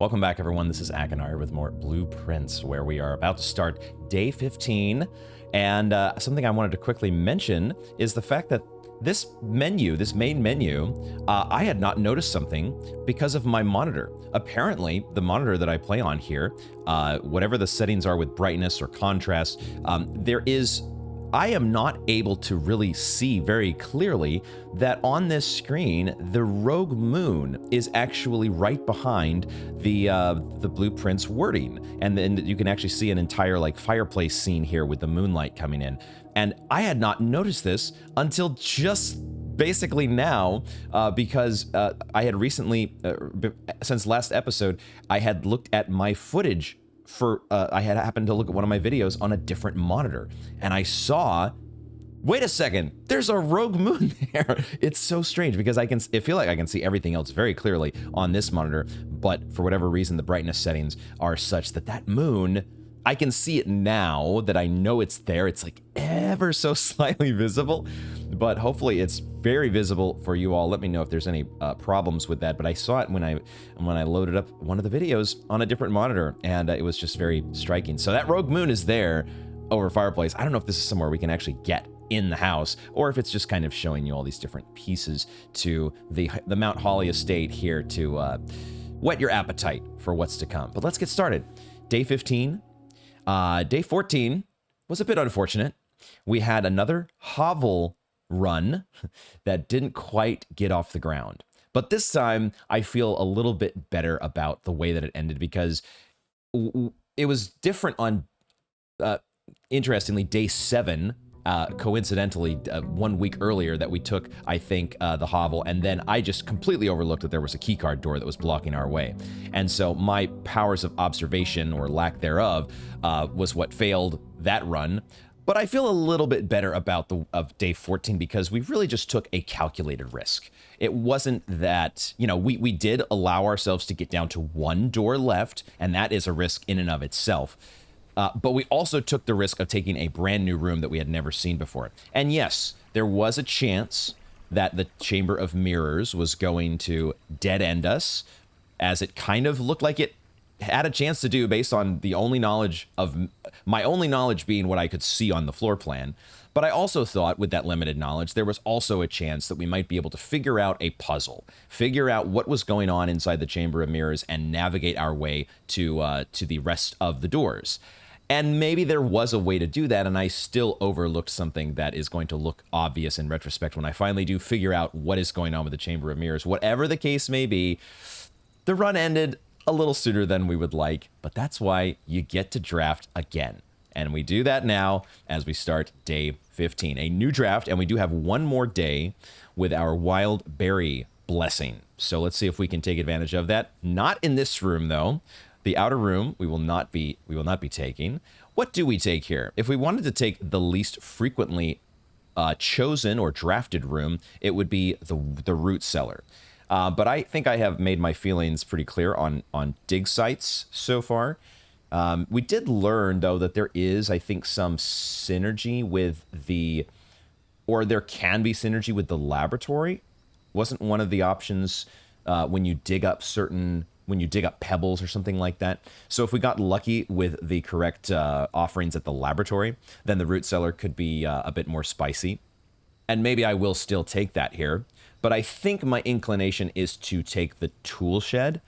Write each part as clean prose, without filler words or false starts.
Welcome back, everyone. This is Mechanarium with more blueprints, where we are about to start day 15. And something I wanted to quickly mention is the fact that this menu, this main menu, I had not noticed something because of my monitor. Apparently, the monitor that I play on here, whatever the settings are with brightness or contrast, I am not able to really see very clearly that on this screen, the rogue moon is actually right behind the blueprint's wording. And then you can actually see an entire like fireplace scene here with the moonlight coming in. And I had not noticed this until just basically now, because I had recently, since last episode, I had looked at my footage I had happened to look at one of my videos on a different monitor, and I saw, wait a second, there's a rogue moon there. It's so strange because I feel like I can see everything else very clearly on this monitor, but for whatever reason, the brightness settings are such that moon, I can see it now that I know it's there. It's like ever so slightly visible, but hopefully it's very visible for you all. Let me know if there's any problems with that. But I saw it when I loaded up one of the videos on a different monitor, and it was just very striking. So that rogue moon is there over fireplace. I don't know if this is somewhere we can actually get in the house, or if it's just kind of showing you all these different pieces to the Mount Holly estate here to whet your appetite for what's to come. But let's get started. Day 15. Day 14 was a bit unfortunate. We had another hovel run that didn't quite get off the ground. But this time, I feel a little bit better about the way that it ended, because it was different on, interestingly, day 7, coincidentally, 1 week earlier that we took, I think, the hovel, and then I just completely overlooked that there was a keycard door that was blocking our way. And so my powers of observation, or lack thereof, was what failed that run. But I feel a little bit better about of day 14 because we really just took a calculated risk. It wasn't that, we did allow ourselves to get down to one door left, and that is a risk in and of itself. But we also took the risk of taking a brand new room that we had never seen before. And yes, there was a chance that the Chamber of Mirrors was going to dead end us, as it kind of looked like it had a chance to do based on the only knowledge of my only knowledge being what I could see on the floor plan. But I also thought, with that limited knowledge, there was also a chance that we might be able to figure out a puzzle, figure out what was going on inside the Chamber of Mirrors, and navigate our way to the rest of the doors. And maybe there was a way to do that, and I still overlooked something that is going to look obvious in retrospect when I finally do figure out what is going on with the Chamber of Mirrors. Whatever the case may be, the run ended a little sooner than we would like, but that's why you get to draft again. And we do that now as we start day 15. A new draft, and we do have one more day with our wild berry blessing. So let's see if we can take advantage of that. Not in this room, though. The outer room we will not be taking. What do we take here? If we wanted to take the least frequently chosen or drafted room, it would be the root cellar. But I think I have made my feelings pretty clear on dig sites so far. We did learn, though, that there is, I think, some synergy with there can be synergy with the laboratory. Wasn't one of the options when you dig up pebbles or something like that. So if we got lucky with the correct offerings at the laboratory, then the root cellar could be a bit more spicy. And maybe I will still take that here. But I think my inclination is to take the tool shed.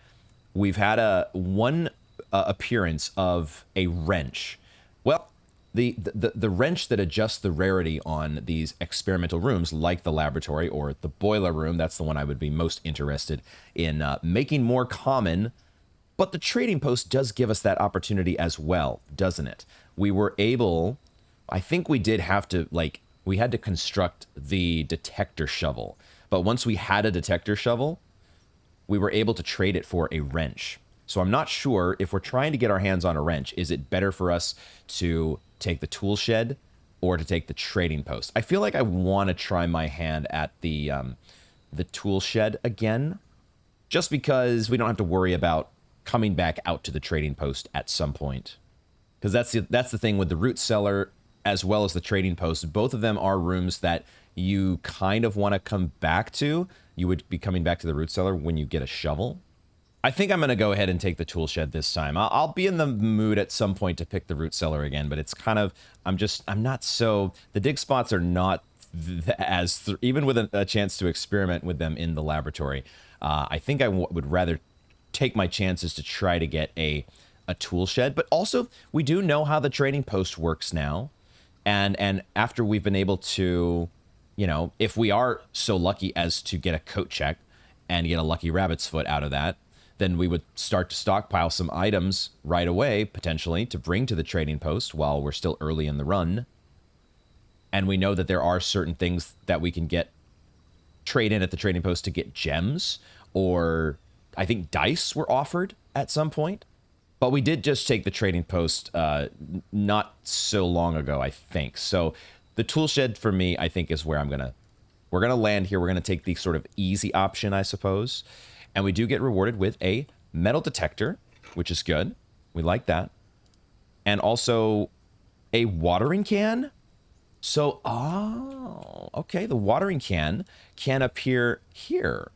We've had one appearance of a wrench. Well, the wrench that adjusts the rarity on these experimental rooms, like the laboratory or the boiler room, that's the one I would be most interested in making more common. But the trading post does give us that opportunity as well, doesn't it? I think we did have to, we had to construct the detector shovel. But once we had a detector shovel, we were able to trade it for a wrench. So I'm not sure if we're trying to get our hands on a wrench, is it better for us to take the tool shed or to take the trading post? I feel like I want to try my hand at the tool shed again, just because we don't have to worry about coming back out to the trading post at some point. Because that's the thing with the root cellar as well as the trading post. Both of them are rooms that you kind of want to come back to. You would be coming back to the root cellar when you get a shovel. I think I'm going to go ahead and take the tool shed this time. I'll be in the mood at some point to pick the root cellar again, but it's kind of, I'm not so, the dig spots are not even with a chance to experiment with them in the laboratory. I think I would rather take my chances to try to get a tool shed, but also we do know how the trading post works now. And after we've been able to, you know, if we are so lucky as to get a coat check and get a lucky rabbit's foot out of that, then we would start to stockpile some items right away, potentially, to bring to the trading post while we're still early in the run. And we know that there are certain things that we can trade in at the trading post to get gems, or I think dice were offered at some point. But we did just take the trading post not so long ago, I think. So the tool shed for me, I think, is where we're gonna land here. We're gonna take the sort of easy option, I suppose. And we do get rewarded with a metal detector, which is good. We like that. And also a watering can. So, okay, the watering can appear here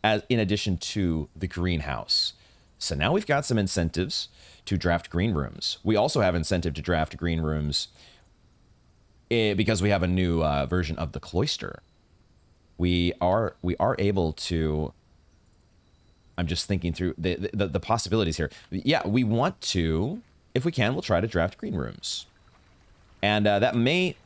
as in addition to the greenhouse. So now we've got some incentives to draft green rooms. We also have incentive to draft green rooms because we have a new version of the cloister. We are able to. I'm just thinking through the possibilities here. Yeah, we want to, if we can, we'll try to draft green rooms. And that may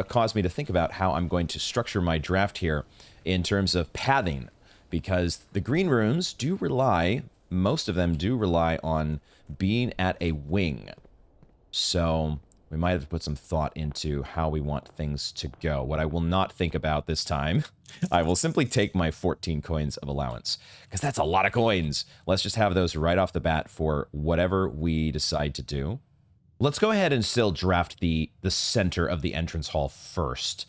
cause me to think about how I'm going to structure my draft here in terms of pathing, because the green rooms do rely, most of them do rely on being at a wing. So we might have to put some thought into how we want things to go. What I will not think about this time, I will simply take my 14 coins of allowance, because that's a lot of coins. Let's just have those right off the bat for whatever we decide to do. Let's go ahead and still draft the center of the entrance hall first.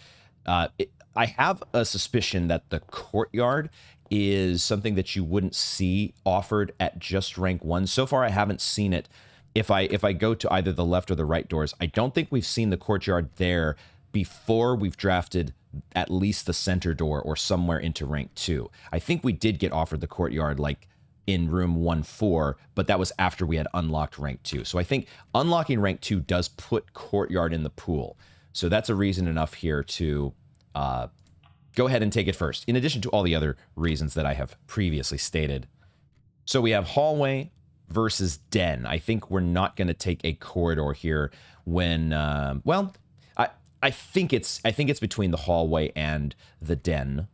I have a suspicion that the courtyard is something that you wouldn't see offered at just rank 1. So far, I haven't seen it. If I go to either the left or the right doors, I don't think we've seen the courtyard there before we've drafted at least the center door or somewhere into rank 2. I think we did get offered the courtyard like in room 1-4, but that was after we had unlocked rank 2. So I think unlocking rank 2 does put courtyard in the pool. So that's a reason enough here to go ahead and take it first, in addition to all the other reasons that I have previously stated. So we have hallway versus den. I think we're not going to take a corridor here when, well, I think it's between the hallway and the den.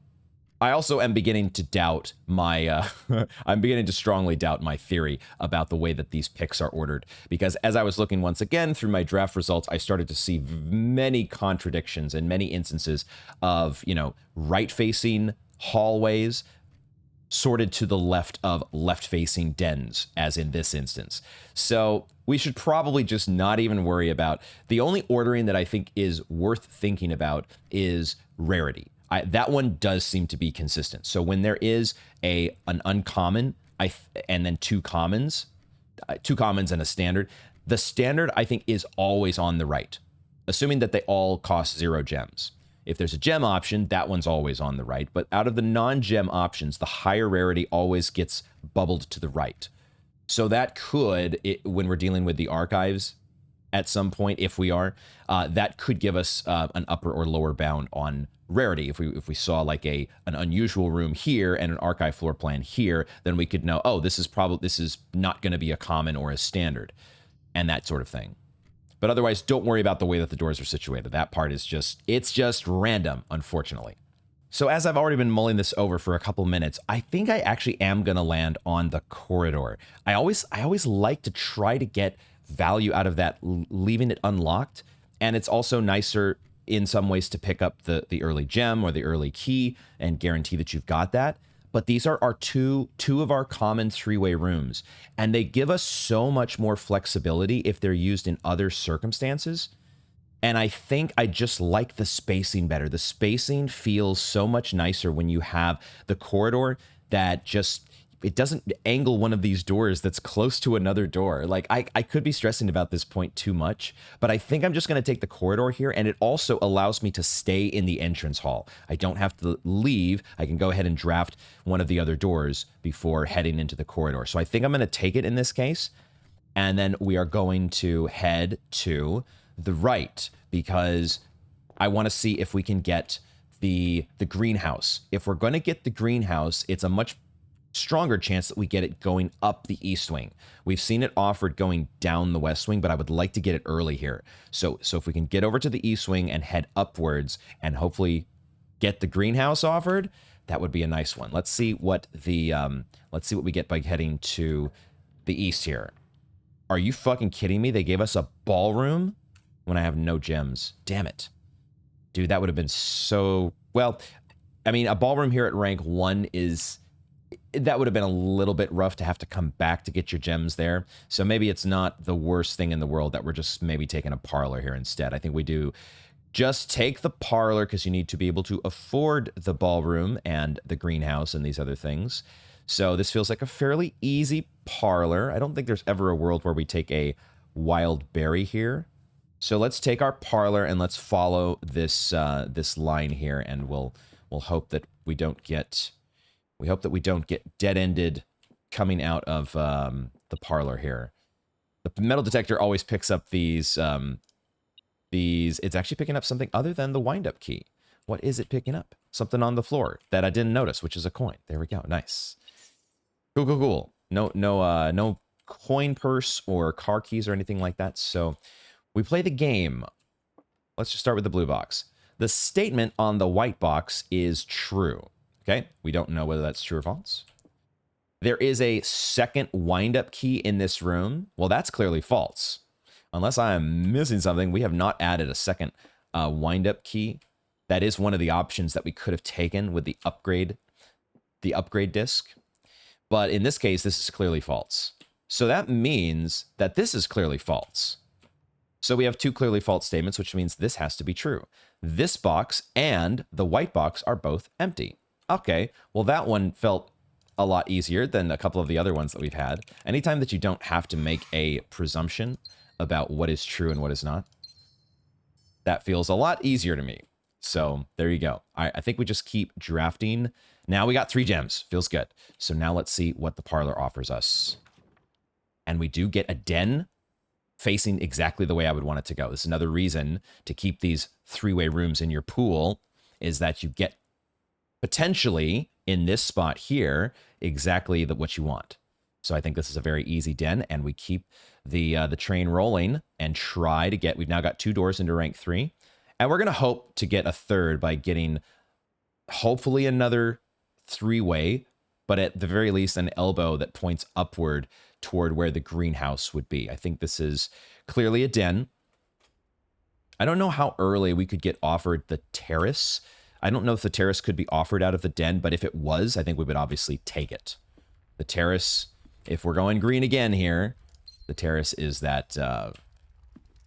I also am beginning to doubt my, I'm beginning to strongly doubt my theory about the way that these picks are ordered. Because as I was looking once again through my draft results, I started to see many contradictions and many instances of, you know, right-facing hallways sorted to the left of left-facing dens, as in this instance. So we should probably just not even worry about. The only ordering that I think is worth thinking about is rarity. That one does seem to be consistent. So when there is an uncommon, and then two commons and a standard, the standard I think is always on the right, assuming that they all cost 0 gems. If there's a gem option, that one's always on the right. But out of the non-gem options, the higher rarity always gets bubbled to the right. So that could, when we're dealing with the archives at some point, if we are, that could give us an upper or lower bound on rarity. If we saw like an unusual room here and an archive floor plan here, then we could know, oh, this is not going to be a common or a standard, and that sort of thing. But otherwise, don't worry about the way that the doors are situated. That part is it's just random, unfortunately. So as I've already been mulling this over for a couple minutes, I think I actually am going to land on the corridor. I always like to try to get value out of that, leaving it unlocked. And it's also nicer in some ways to pick up the early gem or the early key and guarantee that you've got that. But these are our two of our common 3-way rooms, and they give us so much more flexibility if they're used in other circumstances. And I think I just like the spacing better. The spacing feels so much nicer when you have the corridor that just it doesn't angle one of these doors that's close to another door. Like, I could be stressing about this point too much, but I think I'm just going to take the corridor here, and it also allows me to stay in the entrance hall. I don't have to leave. I can go ahead and draft one of the other doors before heading into the corridor. So I think I'm going to take it in this case, and then we are going to head to the right, because I want to see if we can get the greenhouse. If we're going to get the greenhouse, it's a much stronger chance that we get it going up the east wing. We've seen it offered going down the west wing, but I would like to get it early here. So if we can get over to the east wing and head upwards and hopefully get the greenhouse offered, that would be a nice one. Let's see what the let's see what we get by heading to the east here. Are you fucking kidding me? They gave us a ballroom when I have no gems. Damn it. Dude, that would have been so... Well, I mean, a ballroom here at rank 1 is... That would have been a little bit rough to have to come back to get your gems there. So maybe it's not the worst thing in the world that we're just maybe taking a parlor here instead. I think we do just take the parlor because you need to be able to afford the ballroom and the greenhouse and these other things. So this feels like a fairly easy parlor. I don't think there's ever a world where we take a wild berry here. So let's take our parlor and let's follow this this line here, and we'll hope that we don't get dead-ended coming out of the parlor here. The metal detector always picks up these. It's actually picking up something other than the wind-up key. What is it picking up? Something on the floor that I didn't notice, which is a coin. There we go. Nice. Cool, cool, cool. No coin purse or car keys or anything like that. So we play the game. Let's just start with the blue box. The statement on the white box is true. Okay, we don't know whether that's true or false. There is a second wind-up key in this room. Well, that's clearly false. Unless I am missing something, we have not added a second wind-up key. That is one of the options that we could have taken with the upgrade disc. But in this case, this is clearly false. So that means that this is clearly false. So we have two clearly false statements, which means this has to be true. This box and the white box are both empty. Okay, well, that one felt a lot easier than a couple of the other ones that we've had. Anytime that you don't have to make a presumption about what is true and what is not, that feels a lot easier to me. So there you go. I think we just keep drafting. Now we got 3 gems. Feels good. So now let's see what the parlor offers us. And we do get a den facing exactly the way I would want it to go. This is another reason to keep these 3-way rooms in your pool, is that you get potentially in this spot here exactly what you want. So I think this is a very easy den, and we keep the train rolling and try to get... We've now got 2 doors into rank 3, and we're going to hope to get a third by getting hopefully another 3-way, but at the very least an elbow that points upward toward where the greenhouse would be. I think this is clearly a den. I don't know how early we could get offered the terrace. I don't know if the terrace could be offered out of the den, but if it was, I think we would obviously take it. The terrace, if we're going green again here, the terrace is that,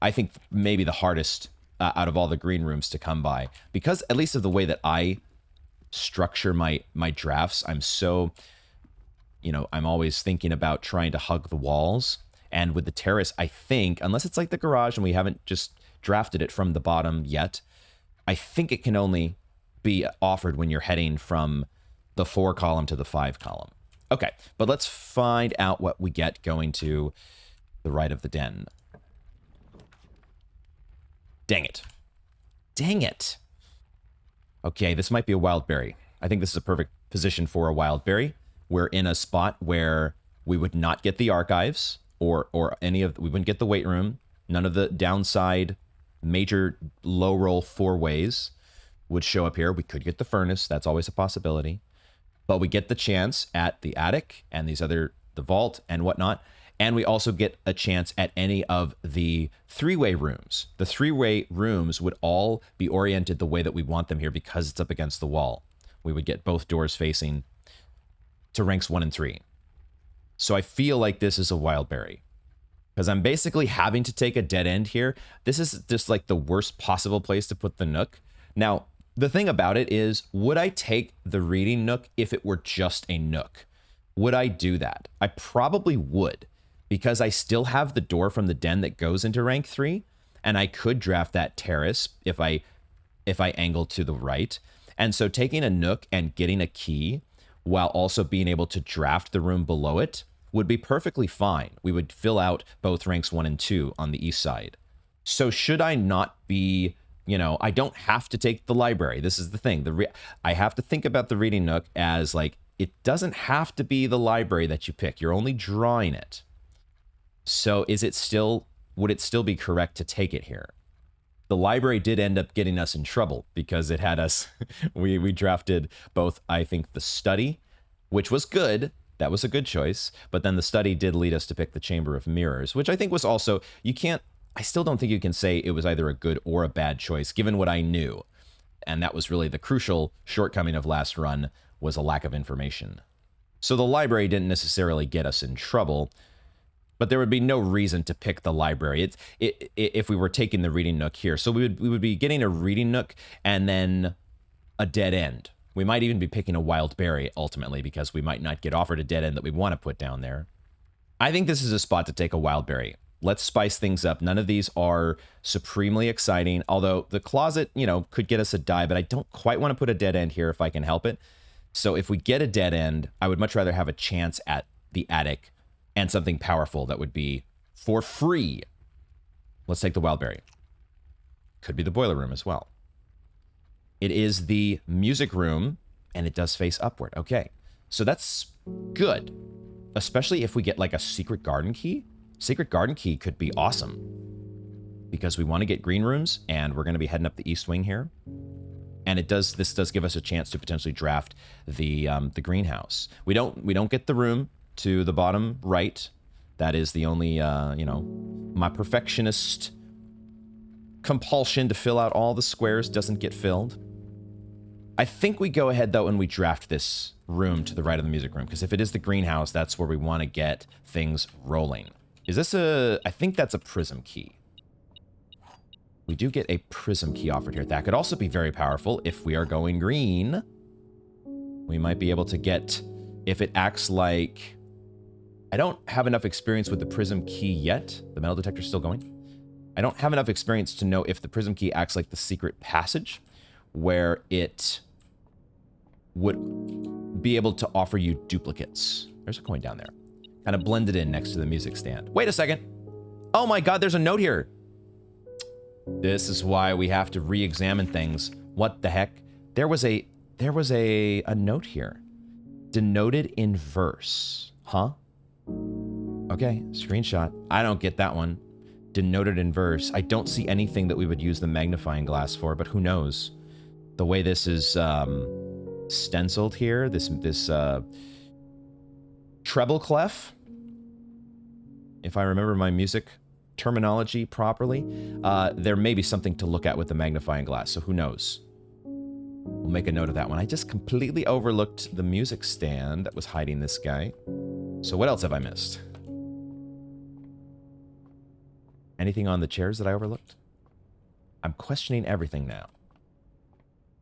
I think maybe the hardest out of all the green rooms to come by. Because at least of the way that I structure my drafts, I'm so... I'm always thinking about trying to hug the walls. And with the terrace, I think, unless it's like the garage and we haven't just drafted it from the bottom yet, I think it can only be offered when you're heading from the 4 column to the 5 column. Okay, but let's find out what we get going to the right of the den. Dang it. Dang it. Okay, this might be a wild berry. I think this is a perfect position for a wild berry. We're in a spot where we would not get the archives or any of... We wouldn't get the weight room. None of the downside major low roll 4-ways would show up here. We could get the furnace. That's always a possibility. But we get the chance at the attic and the vault and whatnot. And we also get a chance at any of the 3-way rooms. The 3-way rooms would all be oriented the way that we want them here because it's up against the wall. We would get both doors facing to ranks 1 and 3. So I feel like this is a wild berry, because I'm basically having to take a dead end here. This is just like the worst possible place to put the nook. Now, the thing about it is, would I take the reading nook if it were just a nook? Would I do that? I probably would, because I still have the door from the den that goes into rank 3, and I could draft that terrace if I angle to the right. And so taking a nook and getting a key while also being able to draft the room below it would be perfectly fine. We would fill out both ranks 1 and 2 on the east side. So should I not be, I don't have to take the library. This is the thing. I have to think about the reading nook as like, it doesn't have to be the library that you pick. You're only drawing it. So would it still be correct to take it here? The library did end up getting us in trouble because it had us, we drafted both, I think, the study, which was good. That was a good choice. But then the study did lead us to pick the Chamber of Mirrors, which I think was also, I still don't think you can say it was either a good or a bad choice, given what I knew. And that was really the crucial shortcoming of last run, was a lack of information. So the library didn't necessarily get us in trouble, but there would be no reason to pick the library if we were taking the reading nook here. So we would be getting a reading nook and then a dead end. We might even be picking a wild berry ultimately, because we might not get offered a dead end that we want to put down there. I think this is a spot to take a wild berry. Let's spice things up. None of these are supremely exciting, although the closet, could get us a die, but I don't quite want to put a dead end here if I can help it. So if we get a dead end, I would much rather have a chance at the attic and something powerful that would be for free. Let's take the wild berry. Could be the boiler room as well. It is the music room, and it does face upward. Okay, so that's good, especially if we get like a secret garden key. Secret garden key could be awesome because we want to get green rooms, and we're going to be heading up the east wing here. And this does give us a chance to potentially draft the greenhouse. We don't get the room to the bottom right. That is the only my perfectionist compulsion to fill out all the squares doesn't get filled. I think we go ahead though and we draft this room to the right of the music room, because if it is the greenhouse, that's where we want to get things rolling. Is this I think that's a prism key. We do get a prism key offered here. That could also be very powerful if we are going green. We might be able to get, if it acts like, I don't have enough experience with the prism key yet. The metal detector's still going. I don't have enough experience to know if the prism key acts like the secret passage, where it would be able to offer you duplicates. There's a coin down there. Kind of blended in next to the music stand. Wait a second. Oh my God, there's a note here. This is why we have to re-examine things. What the heck? There was a note here. Denoted in verse. Huh? Okay, screenshot. I don't get that one. Denoted in verse. I don't see anything that we would use the magnifying glass for, but who knows? The way this is stenciled here, this treble clef, if I remember my music terminology properly, there may be something to look at with the magnifying glass, so who knows? We'll make a note of that one. I just completely overlooked the music stand that was hiding this guy. So what else have I missed? Anything on the chairs that I overlooked? I'm questioning everything now.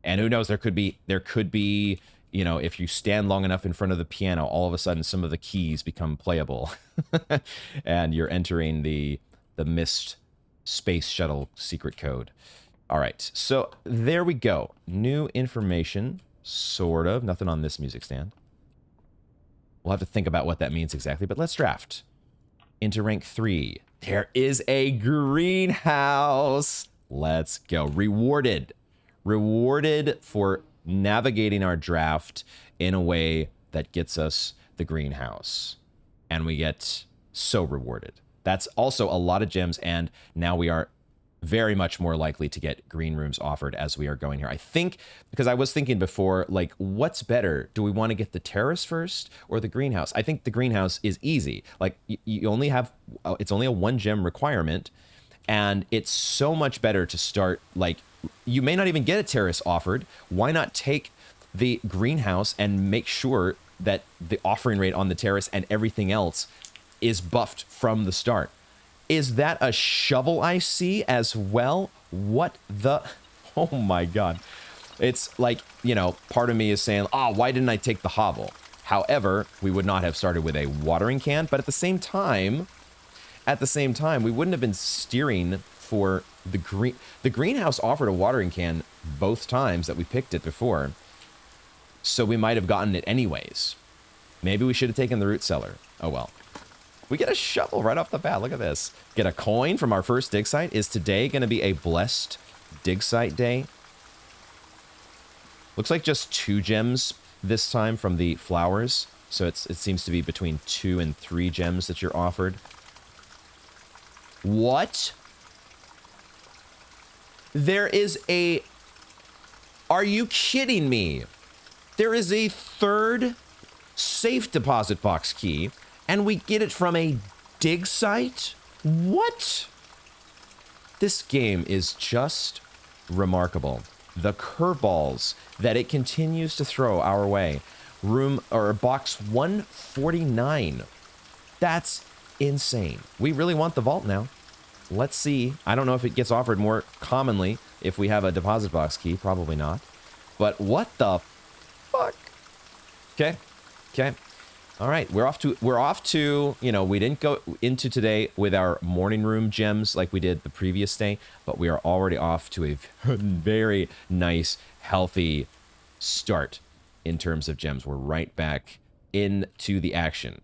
And who knows, there could be, if you stand long enough in front of the piano, all of a sudden some of the keys become playable. And you're entering the missed space shuttle secret code. All right, so there we go. New information, sort of. Nothing on this music stand. We'll have to think about what that means exactly, but let's draft. Into rank 3. There is a greenhouse. Let's go. Rewarded. Rewarded for navigating our draft in a way that gets us the greenhouse. And we get so rewarded. That's also a lot of gems, and now we are very much more likely to get green rooms offered as we are going here. I think, because I was thinking before, like, what's better? Do we want to get the terrace first or the greenhouse? I think the greenhouse is easy. Like, you only have, it's only a 1 gem requirement, and it's so much better to start, like, you may not even get a terrace offered. Why not take the greenhouse and make sure that the offering rate on the terrace and everything else is buffed from the start? Is that a shovel I see as well? What the? Oh my God. It's like, part of me is saying, oh, why didn't I take the hovel? However, we would not have started with a watering can, but at the same time, we wouldn't have been steering for the green. The greenhouse offered a watering can both times that we picked it before, so we might have gotten it anyways. Maybe we should have taken the root cellar. Oh well. We get a shovel right off the bat. Look at this. Get a coin from our first dig site. Is today going to be a blessed dig site day? Looks like just 2 gems this time from the flowers. So it seems to be between 2 and 3 gems that you're offered. What? There is a... Are you kidding me? There is a 3rd safe deposit box key, and we get it from a dig site? What? This game is just remarkable. The curveballs that it continues to throw our way. Box 149. That's insane. We really want the vault now. Let's see. I don't know if it gets offered more commonly if we have a deposit box key. Probably not. But what the fuck? Okay. Okay. All right. We're off to, you know, we didn't go into today with our morning room gems like we did the previous day, but we are already off to a very nice, healthy start in terms of gems. We're right back into the action.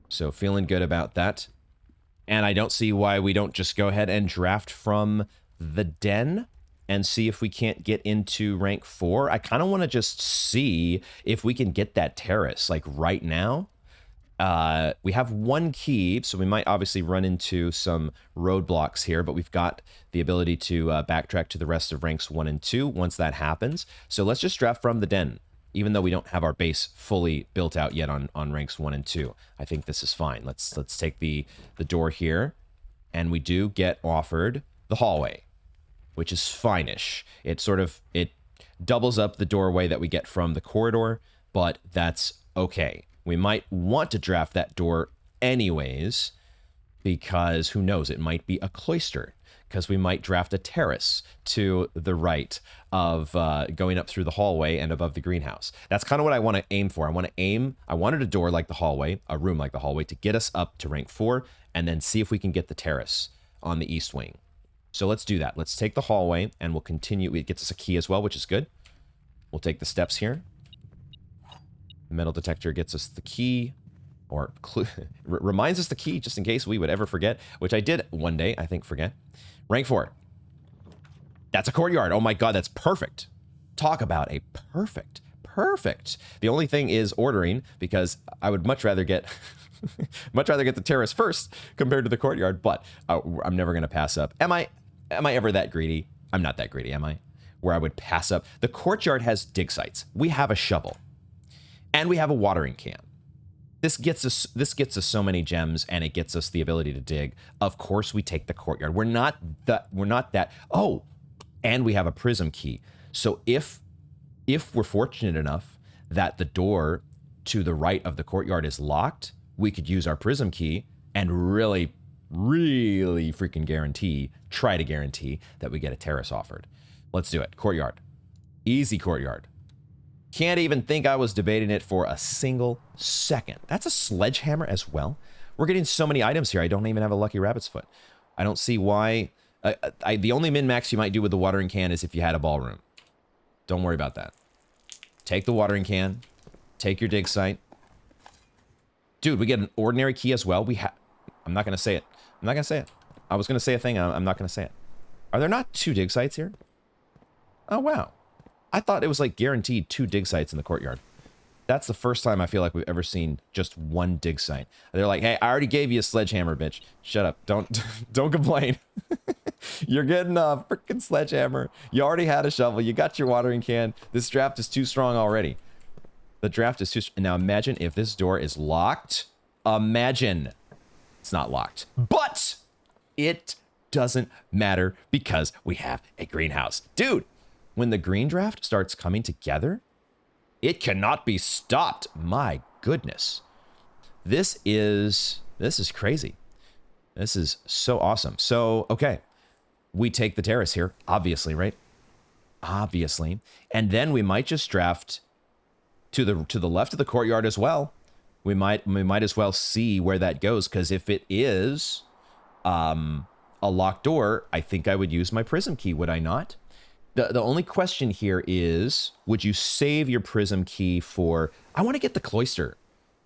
So feeling good about that. And I don't see why we don't just go ahead and draft from the den and see if we can't get into rank 4. I kind of want to just see if we can get that terrace, like right now. We have 1 key, so we might obviously run into some roadblocks here, but we've got the ability to backtrack to the rest of ranks 1 and 2 once that happens. So let's just draft from the den, even though we don't have our base fully built out yet on ranks 1 and 2. I think this is fine. Let's take the door here, and we do get offered the hallway, which is fine-ish. It doubles up the doorway that we get from the corridor, but that's okay. We might want to draft that door anyways, because who knows, it might be a cloister, because we might draft a terrace to the right of going up through the hallway and above the greenhouse. That's kind of what I want to aim for. I wanted a door like the hallway, a room like the hallway, to get us up to rank 4, and then see if we can get the terrace on the east wing. So let's do that. Let's take the hallway, and we'll continue. It gets us a key as well, which is good. We'll take the steps here. The metal detector gets us the key, or reminds us the key, just in case we would ever forget, which I did one day, I think, forget. Rank 4. That's a courtyard. Oh my god, that's perfect. Talk about a perfect. The only thing is ordering, because I would much rather get... much rather get the terrace first compared to the courtyard, but I'm never going to pass up. Am I ever that greedy? I'm not that greedy, am I? Where I would pass up. The courtyard has dig sites. We have a shovel. And we have a watering can. This gets us so many gems, and it gets us the ability to dig. Of course we take the courtyard. We're not that. Oh, and we have a prism key. So if we're fortunate enough that the door to the right of the courtyard is locked, we could use our prism key and really, really freaking try to guarantee that we get a terrace offered. Let's do it. Courtyard. Easy courtyard. Can't even think I was debating it for a single second. That's a sledgehammer as well. We're getting so many items here. I don't even have a lucky rabbit's foot. I don't see why. The only min-max you might do with the watering can is if you had a ballroom. Don't worry about that. Take the watering can. Take your dig site. Dude, we get an ordinary key as well. I'm not going to say it. I was going to say a thing. I'm not going to say it. Are there not 2 dig sites here? Oh, wow. I thought it was like guaranteed 2 dig sites in the courtyard. That's the first time I feel like we've ever seen just 1 dig site. They're like, hey, I already gave you a sledgehammer, bitch. Shut up. Don't complain. You're getting a freaking sledgehammer. You already had a shovel. You got your watering can. This draft is too strong already. The draft is too... Now imagine if this door is locked. Imagine. It's not locked. But it doesn't matter because we have a greenhouse. Dude, when the green draft starts coming together, it cannot be stopped. My goodness. This is crazy. This is so awesome. So, okay. We take the terrace here, obviously, right? Obviously. And then we might just draft to the left of the courtyard as well. We might as well see where that goes, because if it is a locked door, I think I would use my prism key, would I not? The only question here is, would you save your prism key for... I want to get the cloister.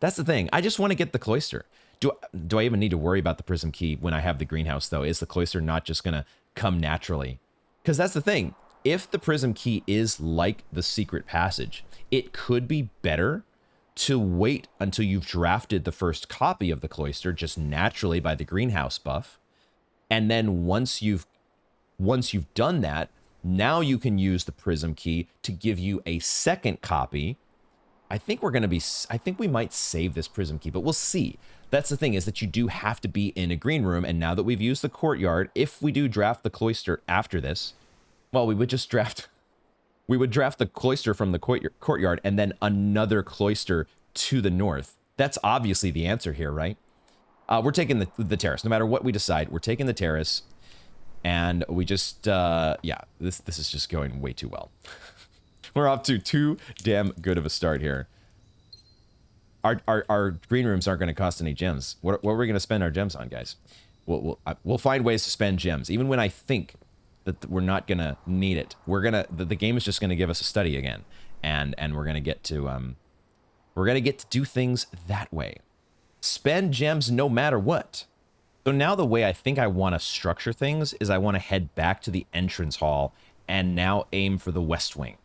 That's the thing. I just want to get the cloister. Do I even need to worry about the prism key when I have the greenhouse, though? Is the cloister not just going to come naturally? Because that's the thing. If the prism key is like the secret passage, it could be better to wait until you've drafted the first copy of the cloister just naturally by the greenhouse buff. And then once you've done that, now you can use the prism key to give you a second copy. I think we might save this prism key, but we'll see. That's the thing, is that you do have to be in a green room. And now that we've used the courtyard, if we do draft the cloister after this, well, we would draft the cloister from the courtyard and then another cloister to the north. That's obviously the answer here, right? We're taking the terrace. No matter what we decide, we're taking the terrace. And we just, yeah, this is just going way too well. We're off to too damn good of a start here. Our green rooms aren't going to cost any gems. What are we going to spend our gems on, guys? We'll find ways to spend gems, even when I think that we're not going to need it. The game is just going to give us a study again, and we're going to get to do things that way. Spend gems no matter what. So now the way I think I want to structure things is I want to head back to the entrance hall and now aim for the west wing.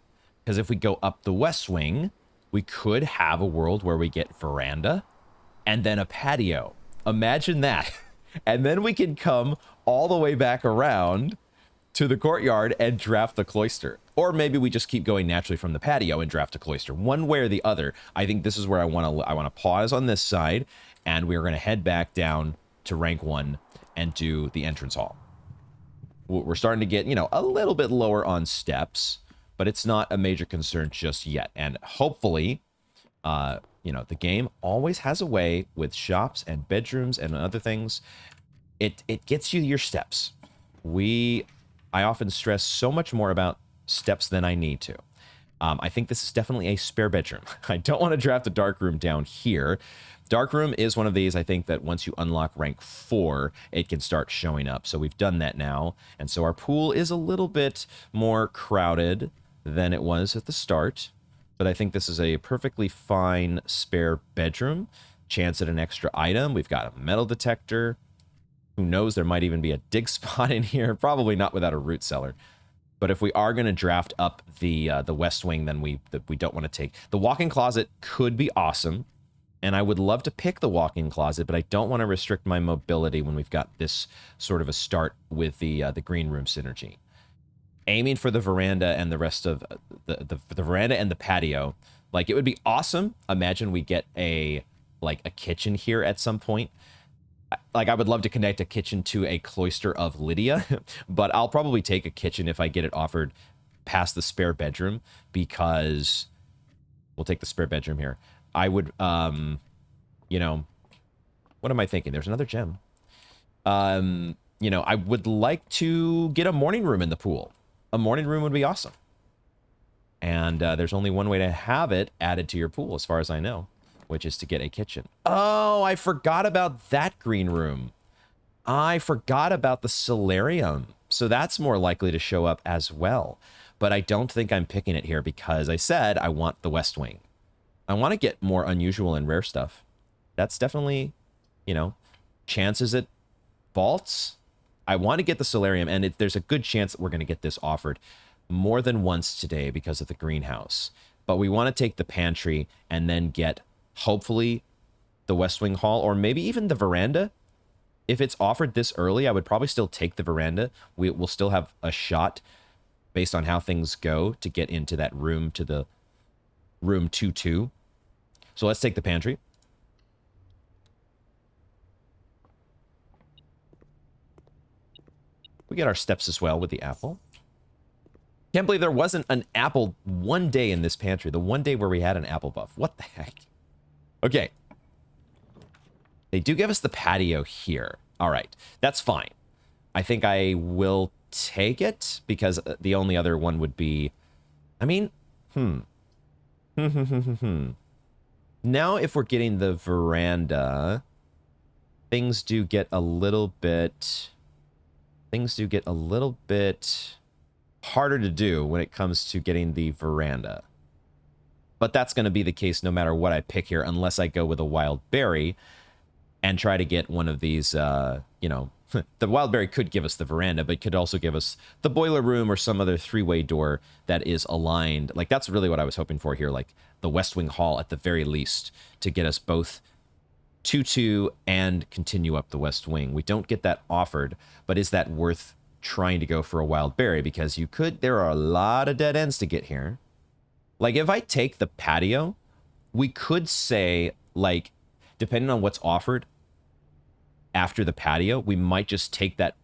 Because if we go up the west wing, we could have a world where we get veranda and then a patio. Imagine that. And then we can come all the way back around to the courtyard and draft the cloister. Or maybe we just keep going naturally from the patio and draft a cloister. One way or the other. I think this is where I want to pause on this side, and we're going to head back down to rank 1 and do the entrance hall. We're starting to get, a little bit lower on steps, but it's not a major concern just yet. And hopefully, the game always has a way with shops and bedrooms and other things. It gets you your steps. I often stress so much more about steps than I need to. I think this is definitely a spare bedroom. I don't want to draft a dark room down here. Dark room is one of these, I think, that once you unlock rank 4, it can start showing up. So we've done that now. And so our pool is a little bit more crowded than it was at the start. But I think this is a perfectly fine spare bedroom. Chance at an extra item. We've got a metal detector. Who knows, there might even be a dig spot in here. Probably not without a root cellar. But if we are going to draft up the west wing, then we don't want to take. The walk-in closet could be awesome. And I would love to pick the walk-in closet, but I don't want to restrict my mobility when we've got this sort of a start with the green room synergy. Aiming for the veranda and the rest of the veranda and the patio. Like, it would be awesome. Imagine we get a kitchen here at some point. Like, I would love to connect a kitchen to a cloister of Lydia, but I'll probably take a kitchen if I get it offered past the spare bedroom, because we'll take the spare bedroom here. I would, what am I thinking? There's another gem. I would like to get a morning room in the pool. A morning room would be awesome. And there's only one way to have it added to your pool, as far as I know, which is to get a kitchen. Oh, I forgot about that green room. I forgot about the solarium. So that's more likely to show up as well. But I don't think I'm picking it here because I said I want the west wing. I want to get more unusual and rare stuff. That's definitely, chances at vaults. I want to get the solarium, and there's a good chance that we're going to get this offered more than once today because of the greenhouse. But we want to take the pantry and then get, hopefully, the West Wing Hall, or maybe even the veranda. If it's offered this early, I would probably still take the veranda. We'll still have a shot, based on how things go, to get into that room, to the room 2-2. So let's take the pantry. We get our steps as well with the apple. Can't believe there wasn't an apple one day in this pantry. The one day where we had an apple buff. What the heck? Okay. They do give us the patio here. All right. That's fine. I think I will take it because the only other one would be... Now, if we're getting the veranda, things do get a little bit... Things do get a little bit harder to do when it comes to getting the veranda. But that's going to be the case no matter what I pick here, unless I go with a wild berry and try to get one of these, you know, the wild berry could give us the veranda, but could also give us the boiler room or some other three-way door that is aligned. Like, that's really what I was hoping for here, like the West Wing Hall at the very least, to get us both 2-2 and continue up the West Wing. We don't get that offered, but is that worth trying to go for a wild berry? Because you could, there are a lot of dead ends to get here. Like, if I take the patio, we could say, like, depending on what's offered after the patio, we might just take that.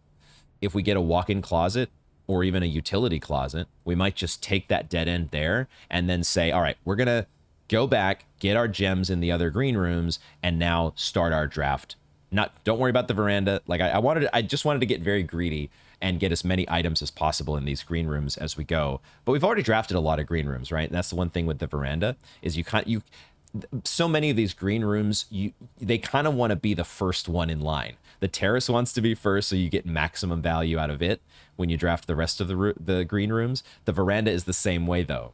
If we get a walk-in closet or even a utility closet, we might just take that dead end there and then say, all right, we're going to go back, get our gems in the other green rooms, and now start our draft. Don't worry about the veranda. Like, I just wanted to get very greedy and get as many items as possible in these green rooms as we go. But we've already drafted a lot of green rooms, right? And that's the one thing with the veranda is so many of these green rooms, they kind of want to be the first one in line. The terrace wants to be first, so you get maximum value out of it when you draft the rest of the green rooms. The veranda is the same way, though.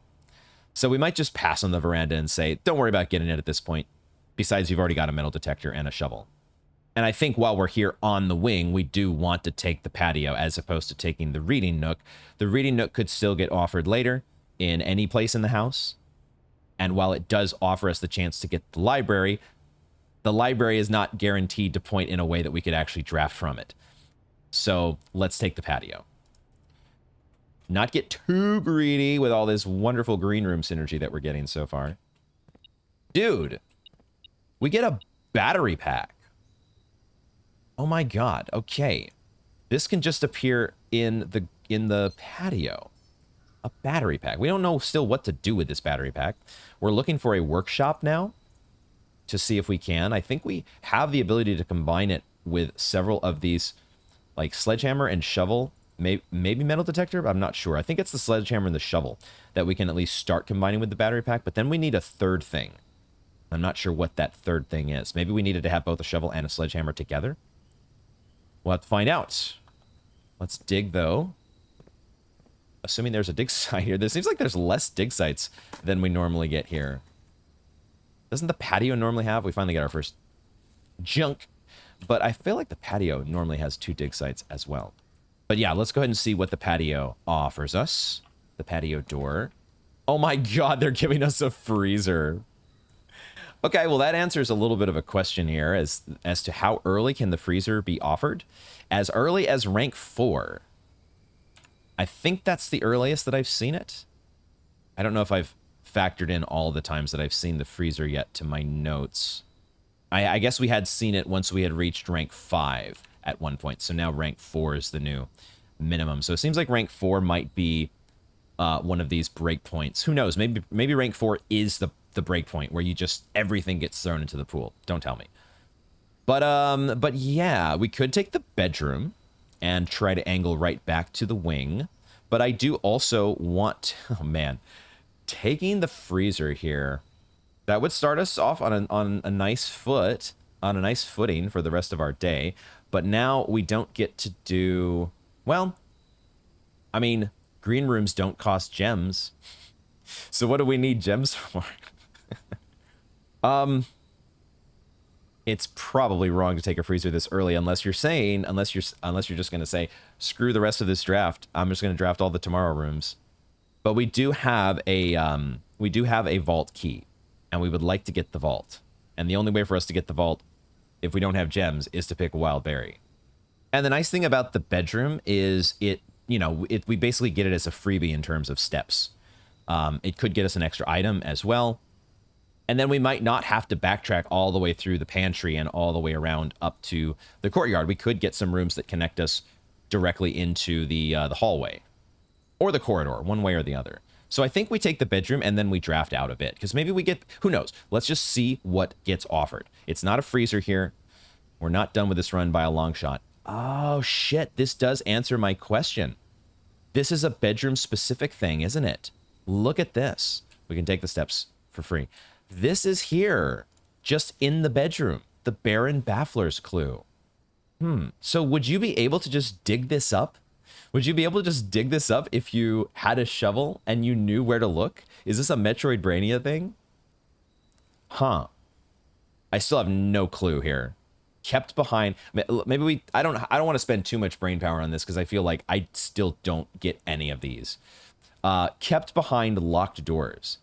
So we might just pass on the veranda and say, don't worry about getting it at this point. Besides, you've already got a metal detector and a shovel. And I think while we're here on the wing, we do want to take the patio as opposed to taking the reading nook. The reading nook could still get offered later in any place in the house. And while it does offer us the chance to get the library is not guaranteed to point in a way that we could actually draft from it. So let's take the patio. Not get too greedy with all this wonderful green room synergy that we're getting so far. Dude, we get a battery pack. Oh my god, okay. This can just appear in the patio. A battery pack. We don't know still what to do with this battery pack. We're looking for a workshop now to see if we can. I think we have the ability to combine it with several of these, like sledgehammer and shovel, maybe metal detector, but I'm not sure. I think it's the sledgehammer and the shovel that we can at least start combining with the battery pack, but then we need a third thing. I'm not sure what that third thing is. Maybe we needed to have both a shovel and a sledgehammer together. We'll have to find out. Let's dig, though. Assuming there's a dig site here. There seems like there's less dig sites than we normally get here. Doesn't the patio normally have? We finally got our first junk. But I feel like the patio normally has 2 dig sites as well. But yeah, let's go ahead and see what the patio offers us. The patio door. Oh my god, they're giving us a freezer. Okay, well that answers a little bit of a question here as to how early can the freezer be offered. As early as rank 4. I think that's the earliest that I've seen it. I don't know if I've factored in all the times that I've seen the freezer yet to my notes. I guess we had seen it once we had reached rank 5 at one point. So now rank 4 is the new minimum. So it seems like rank 4 might be one of these breakpoints. Who knows? Maybe rank 4 is the breakpoint where you just everything gets thrown into the pool. Don't tell me. But yeah, we could take the bedroom and try to angle right back to the wing. But I do also want, oh man, taking the freezer here, that would start us off on a nice footing for the rest of our day. But now we don't get to do, well, I mean, green rooms don't cost gems. So what do we need gems for? It's probably wrong to take a freezer this early unless you're just going to say, screw the rest of this draft. I'm just going to draft all the tomorrow rooms. But we do have a vault key, and we would like to get the vault. And the only way for us to get the vault, if we don't have gems, is to pick a wild berry. And the nice thing about the bedroom is we basically get it as a freebie in terms of steps. It could get us an extra item as well. And then we might not have to backtrack all the way through the pantry and all the way around up to the courtyard. We could get some rooms that connect us directly into the hallway or the corridor, one way or the other. So I think we take the bedroom and then we draft out of it because maybe we get, who knows? Let's just see what gets offered. It's not a freezer here. We're not done with this run by a long shot. Oh shit, this does answer my question. This is a bedroom specific thing, isn't it? Look at this. We can take the steps for free. This is here, just in the bedroom. The Baron Baffler's clue. So would you be able to just dig this up? Would you be able to just dig this up if you had a shovel and you knew where to look? Is this a Metroidvania thing? Huh. I still have no clue here. Kept behind. Maybe I don't want to spend too much brain power on this because I feel like I still don't get any of these. Kept behind locked doors.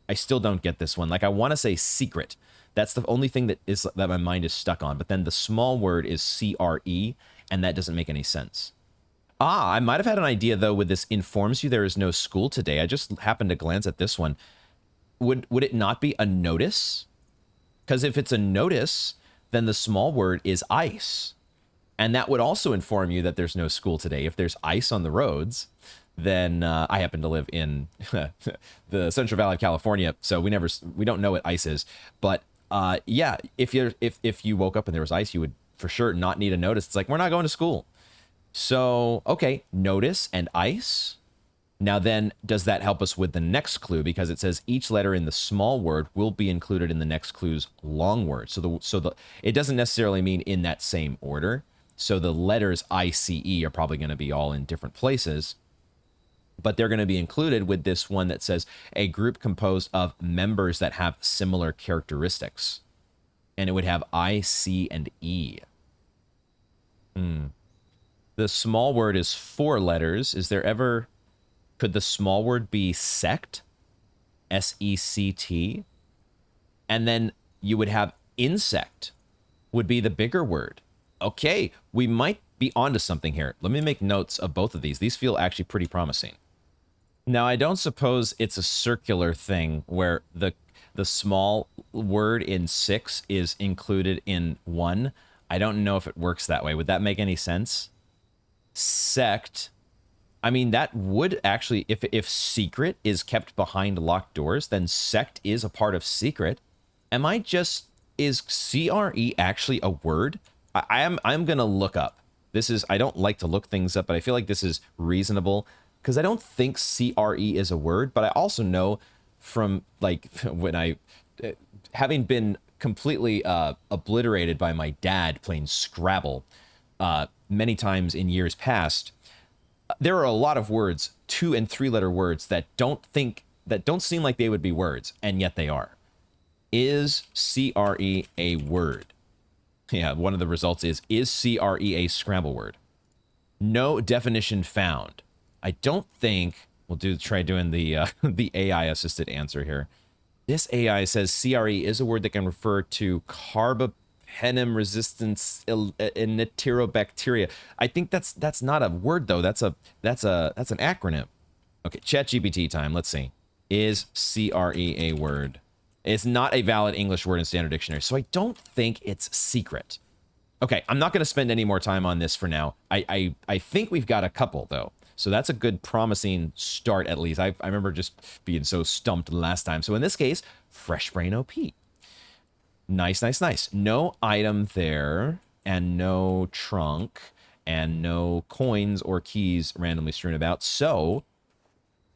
I still don't get this one. Like, I want to say secret. That's the only thing that my mind is stuck on. But then the small word is CRE, and that doesn't make any sense. I might have had an idea, though, with this informs you there is no school today. I just happened to glance at this one. Would it not be a notice? Because if it's a notice, then the small word is ice. And that would also inform you that there's no school today. If there's ice on the roads, then I happen to live in the Central Valley of California, so we don't know what ice is. But yeah, if you woke up and there was ice, you would for sure not need a notice. It's like, we're not going to school. So, okay, notice and ice. Now then, does that help us with the next clue? Because it says each letter in the small word will be included in the next clue's long word. So it doesn't necessarily mean in that same order. So the letters ICE are probably going to be all in different places. But they're going to be included with this one that says a group composed of members that have similar characteristics. And it would have I, C, and E. The small word is 4 letters. Could the small word be sect? S-E-C-T? And then you would have insect would be the bigger word. Okay, we might be onto something here. Let me make notes of both of these. These feel actually pretty promising. Now, I don't suppose it's a circular thing where the small word in 6 is included in 1. I don't know if it works that way. Would that make any sense? Sect. I mean, that would actually, if secret is kept behind locked doors, then sect is a part of secret. Is CRE actually a word? I'm going to look up. I don't like to look things up, but I feel like this is reasonable because I don't think CRE is a word, but I also know from like when having been completely obliterated by my dad playing Scrabble many times in years past, there are a lot of words, 2- and 3-letter words that don't seem like they would be words, and yet they are. Is CRE a word? Yeah, one of the results is CRE a Scrabble word? No definition found. I don't think try doing the the AI assisted answer here. This AI says CRE is a word that can refer to carbapenem resistance enterobacteria. I think that's not a word though. That's an acronym. Okay, ChatGPT time. Let's see. Is CRE a word? It's not a valid English word in Standard Dictionary, so I don't think it's secret. Okay, I'm not going to spend any more time on this for now. I think we've got a couple though. So that's a good, promising start, at least. I remember just being so stumped last time. So in this case, Fresh Brain OP. Nice, nice, nice. No item there, and no trunk, and no coins or keys randomly strewn about. So,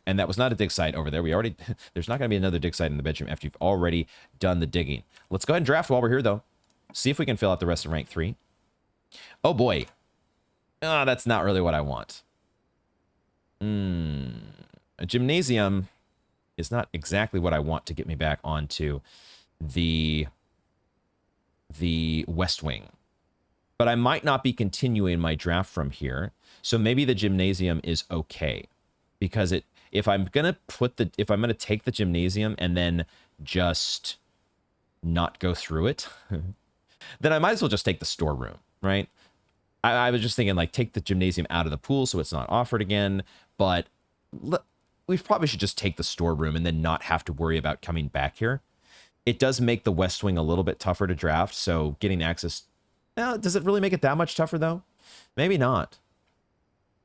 and that was not a dig site over there. There's not going to be another dig site in the bedroom after you've already done the digging. Let's go ahead and draft while we're here, though. See if we can fill out the rest of rank 3. Oh, boy. That's not really what I want. A gymnasium is not exactly what I want to get me back onto the West Wing. But I might not be continuing my draft from here. So maybe the gymnasium is okay. Because if I'm going to take the gymnasium and then just not go through it, then I might as well just take the storeroom, right? I was just thinking, like, take the gymnasium out of the pool so it's not offered again. But we probably should just take the storeroom and then not have to worry about coming back here. It does make the West Wing a little bit tougher to draft, so getting access... does it really make it that much tougher, though? Maybe not.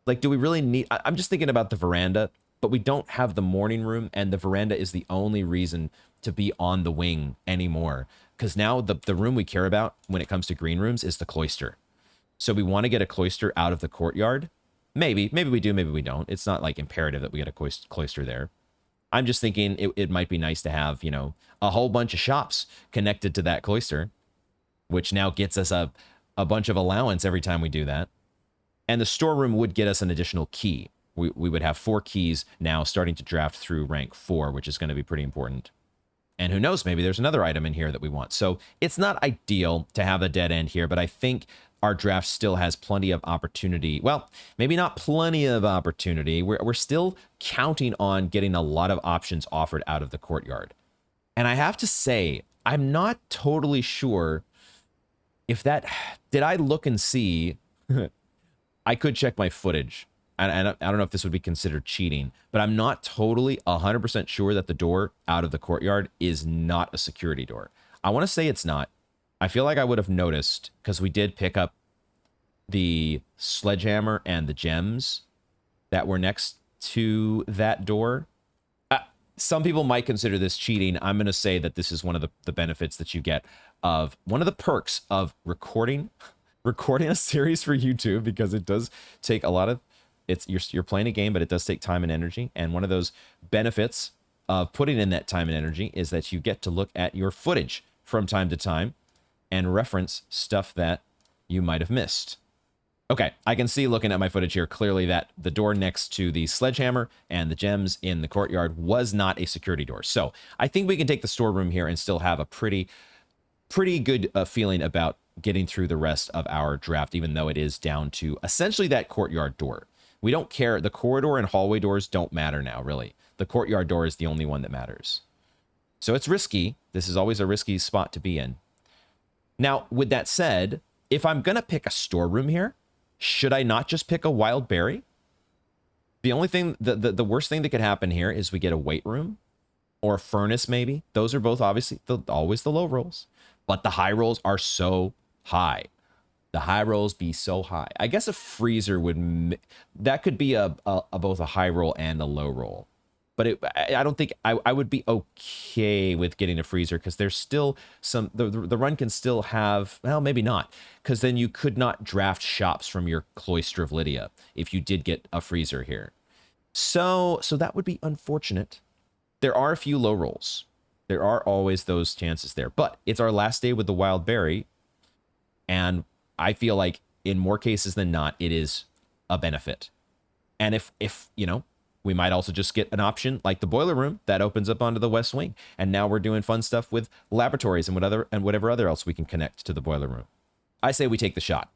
Like, do we really need... I'm just thinking about the veranda, but we don't have the morning room, and the veranda is the only reason to be on the wing anymore. Because now the room we care about when it comes to green rooms is the cloister. So we want to get a cloister out of the courtyard. Maybe we do, maybe we don't. It's not like imperative that we get a cloister there. I'm just thinking it might be nice to have, you know, a whole bunch of shops connected to that cloister, which now gets us a bunch of allowance every time we do that. And the storeroom would get us an additional key. We would have 4 keys now starting to draft through rank 4, which is going to be pretty important. And who knows, maybe there's another item in here that we want. So it's not ideal to have a dead end here, but I think our draft still has plenty of opportunity. Well, maybe not plenty of opportunity. We're still counting on getting a lot of options offered out of the courtyard. And I have to say, I'm not totally sure if that... Did I look and see... I could check my footage. I don't know if this would be considered cheating, but I'm not totally 100% sure that the door out of the courtyard is not a security door. I want to say it's not. I feel like I would have noticed because we did pick up the sledgehammer and the gems that were next to that door. Some people might consider this cheating. I'm going to say that this is one of the benefits that you get of one of the perks of recording a series for YouTube, because it does take a lot of, you're playing a game, but it does take time and energy. And one of those benefits of putting in that time and energy is that you get to look at your footage from time to time and reference stuff that you might have missed. Okay, I can see looking at my footage here clearly that the door next to the sledgehammer and the gems in the courtyard was not a security door. So I think we can take the storeroom here and still have a pretty good feeling about getting through the rest of our draft, even though it is down to essentially that courtyard door. We don't care. The corridor and hallway doors don't matter now, really. The courtyard door is the only one that matters. So it's risky. This is always a risky spot to be in. Now, with that said, if I'm going to pick a storeroom here, should I not just pick a wild berry? The only thing, the worst thing that could happen here is we get a weight room or a furnace maybe. Those are both obviously always the low rolls, but the high rolls are so high. The high rolls be so high. I guess a freezer would, that could be both a high roll and a low roll. But I don't think I would be okay with getting a freezer, because there's still some, the run can still have, well, maybe not, because then you could not draft shops from your Cloister of Lydia if you did get a freezer here. So that would be unfortunate. There are a few low rolls. There are always those chances there, but it's our last day with the wild berry. And I feel like in more cases than not, it is a benefit. And if you know, we might also just get an option like the boiler room that opens up onto the west wing. And now we're doing fun stuff with laboratories and whatever other else we can connect to the boiler room. I say we take the shot.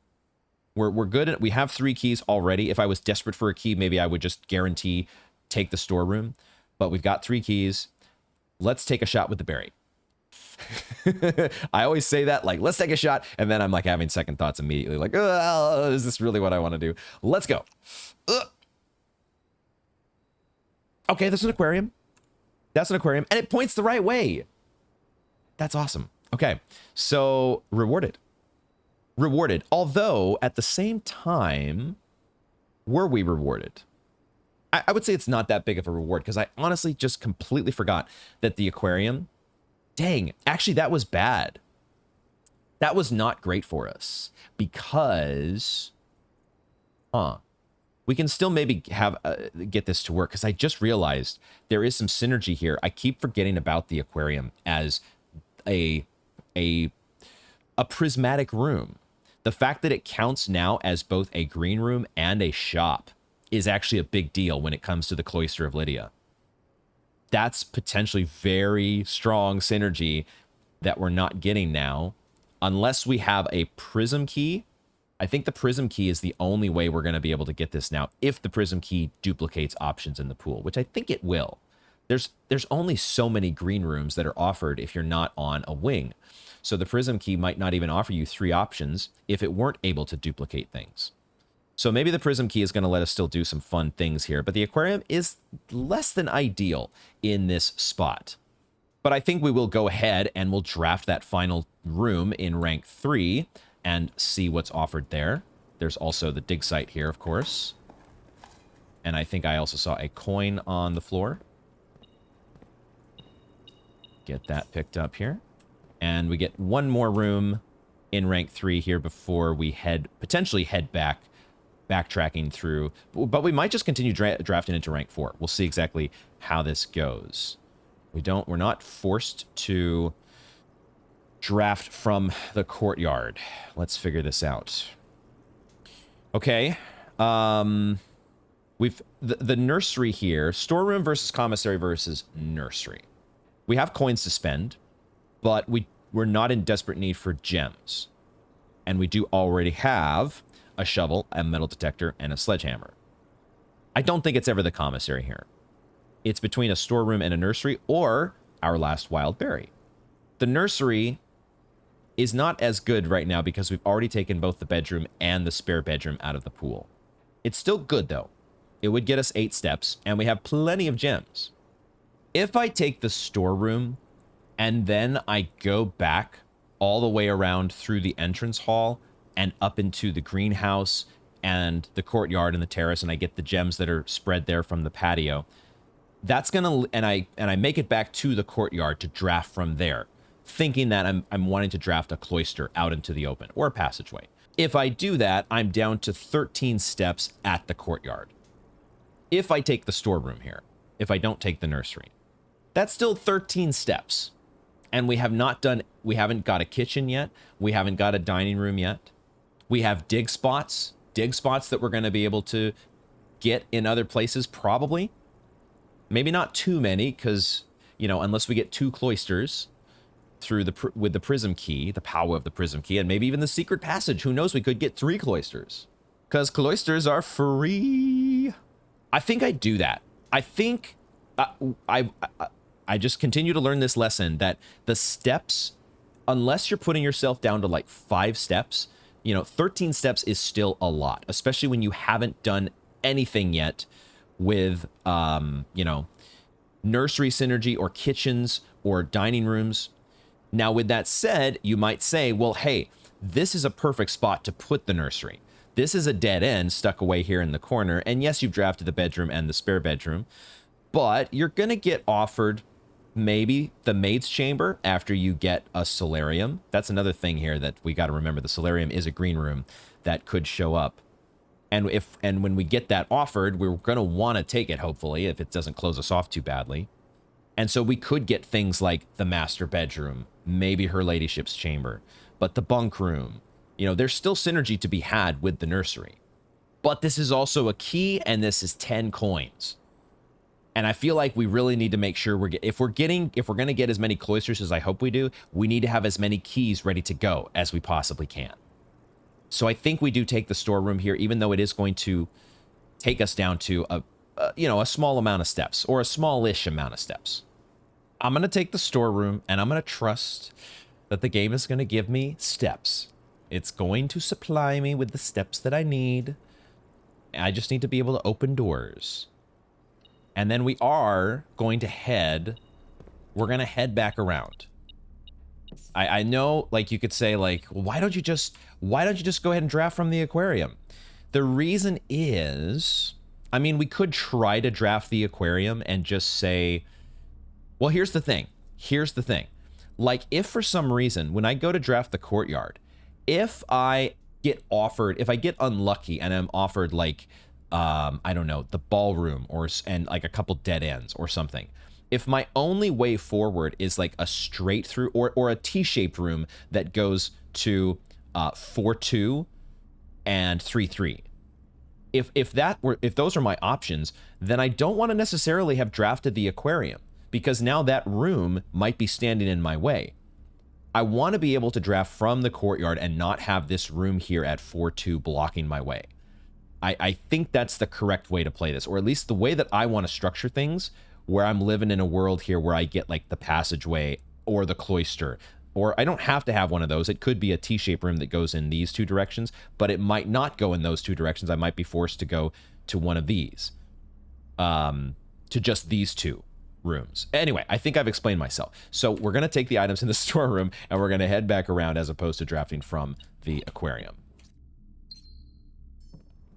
We're good. We have 3 keys already. If I was desperate for a key, maybe I would just guarantee take the storeroom. But we've got 3 keys. Let's take a shot with the berry. I always say that, like, let's take a shot. And then I'm like having second thoughts immediately. Like, is this really what I want to do? Let's go. Okay, there's an aquarium. That's an aquarium. And it points the right way. That's awesome. Okay, so rewarded. Rewarded. Although, at the same time, were we rewarded? I would say it's not that big of a reward, because I honestly just completely forgot that the aquarium... Dang, actually, that was bad. That was not great for us, because... we can still maybe have get this to work, because I just realized there is some synergy here. I keep forgetting about the aquarium as a prismatic room. The fact that it counts now as both a green room and a shop is actually a big deal when it comes to the Cloister of Lydia. That's potentially very strong synergy that we're not getting now, unless we have a prism key. I think the prism key is the only way we're going to be able to get this now, if the prism key duplicates options in the pool, which I think it will. There's only so many green rooms that are offered if you're not on a wing. So the prism key might not even offer you 3 options if it weren't able to duplicate things. So maybe the prism key is going to let us still do some fun things here, but the aquarium is less than ideal in this spot. But I think we will go ahead and we'll draft that final room in rank 3 and see what's offered there. There's also the dig site here, of course. And I think I also saw a coin on the floor. Get that picked up here. And we get one more room in rank 3 here before we potentially head back backtracking through, but we might just continue drafting into rank 4. We'll see exactly how this goes. We're not forced to draft from the courtyard. Let's figure this out. Okay. We've the nursery here, storeroom versus commissary versus nursery. We have coins to spend, but we're not in desperate need for gems. And we do already have a shovel, a metal detector, and a sledgehammer. I don't think it's ever the commissary here. It's between a storeroom and a nursery, or our last wild berry. The nursery is not as good right now because we've already taken both the bedroom and the spare bedroom out of the pool. It's still good, though. It would get us 8 steps, and we have plenty of gems. If I take the storeroom, and then I go back all the way around through the entrance hall and up into the greenhouse and the courtyard and the terrace, and I get the gems that are spread there from the patio, that's gonna, and I make it back to the courtyard to draft from there, thinking that I'm wanting to draft a cloister out into the open or a passageway. If I do that, I'm down to 13 steps at the courtyard. If I take the storeroom here, if I don't take the nursery, that's still 13 steps. And we haven't got a kitchen yet. We haven't got a dining room yet. We have dig spots that we're going to be able to get in other places, probably. Maybe not too many, because, you know, unless we get 2 cloisters through with the prism key, the power of the prism key, and maybe even the secret passage. Who knows? We could get 3 cloisters, because cloisters are free. I think I do that. I think I just continue to learn this lesson that the steps, unless you're putting yourself down to like 5 steps, you know, 13 steps is still a lot, especially when you haven't done anything yet with, you know, nursery synergy or kitchens or dining rooms. Now, with that said, you might say, well, hey, this is a perfect spot to put the nursery. This is a dead end stuck away here in the corner. And yes, you've drafted the bedroom and the spare bedroom, but you're going to get offered maybe the maid's chamber after you get a solarium. That's another thing here that we got to remember. The solarium is a green room that could show up. And when we get that offered, we're going to want to take it, hopefully, if it doesn't close us off too badly. And so we could get things like the master bedroom, maybe her ladyship's chamber, but the bunk room. You know, there's still synergy to be had with the nursery. But this is also a key, and this is 10 coins. And I feel like we really need to make sure if we're going to get as many cloisters as I hope we do, we need to have as many keys ready to go as we possibly can. So I think we do take the storeroom here, even though it is going to take us down to a small amount of steps, or a smallish amount of steps. I'm going to take the storeroom, and I'm going to trust that the game is going to give me steps. It's going to supply me with the steps that I need. I just need to be able to open doors. And then we're going to head back around. I know, like, you could say, like, why don't you just go ahead and draft from the aquarium? The reason is, I mean, we could try to draft the aquarium and just say, well, here's the thing. Like, if for some reason, when I go to draft the courtyard, if I get unlucky and I'm offered, like, I don't know, the ballroom and like a couple dead ends or something. If my only way forward is like a straight through or a T-shaped room that goes to 4-2 and 3-3. If those are my options, then I don't want to necessarily have drafted the aquarium, because now that room might be standing in my way. I want to be able to draft from the courtyard and not have this room here at 4-2 blocking my way. I think that's the correct way to play this, or at least the way that I want to structure things, where I'm living in a world here where I get like the passageway or the cloister, or I don't have to have one of those. It could be a T-shaped room that goes in these 2 directions, but it might not go in those 2 directions. I might be forced to go to one of these, to just these 2 rooms. Anyway, I think I've explained myself. So we're going to take the items in the storeroom and we're going to head back around as opposed to drafting from the aquarium.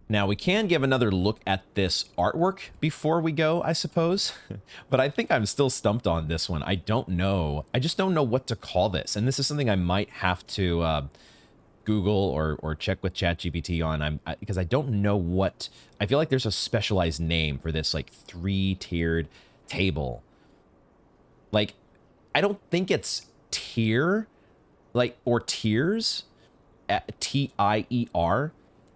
Now, we can give another look at this artwork before we go, I suppose. But I think I'm still stumped on this one. I don't know. I just don't know what to call this. And this is something I might have to Google or check with ChatGPT on. Because I don't know what, I feel like there's a specialized name for this like 3-tiered table. Like, I don't think it's tier, like, or tiers, T-I-E-R.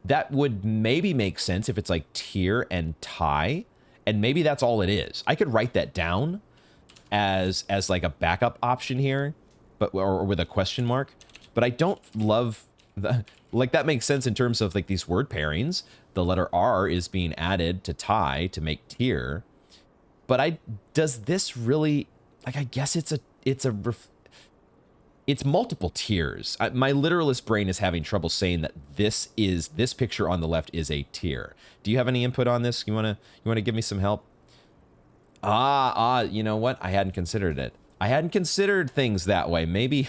That would maybe make sense if it's like tier and tie, and maybe that's all it is. I could write that down as like a backup option here, but or with a question mark. But I don't love the, like, that makes sense in terms of like these word pairings. The letter R is being added to tie to make tier. But does this really, like, I guess it's multiple tiers. My literalist brain is having trouble saying that this picture on the left is a tier. Do you have any input on this? You wanna give me some help? You know what? I hadn't considered it. I hadn't considered things that way. Maybe,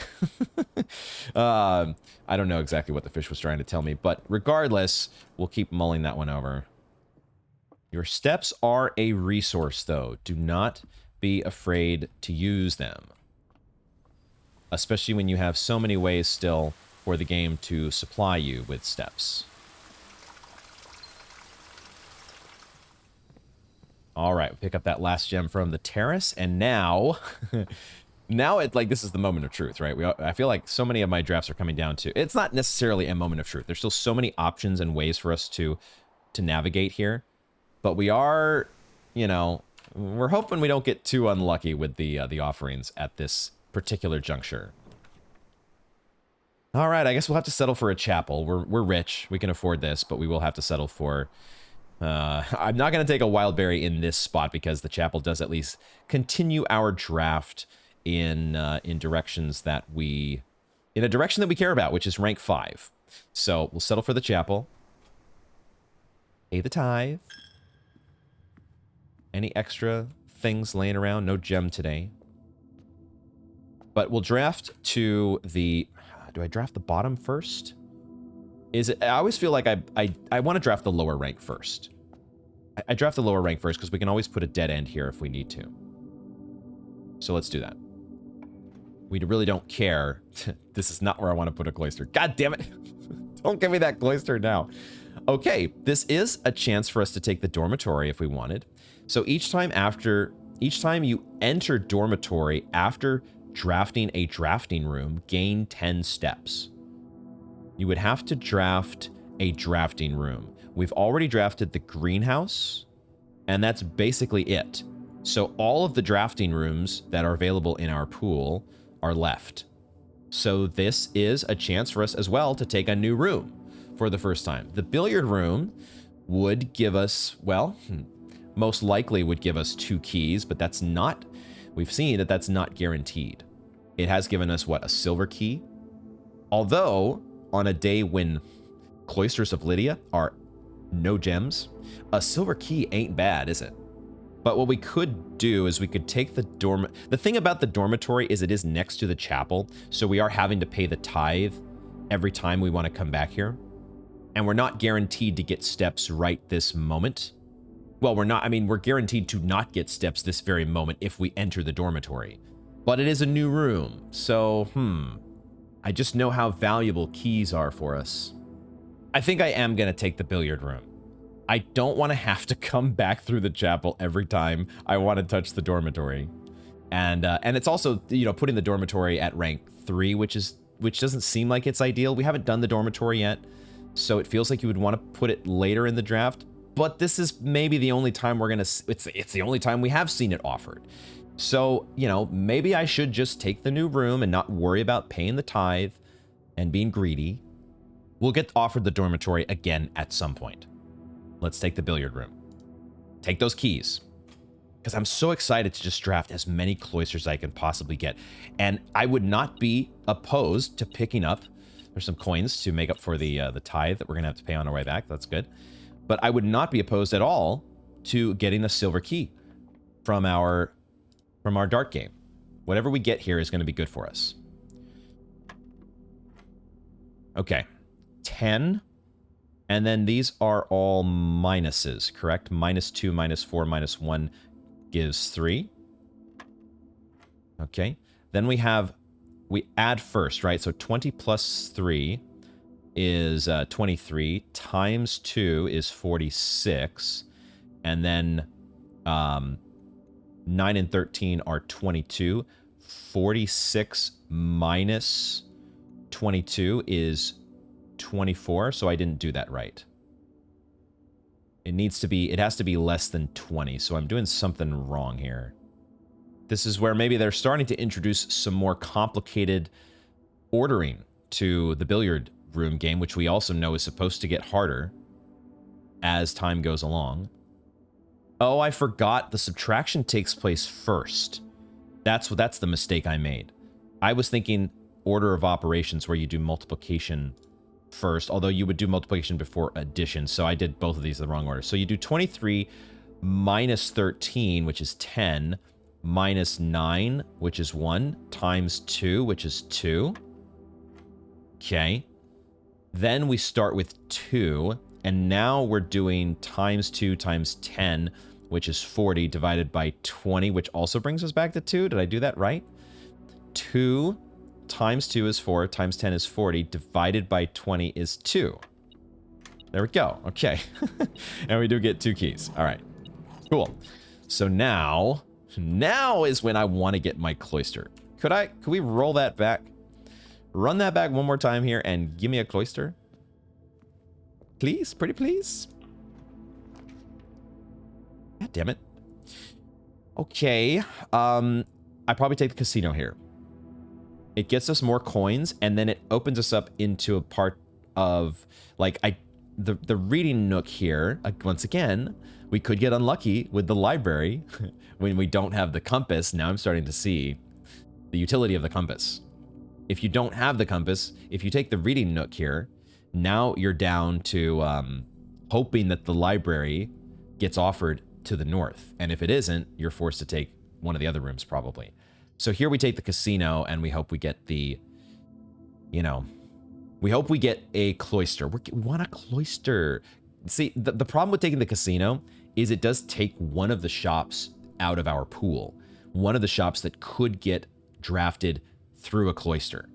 I don't know exactly what the fish was trying to tell me, but regardless, we'll keep mulling that one over. Your steps are a resource, though. Do not be afraid to use them. Especially when you have so many ways still for the game to supply you with steps. All right, pick up that last gem from the terrace, and now, this is the moment of truth, right? I feel like so many of my drafts are coming down to, it's not necessarily a moment of truth. There's still so many options and ways for us to navigate here, but we are, we're hoping we don't get too unlucky with the offerings at this particular juncture. All right, I guess we'll have to settle for a chapel. We're rich, we can afford this, but we will have to settle for. I'm not going to take a wild berry in this spot because the chapel does at least continue our draft in directions that in a direction that we care about, which is rank 5. So we'll settle for the chapel. Pay the tithe. Any extra things laying around? No gem today. But we'll draft to the... Do I draft the bottom first? I always feel like I want to draft the lower rank first. I draft the lower rank first because we can always put a dead end here if we need to. So let's do that. We really don't care. This is not where I want to put a cloister. God damn it. Don't give me that cloister now. Okay, this is a chance for us to take the dormitory if we wanted. So each time you enter dormitory after drafting a drafting room, gain 10 steps. You would have to draft a drafting room. We've already drafted the greenhouse, and that's basically it. So all of the drafting rooms that are available in our pool are left. So this is a chance for us as well to take a new room for the first time. The billiard room would give us, well, most likely would give us 2 keys, but that's not, we've seen that that's not guaranteed. It has given us, what, a silver key? Although, on a day when Cloisters of Lydia are no gems, a silver key ain't bad, is it? But what we could do is we could take the thing about the dormitory is it is next to the chapel, so we are having to pay the tithe every time we want to come back here. And we're not guaranteed to get steps right this moment. Well, we're guaranteed to not get steps this very moment if we enter the dormitory. But it is a new room, so, I just know how valuable keys are for us. I think I am going to take the billiard room. I don't want to have to come back through the chapel every time I want to touch the dormitory. And it's also, putting the dormitory at rank 3, which doesn't seem like it's ideal. We haven't done the dormitory yet, so it feels like you would want to put it later in the draft. But this is maybe the only time it's the only time we have seen it offered. So, maybe I should just take the new room and not worry about paying the tithe and being greedy. We'll get offered the dormitory again at some point. Let's take the billiard room. Take those keys. Because I'm so excited to just draft as many cloisters as I can possibly get. And I would not be opposed to picking up, there's some coins to make up for the tithe that we're going to have to pay on our way back. That's good. But I would not be opposed at all to getting a silver key from our dart game. Whatever we get here is going to be good for us. Okay. 10. And then these are all minuses, correct? -2, -4, -1 gives 3. Okay. Then we add first, right? So 20 plus 3 is 23, times 2 is 46, and then 9 and 13 are 22. 46 minus 22 is 24, so I didn't do that right. It has to be less than 20, so I'm doing something wrong here. This is where maybe they're starting to introduce some more complicated ordering to the billiard room game, which we also know is supposed to get harder as time goes along. Oh, I forgot the subtraction takes place first. That's the mistake I made. I was thinking order of operations where you do multiplication first, although you would do multiplication before addition, so I did both of these in the wrong order. So you do 23 minus 13, which is 10, minus 9, which is 1, times 2, which is 2. Okay. Then we start with 2, and now we're doing times 2 times 10, which is 40, divided by 20, which also brings us back to 2. Did I do that right? 2 times 2 is 4, times 10 is 40, divided by 20 is 2. There we go. Okay. And we do get 2 keys. All right. Cool. So now is when I want to get my cloister. Could we roll that back? Run that back one more time here and give me a cloister. Please? Pretty please? God damn it. Okay. I probably take the casino here. It gets us more coins, and then it opens us up into a part of, like, the reading nook here. Once again, we could get unlucky with the library when we don't have the compass. Now I'm starting to see the utility of the compass. If you don't have the compass, if you take the reading nook here, now you're down to hoping that the library gets offered to the north. And if it isn't, you're forced to take one of the other rooms probably. So here we take the casino, and we hope we get the, we hope we get a cloister. We want a cloister. See, the problem with taking the casino is it does take one of the shops out of our pool. One of the shops that could get drafted through a cloister.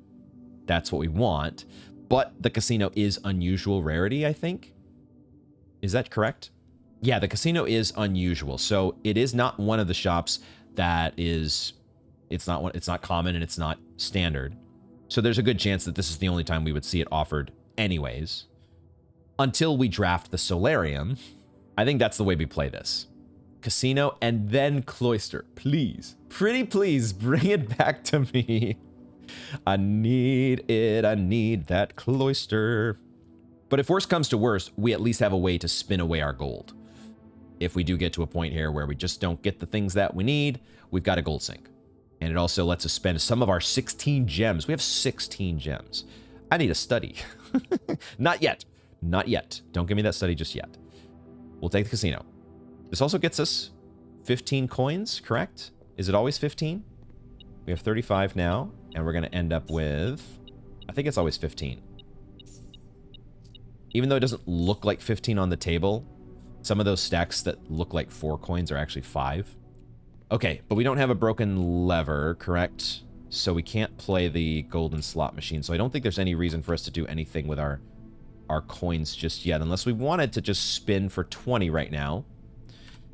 That's what we want. But the casino is unusual rarity, I think. Is that correct? Yeah, the casino is unusual. So it is not one of the shops that is... It's not common, and it's not standard. So there's a good chance that this is the only time we would see it offered anyways. Until we draft the solarium. I think that's the way we play this. Casino and then cloister. Please. Pretty please, bring it back to me. I need it. I need that cloister. But if worst comes to worst, we at least have a way to spin away our gold. If we do get to a point here where we just don't get the things that we need, we've got a gold sink. And it also lets us spend some of our 16 gems. We have 16 gems. I need a study. Not yet. Not yet. Don't give me that study just yet. We'll take the casino. This also gets us 15 coins, correct? Is it always 15? We have 35 now, and we're going to end up with... I think it's always 15. Even though it doesn't look like 15 on the table, some of those stacks that look like 4 coins are actually 5. Okay, but we don't have a broken lever, correct? So we can't play the golden slot machine. So I don't think there's any reason for us to do anything with our coins just yet, unless we wanted to just spin for 20 right now.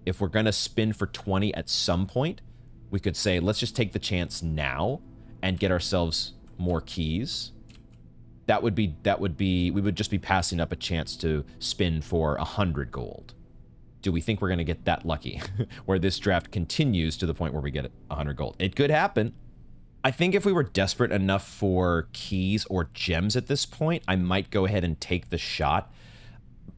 If we're going to spin for 20 at some point, we could say, let's just take the chance now and get ourselves more keys. We would just be passing up a chance to spin for 100 gold. Do we think we're going to get that lucky where this draft continues to the point where we get 100 gold? It could happen. I think if we were desperate enough for keys or gems at this point, I might go ahead and take the shot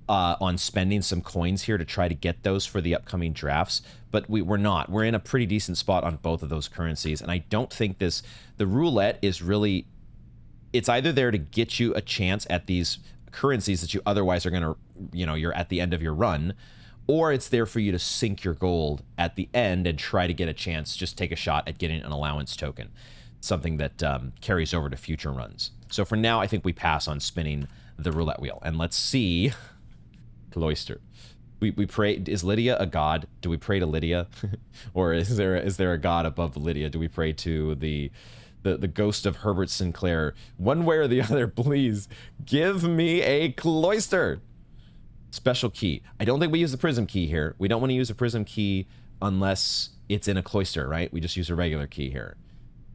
on spending some coins here to try to get those for the upcoming drafts. But we're not. We're in a pretty decent spot on both of those currencies. And I don't think the roulette is really... It's either there to get you a chance at these currencies that you otherwise are going to, you're at the end of your run, or it's there for you to sink your gold at the end and try to get a chance, just take a shot at getting an allowance token, something that carries over to future runs. So for now, I think we pass on spinning the roulette wheel. And let's see. Cloister. We pray, is Lydia a god? Do we pray to Lydia? Or is there a god above Lydia? Do we pray to the the ghost of Herbert Sinclair. One way or the other, please give me a cloister. Special key. I don't think we use the prism key here. We don't want to use a prism key unless it's in a cloister, right? We just use a regular key here.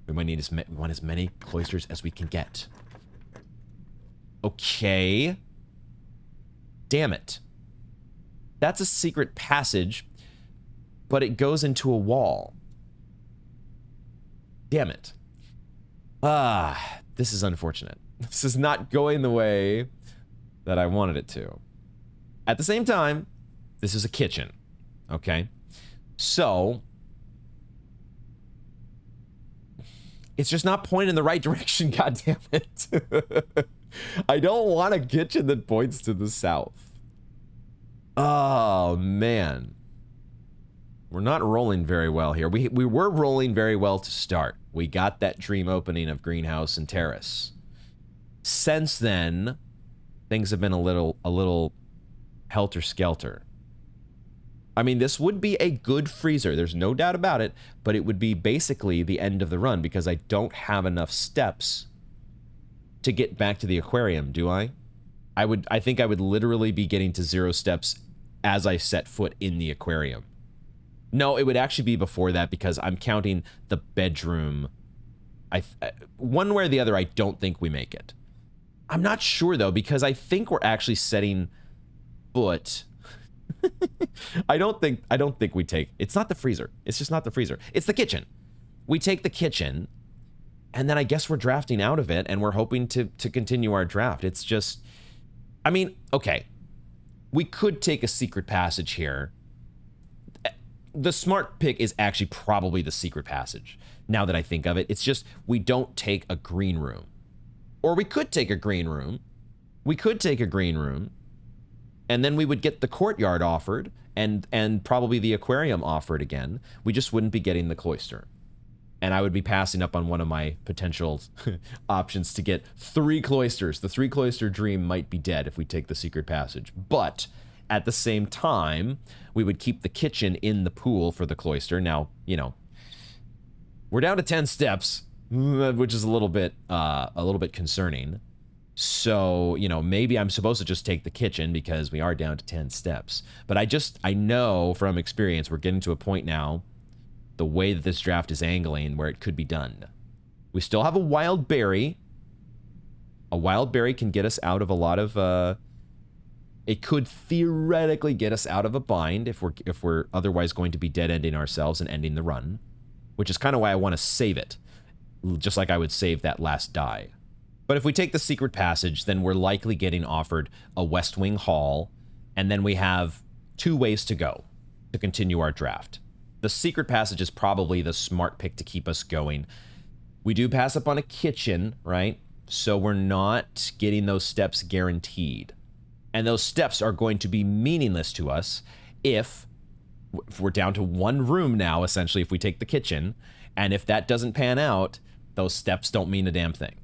We might need we want as many cloisters as we can get. Okay. Damn it. That's a secret passage, but it goes into a wall. Damn it. Ah, this is unfortunate. This is not going the way that I wanted it to. At the same time, this is a kitchen, okay? So, it's just not pointing in the right direction, goddammit. I don't want a kitchen that points to the south. Oh, man. We're not rolling very well here. We were rolling very well to start. We got that dream opening of greenhouse and terrace. Since then, things have been a little helter-skelter. I mean, this would be a good freezer. There's no doubt about it, but it would be basically the end of the run because I don't have enough steps to get back to the aquarium, do I? I think I would literally be getting to 0 steps as I set foot in the aquarium. No, it would actually be before that because I'm counting the bedroom. One way or the other, I don't think we make it. I'm not sure though because I think we're actually setting foot. I don't think we take. It's not the freezer. It's just not the freezer. It's the kitchen. We take the kitchen, and then I guess we're drafting out of it, and we're hoping to continue our draft. It's just, I mean, okay, we could take a secret passage here. The smart pick is actually probably the secret passage. Now that I think of it, it's just we don't take a green room, or we could take a green room. We could take a green room. And then we would get the courtyard offered and probably the aquarium offered again. We just wouldn't be getting the cloister. And I would be passing up on one of my potential options to get 3 cloisters. The 3 cloister dream might be dead if we take the secret passage. But at the same time, we would keep the kitchen in the pool for the cloister. Now, you know, we're down to 10 steps, which is a little bit concerning. So, you know, maybe I'm supposed to just take the kitchen because we are down to 10 steps. But I know from experience, we're getting to a point now, the way that this draft is angling, where it could be done. We still have a wild berry. A wild berry can get us out of a lot of, it could theoretically get us out of a bind if we're otherwise going to be dead-ending ourselves and ending the run, which is kind of why I want to save it, just like I would save that last die. But if we take the secret passage, then we're likely getting offered a West Wing Hall, and then we have 2 ways to go to continue our draft. The secret passage is probably the smart pick to keep us going. We do pass up on a kitchen, right? So we're not getting those steps guaranteed. And those steps are going to be meaningless to us if we're down to 1 room now, essentially, if we take the kitchen. And if that doesn't pan out, those steps don't mean a damn thing.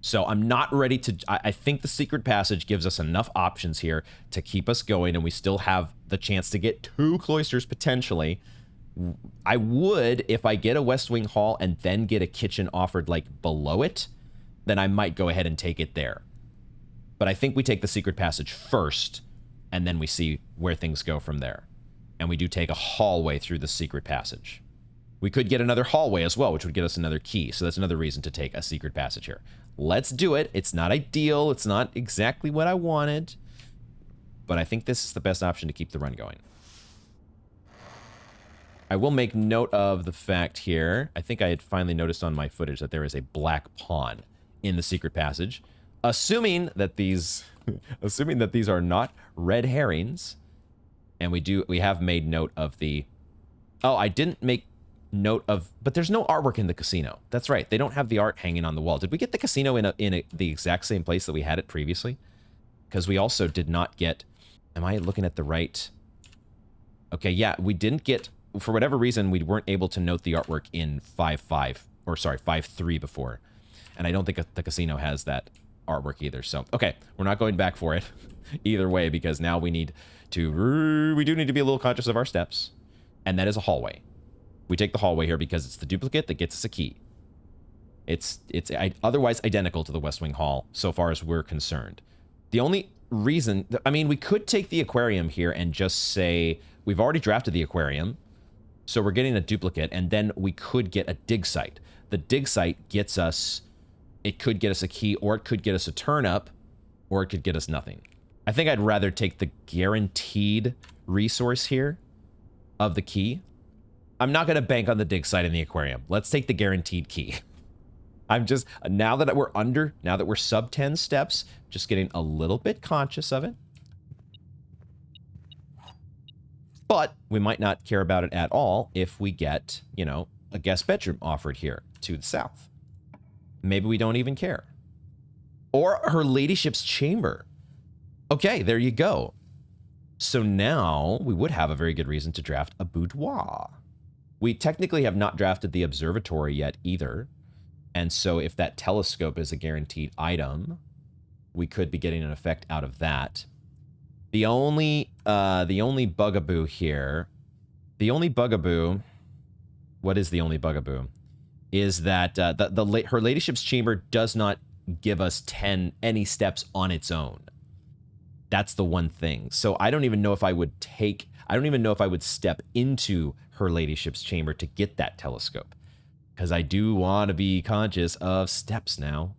So I'm not ready to, I think the secret passage gives us enough options here to keep us going, and we still have the chance to get 2 cloisters potentially. I would, if I get a West Wing Hall and then get a kitchen offered like below it, then I might go ahead and take it there. But I think we take the secret passage first, and then we see where things go from there. And we do take a hallway through the secret passage. We could get another hallway as well, which would get us another key. So that's another reason to take a secret passage here. Let's do it. It's not ideal. It's not exactly what I wanted. But I think this is the best option to keep the run going. I will make note of the fact here. I think I had finally noticed on my footage that there is a black pawn in the secret passage. Assuming that these are not red herrings. And we have made note of the... Oh, I didn't make note of, but there's no artwork in the casino. That's right. They don't have the art hanging on the wall. Did we get the casino in the exact same place that we had it previously? Because we also did not get, am I looking at the right? Okay, yeah, we didn't get, for whatever reason, we weren't able to note the artwork in 5.3 before. And I don't think the casino has that artwork either. So, okay, we're not going back for it either way, because now we do need to be a little conscious of our steps. And that is a hallway. We take the hallway here because it's the duplicate that gets us a key. It's otherwise identical to the West Wing Hall so far as we're concerned. The only reason, I mean, we could take the aquarium here and just say we've already drafted the aquarium, so we're getting a duplicate, and then we could get a dig site. The dig site gets us, it could get us a key, or it could get us a turnip, or it could get us nothing. I think I'd rather take the guaranteed resource here of the key. I'm not going to bank on the dig site in the aquarium. Let's take the guaranteed key. I'm just, now that we're sub 10 steps, just getting a little bit conscious of it. But we might not care about it at all if we get, you know, a guest bedroom offered here to the south. Maybe we don't even care. Or her ladyship's chamber. Okay, there you go. So now we would have a very good reason to draft a boudoir. We technically have not drafted the observatory yet either. And so if that telescope is a guaranteed item, we could be getting an effect out of that. The only bugaboo here, what is the only bugaboo? Is that her ladyship's chamber does not give us any steps on its own. That's the one thing. So I don't even know if I would step into her ladyship's chamber to get that telescope, because I do want to be conscious of steps now.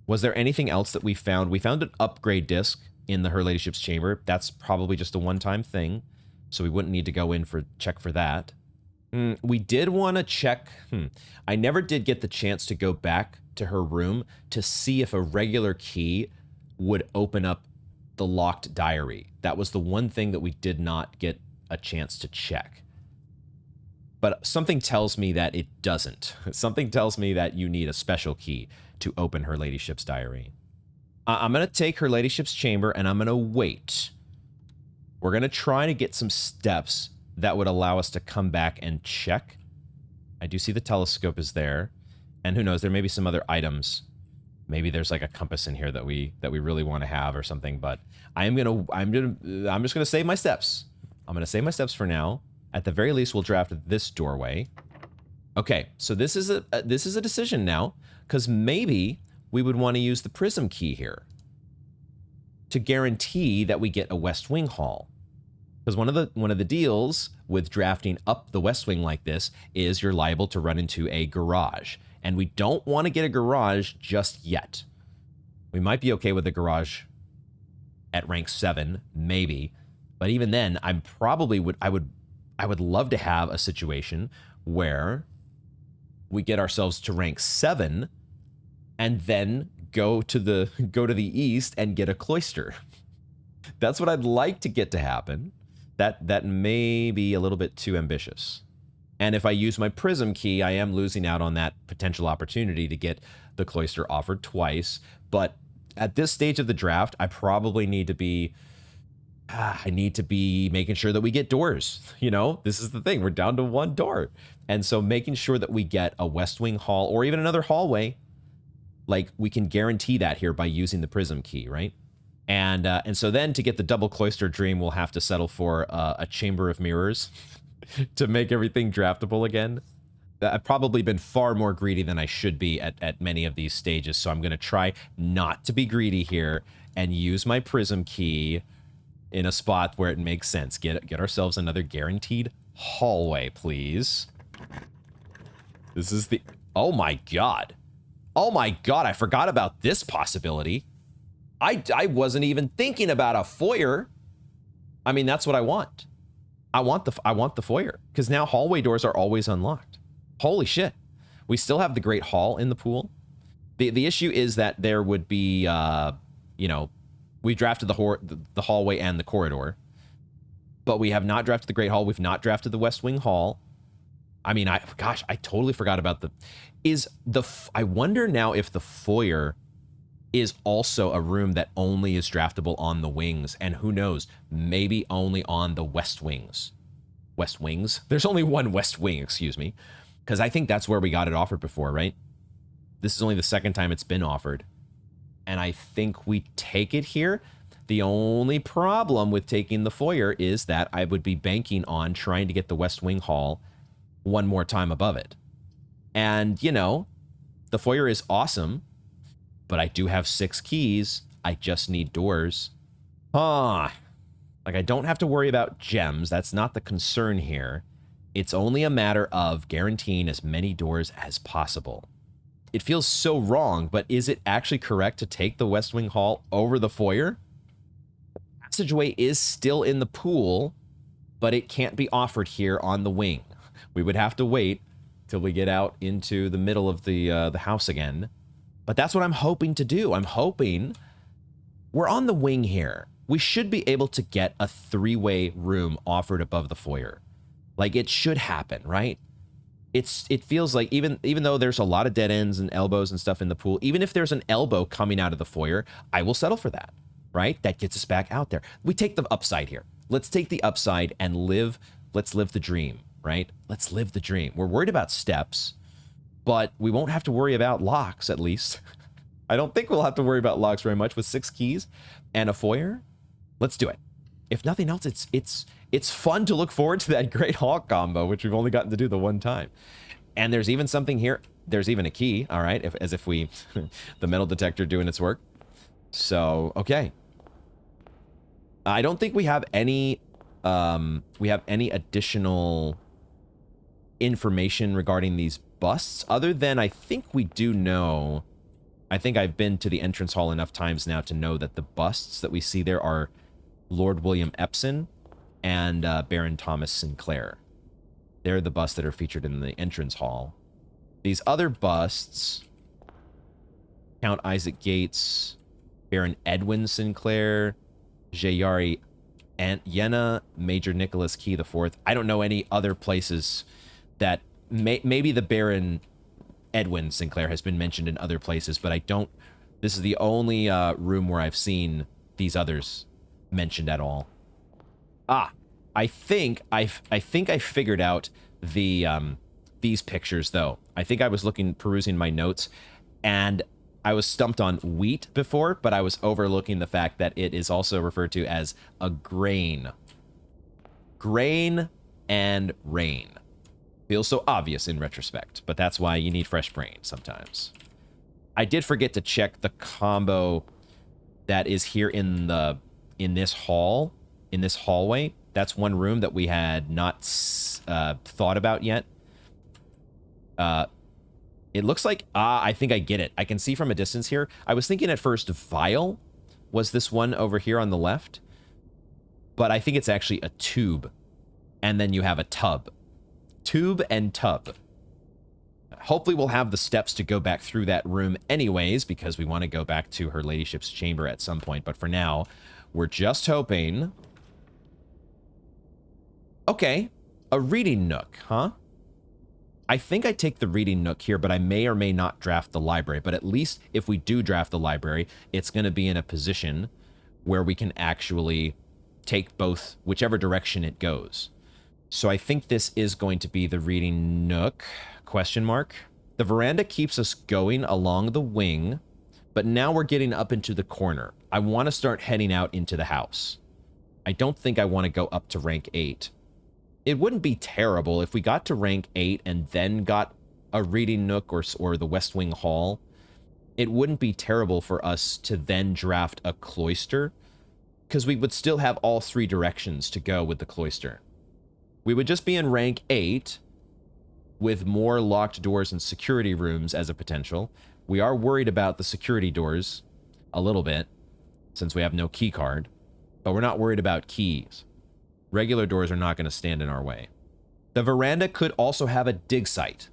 Was there anything else that we found? We found an upgrade disc in the Her Ladyship's chamber. That's probably just a one-time thing, so we wouldn't need to go in for check for that. We did want to check. I never did get the chance to go back to her room to see if a regular key would open up the locked diary. That was the one thing that we did not get a chance to check. But something tells me that it doesn't. Something tells me that you need a special key to open Her Ladyship's diary. I'm going to take Her Ladyship's chamber and I'm going to wait. We're going to try to get some steps that would allow us to come back and check. I do see the telescope is there. And who knows, there may be some other items. Maybe there's like a compass in here that we really want to have or something, but I'm just going to save my steps. I'm going to save my steps for now. At the very least, we'll draft this doorway. Okay, so this is a decision now, because maybe we would want to use the prism key here to guarantee that we get a West Wing hall. Because one of the deals with drafting up the West Wing like this is you're liable to run into a garage, and we don't want to get a garage just yet. We might be okay with a garage at rank 7, maybe, but even then, I would love to have a situation where we get ourselves to rank 7 and then go to the east and get a cloister. That's what I'd like to get to happen. That may be a little bit too ambitious. And if I use my prism key, I am losing out on that potential opportunity to get the cloister offered twice. But at this stage of the draft, I probably need to be making sure that we get doors. You know, this is the thing. We're down to one door. And so making sure that we get a West Wing hall or even another hallway, like we can guarantee that here by using the prism key, right? And so then to get the double cloister dream, we'll have to settle for a chamber of mirrors to make everything draftable again. I've probably been far more greedy than I should be at many of these stages. So I'm going to try not to be greedy here and use my prism key in a spot where it makes sense. Get ourselves another guaranteed hallway, please. This is the... Oh my god. Oh my god, I forgot about this possibility. I wasn't even thinking about a foyer. I mean, that's what I want. I want the foyer, because now hallway doors are always unlocked. Holy shit. We still have the Great Hall in the pool. The issue is that there would be, you know, we drafted the hallway and the corridor, but we have not drafted the Great Hall. We've not drafted the West Wing Hall. I mean, I totally forgot about I wonder now if the foyer is also a room that only is draftable on the wings, and who knows, maybe only on the West Wings. West Wings? There's only one West Wing, excuse me, because I think that's where we got it offered before, right? This is only the second time it's been offered, and I think we take it here. The only problem with taking the foyer is that I would be banking on trying to get the West Wing Hall one more time above it. And, you know, The foyer is awesome, but I do have 6 keys. I just need doors. Like, I don't have to worry about gems. That's not the concern here. It's only a matter of guaranteeing as many doors as possible. It feels so wrong, but is it actually correct to take the West Wing Hall over the foyer? Passageway is still in the pool, but it can't be offered here on the wing. We would have to wait till we get out into the middle of the house again. But that's what I'm hoping to do. I'm hoping we're on the wing here. We should be able to get a 3-way room offered above the foyer. Like, it should happen, right? It feels like even though there's a lot of dead ends and elbows and stuff in the pool, even if there's an elbow coming out of the foyer, I will settle for that, right? That gets us back out there. We take the upside here. Let's take the upside and let's live the dream, right? Let's live the dream. We're worried about steps, but we won't have to worry about locks, at least. I don't think we'll have to worry about locks very much with 6 keys and a foyer. Let's do it. If nothing else, it's fun to look forward to that Great Hawk combo, which we've only gotten to do the one time. And there's even something here. There's even a key, all right, as if we, the metal detector doing its work. So, okay. I don't think we have any additional information regarding these busts, other than I think we do know. I think I've been to the entrance hall enough times now to know that the busts that we see there are Lord William Epson and Baron Thomas Sinclair. They're the busts that are featured in the entrance hall. These other busts, Count Isaac Gates, Baron Edwin Sinclair, Jayari Yenna, Major Nicholas Key IV. I don't know any other places that maybe the Baron Edwin Sinclair has been mentioned in other places, but I don't. This is the only room where I've seen these others mentioned at all. I think I figured out the these pictures though. I think I was perusing my notes, and I was stumped on wheat before, but I was overlooking the fact that it is also referred to as a grain. Grain and rain. Feels so obvious in retrospect, but that's why you need fresh brain sometimes. I did forget to check the combo that is here in this hall, in this hallway. That's one room that we had not thought about yet. It looks like, I think I get it. I can see from a distance here. I was thinking at first vial was this one over here on the left, but I think it's actually a tube, and then you have a tub. Tube and tub. Hopefully we'll have the steps to go back through that room anyways, because we want to go back to her ladyship's chamber at some point. But for now, we're just hoping. Okay, a reading nook, huh? I think I take the reading nook here, but I may or may not draft the library. But at least if we do draft the library, it's going to be in a position where we can actually take both, whichever direction it goes. So I think this is going to be the reading nook, question mark. The veranda keeps us going along the wing, but now we're getting up into the corner. I want to start heading out into the house. I don't think I want to go up to rank 8. It wouldn't be terrible if we got to rank 8 and then got a reading nook or the West Wing Hall. It wouldn't be terrible for us to then draft a cloister, because we would still have all 3 directions to go with the cloister. We would just be in rank 8 with more locked doors and security rooms as a potential. We are worried about the security doors a little bit, since we have no key card, but we're not worried about keys. Regular doors are not going to stand in our way. The veranda could also have a dig site,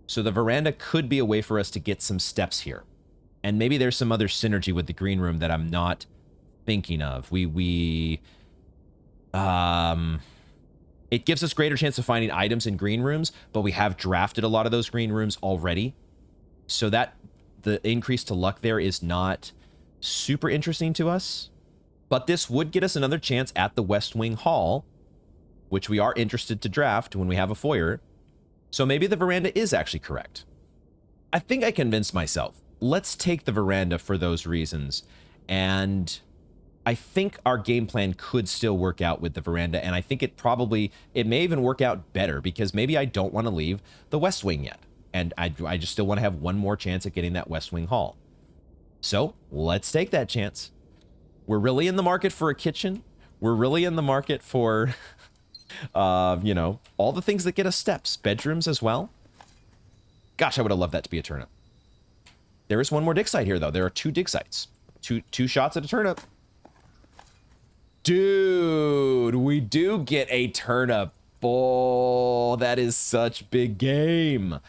so the veranda could be a way for us to get some steps here. And maybe there's some other synergy with the green room that I'm not thinking of. It gives us greater chance of finding items in green rooms, but we have drafted a lot of those green rooms already. So that the increase to luck there is not super interesting to us. But this would get us another chance at the West Wing Hall, which we are interested to draft when we have a foyer. So maybe the veranda is actually correct. I think I convinced myself. Let's take the veranda for those reasons. And I think our game plan could still work out with the veranda, and I think it may even work out better, because maybe I don't want to leave the West Wing yet. and I just still want to have one more chance at getting that West Wing Hall. So let's take that chance. We're really in the market for a kitchen. We're really in the market for, you know, all the things that get us steps. Bedrooms as well. Gosh, I would have loved that to be a turnip. There is one more dig site here, though. There are 2 dig sites. Two shots at a turnip. Dude, we do get a turnip. Oh, that is such big game.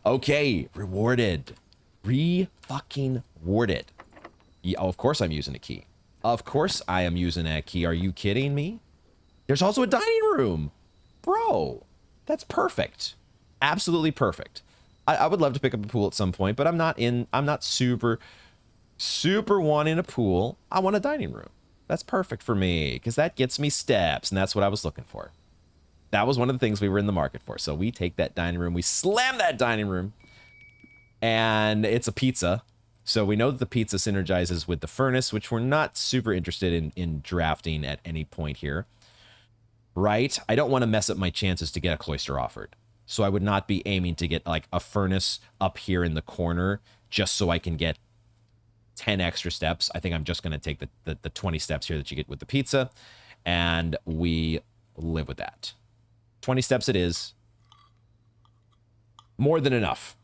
Okay, rewarded. Re-fucking-warded. Yeah, of course I'm using a key. Of course I am using a key. Are you kidding me? There's also a dining room. Bro, that's perfect. Absolutely perfect. I would love to pick up a pool at some point, but I'm not super wanting a pool. I want a dining room. That's perfect for me, because that gets me steps, and that's what I was looking for. That was one of the things we were in the market for. So we take that dining room, we slam that dining room, and it's a pizza. So we know that the pizza synergizes with the furnace, which we're not super interested in drafting at any point here. Right? I don't want to mess up my chances to get a cloister offered. So I would not be aiming to get like a furnace up here in the corner just so I can get 10 extra steps. I think I'm just going to take the 20 steps here that you get with the pizza, and we live with that. 20 steps it is. More than enough.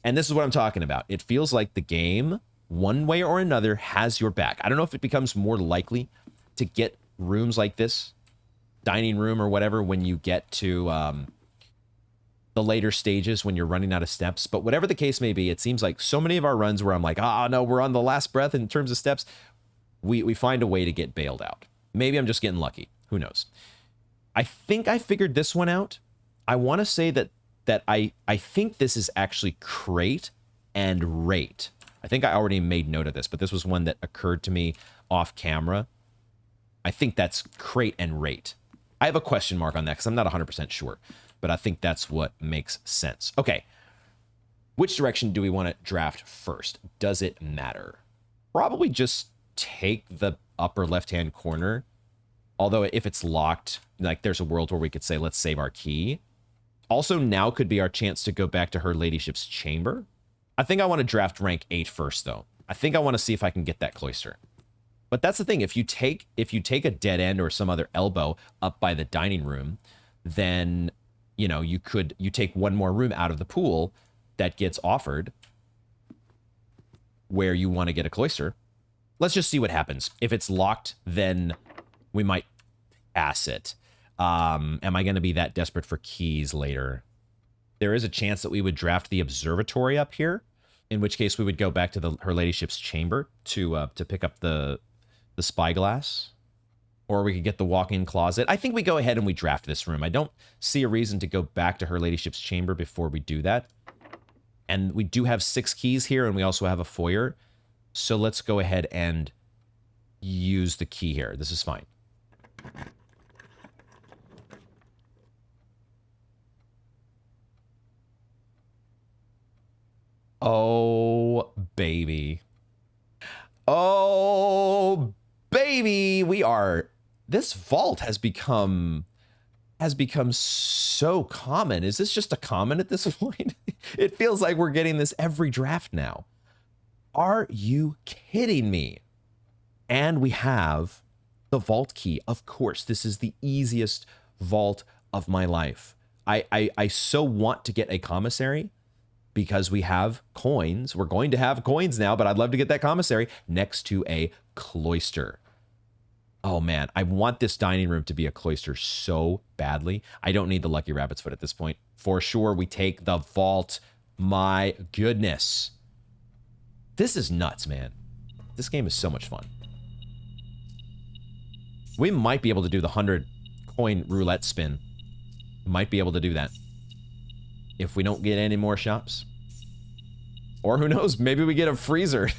And this is what I'm talking about. It feels like the game, one way or another, has your back. I don't know if it becomes more likely to get rooms like this, dining room or whatever, when you get to the later stages when you're running out of steps. But whatever the case may be, it seems like so many of our runs where I'm like, oh, no, we're on the last breath in terms of steps, we find a way to get bailed out. Maybe I'm just getting lucky. Who knows? I think I figured this one out. I want to say that I think this is actually crate and rate. I think I already made note of this, but this was one that occurred to me off camera. I think that's crate and rate. I have a question mark on that because I'm not 100% sure, but I think that's what makes sense. Okay. Which direction do we want to draft first? Does it matter? Probably just take the upper left-hand corner. Although if it's locked, like there's a world where we could say, let's save our key. Also, now could be our chance to go back to her ladyship's chamber. I think I want to draft rank 8 first, though. I think I want to see if I can get that cloister. But that's the thing. If you take a dead end or some other elbow up by the dining room, then, you know, you take one more room out of the pool that gets offered where you want to get a cloister. Let's just see what happens. If it's locked, then we might pass it. Am I going to be that desperate for keys later? There is a chance that we would draft the observatory up here, in which case we would go back to her ladyship's chamber to pick up the spyglass, or we could get the walk-in closet. I think we go ahead and we draft this room. I don't see a reason to go back to her ladyship's chamber before we do that. And we do have 6 keys here, and we also have a foyer. So let's go ahead and use the key here. This is fine. Oh, baby. Oh, baby. This vault has become so common. Is this just a common at this point? It feels like we're getting this every draft now. Are you kidding me? And we have the vault key. Of course, this is the easiest vault of my life. I so want to get a commissary because we have coins. We're going to have coins now, but I'd love to get that commissary next to a cloister. Oh man, I want this dining room to be a cloister so badly. I don't need the lucky rabbit's foot at this point. For sure, we take the vault. My goodness. This is nuts, man. This game is so much fun. We might be able to do the 100 coin roulette spin. Might be able to do that if we don't get any more shops. Or who knows, maybe we get a freezer.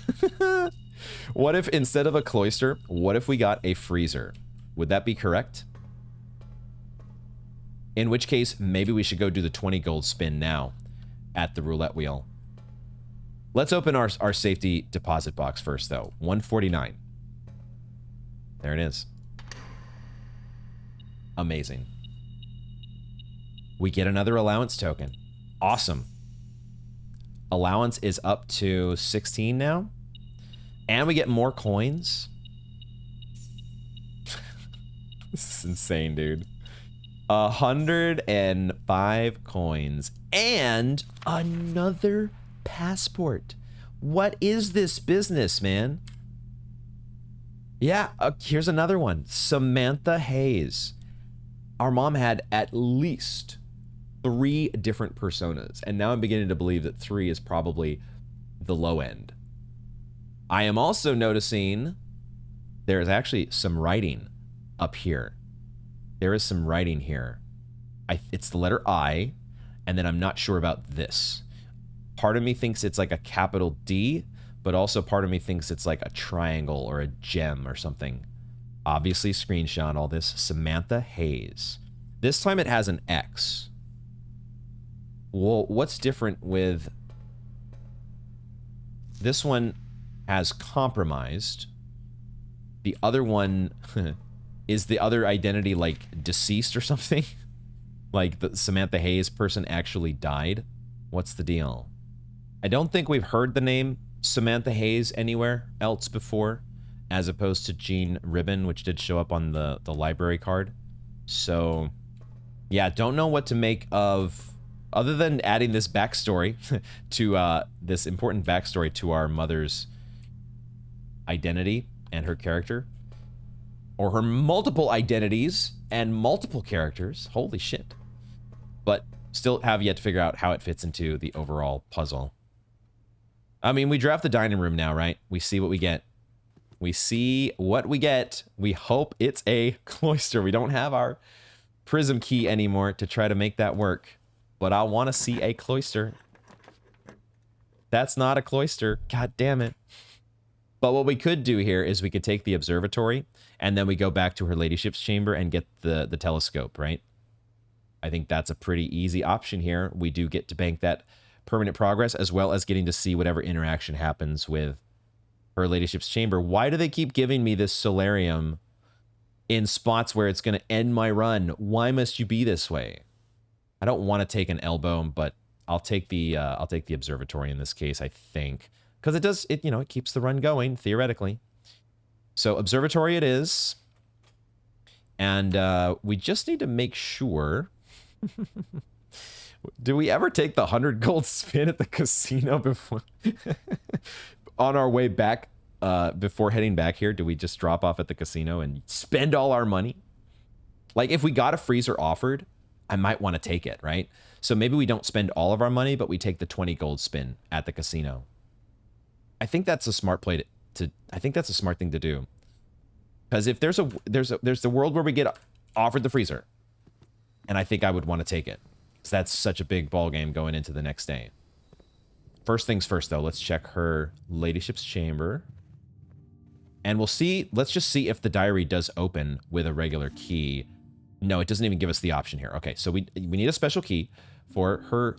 What if instead of a cloister, what if we got a freezer? Would that be correct? In which case, maybe we should go do the 20 gold spin now at the roulette wheel. Let's open our safety deposit box first, though. 149. There it is. Amazing. We get another allowance token. Awesome. Allowance is up to 16 now. And we get more coins. This is insane, dude. 105 coins. And another passport. What is this business, man? Yeah, here's another one. Samantha Hayes. Our mom had at least 3 different personas. And now I'm beginning to believe that 3 is probably the low end. I am also noticing there is actually some writing up here. There is some writing here. It's the letter I, and then I'm not sure about this. Part of me thinks it's like a capital D, but also part of me thinks it's like a triangle or a gem or something. Obviously screenshot all this. Samantha Hayes. This time it has an X. Well, what's different with this one? Has compromised. The other one is the other identity like deceased or something? Like the Samantha Hayes person actually died? What's the deal? I don't think we've heard the name Samantha Hayes anywhere else before, as opposed to Jean Ribbon, which did show up on the library card. So yeah, don't know what to make of, other than adding this backstory to this important backstory to our mother's identity and her character, or her multiple identities and multiple characters. Holy shit. But still have yet to figure out how it fits into the overall puzzle. I mean, we draft the dining room now, right? We see what we get. We see what we get. We hope it's a cloister. We don't have our prism key anymore to try to make that work, but I want to see a cloister. That's not a cloister. God damn it. But what we could do here is we could take the observatory, and then we go back to her ladyship's chamber and get the telescope, right? I think that's a pretty easy option here. We do get to bank that permanent progress, as well as getting to see whatever interaction happens with her ladyship's chamber. Why do they keep giving me this solarium in spots where it's going to end my run? Why must you be this way? I don't want to take an elbow, but I'll take the observatory in this case, I think. Because it does, it keeps the run going, theoretically. So observatory it is. And we just need to make sure. Do we ever take the 100 gold spin at the casino before on our way back, before heading back here? Do we just drop off at the casino and spend all our money? Like, if we got a freezer offered, I might want to take it, right? So maybe we don't spend all of our money, but we take the 20 gold spin at the casino. I think that's a smart play I think that's a smart thing to do. Because if there's the world where we get offered the freezer, and I think I would want to take it. Because that's such a big ball game going into the next day. First things first, though, let's check her ladyship's chamber. And we'll see, let's just see if the diary does open with a regular key. No, it doesn't even give us the option here. Okay, so we need a special key for her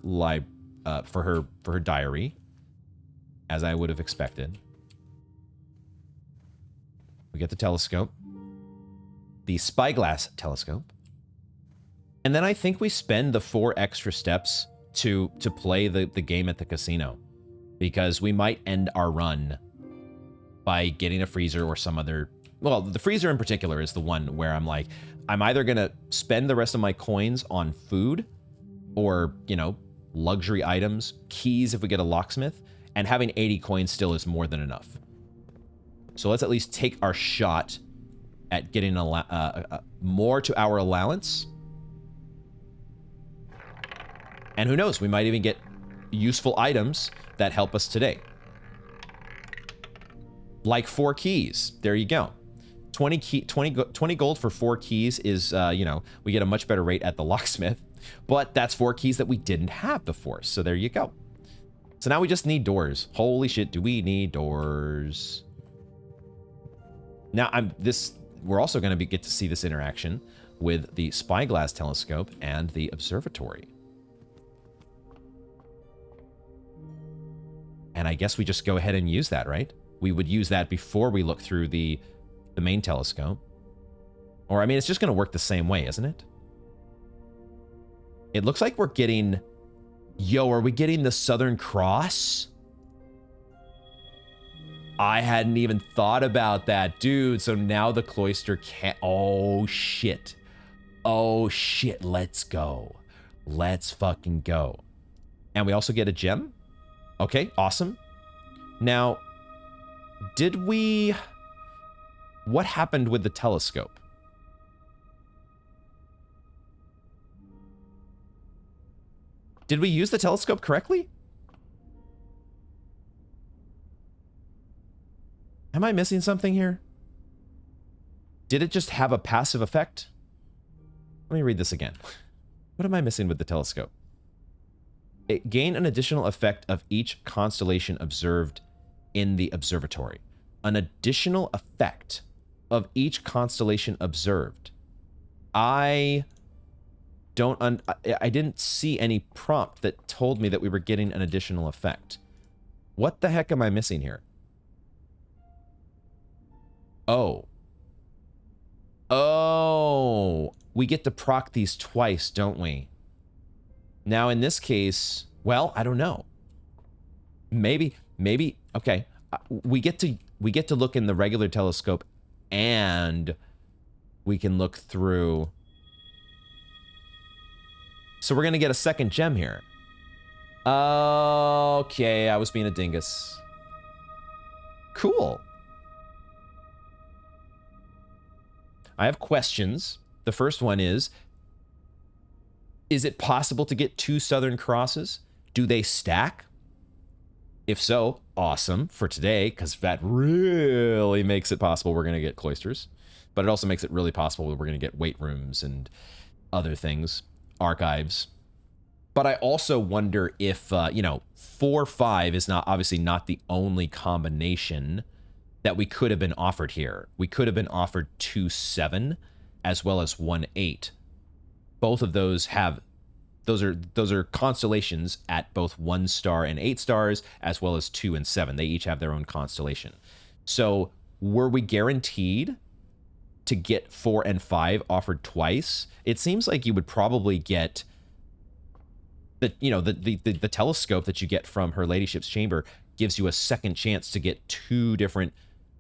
for her diary, as I would have expected. We get the telescope, the spyglass telescope. And then I think we spend the 4 extra steps to play the game at the casino, because we might end our run by getting a freezer or some other. Well, the freezer in particular is the one where I'm like, I'm either going to spend the rest of my coins on food or, luxury items, keys if we get a locksmith, and having 80 coins still is more than enough. So let's at least take our shot at getting more to our allowance. And who knows, we might even get useful items that help us today. Like 4 keys. There you go. 20 gold for 4 keys is, we get a much better rate at the locksmith. But that's 4 keys that we didn't have before. So there you go. So now we just need doors. Holy shit, do we need doors? Now, we're also going to get to see this interaction with the spyglass telescope and the observatory. And I guess we just go ahead and use that, right? We would use that before we look through the main telescope. Or, I mean, it's just going to work the same way, isn't it? It looks like we're getting Yo, are we getting the Southern Cross? I hadn't even thought about that, dude. So now the cloister can't. Oh, shit. Oh, shit. Let's go. Let's fucking go. And we also get a gem. Okay, awesome. Now, did we... What happened with the telescope? Did we use the telescope correctly? Am I missing something here? Did it just have a passive effect? Let me read this again. What am I missing with the telescope? It gained an additional effect of each constellation observed in the observatory. An additional effect of each constellation observed. I didn't see any prompt that told me that we were getting an additional effect. What the heck am I missing here? Oh. Oh. We get to proc these twice, don't we? Now, in this case, well, I don't know. Maybe, okay. We get to look in the regular telescope, and we can look through. So we're gonna get a second gem here. Okay, I was being a dingus. Cool. I have questions. The first one is it possible to get 2 Southern Crosses? Do they stack? If so, awesome for today, because that really makes it possible we're going to get cloisters. But it also makes it really possible we're going to get weight rooms and other things, archives. But I also wonder if, 4-5 is obviously not the only combination that we could have been offered here. We could have been offered 2-7 as well as 1-8. Both of those have, those are constellations at both 1 star and 8 stars, as well as 2 and 7. They each have their own constellation. So were we guaranteed to get 4 and 5 offered twice? It seems like you would probably get the telescope that you get from Her Ladyship's chamber gives you a second chance to get 2 different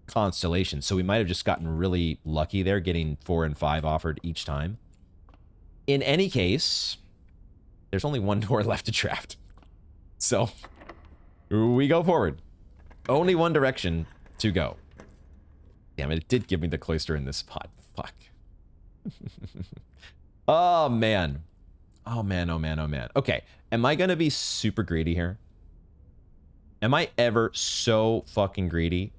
constellations. So we might have just gotten really lucky there, getting 4 and 5 offered each time. In any case, there's only 1 door left to draft. So we go forward. Only 1 direction to go. Damn it did give me the cloister in this spot. Fuck. Oh, man. Oh, man, oh, man, oh, man. Okay, am I gonna be super greedy here? Am I ever so fucking greedy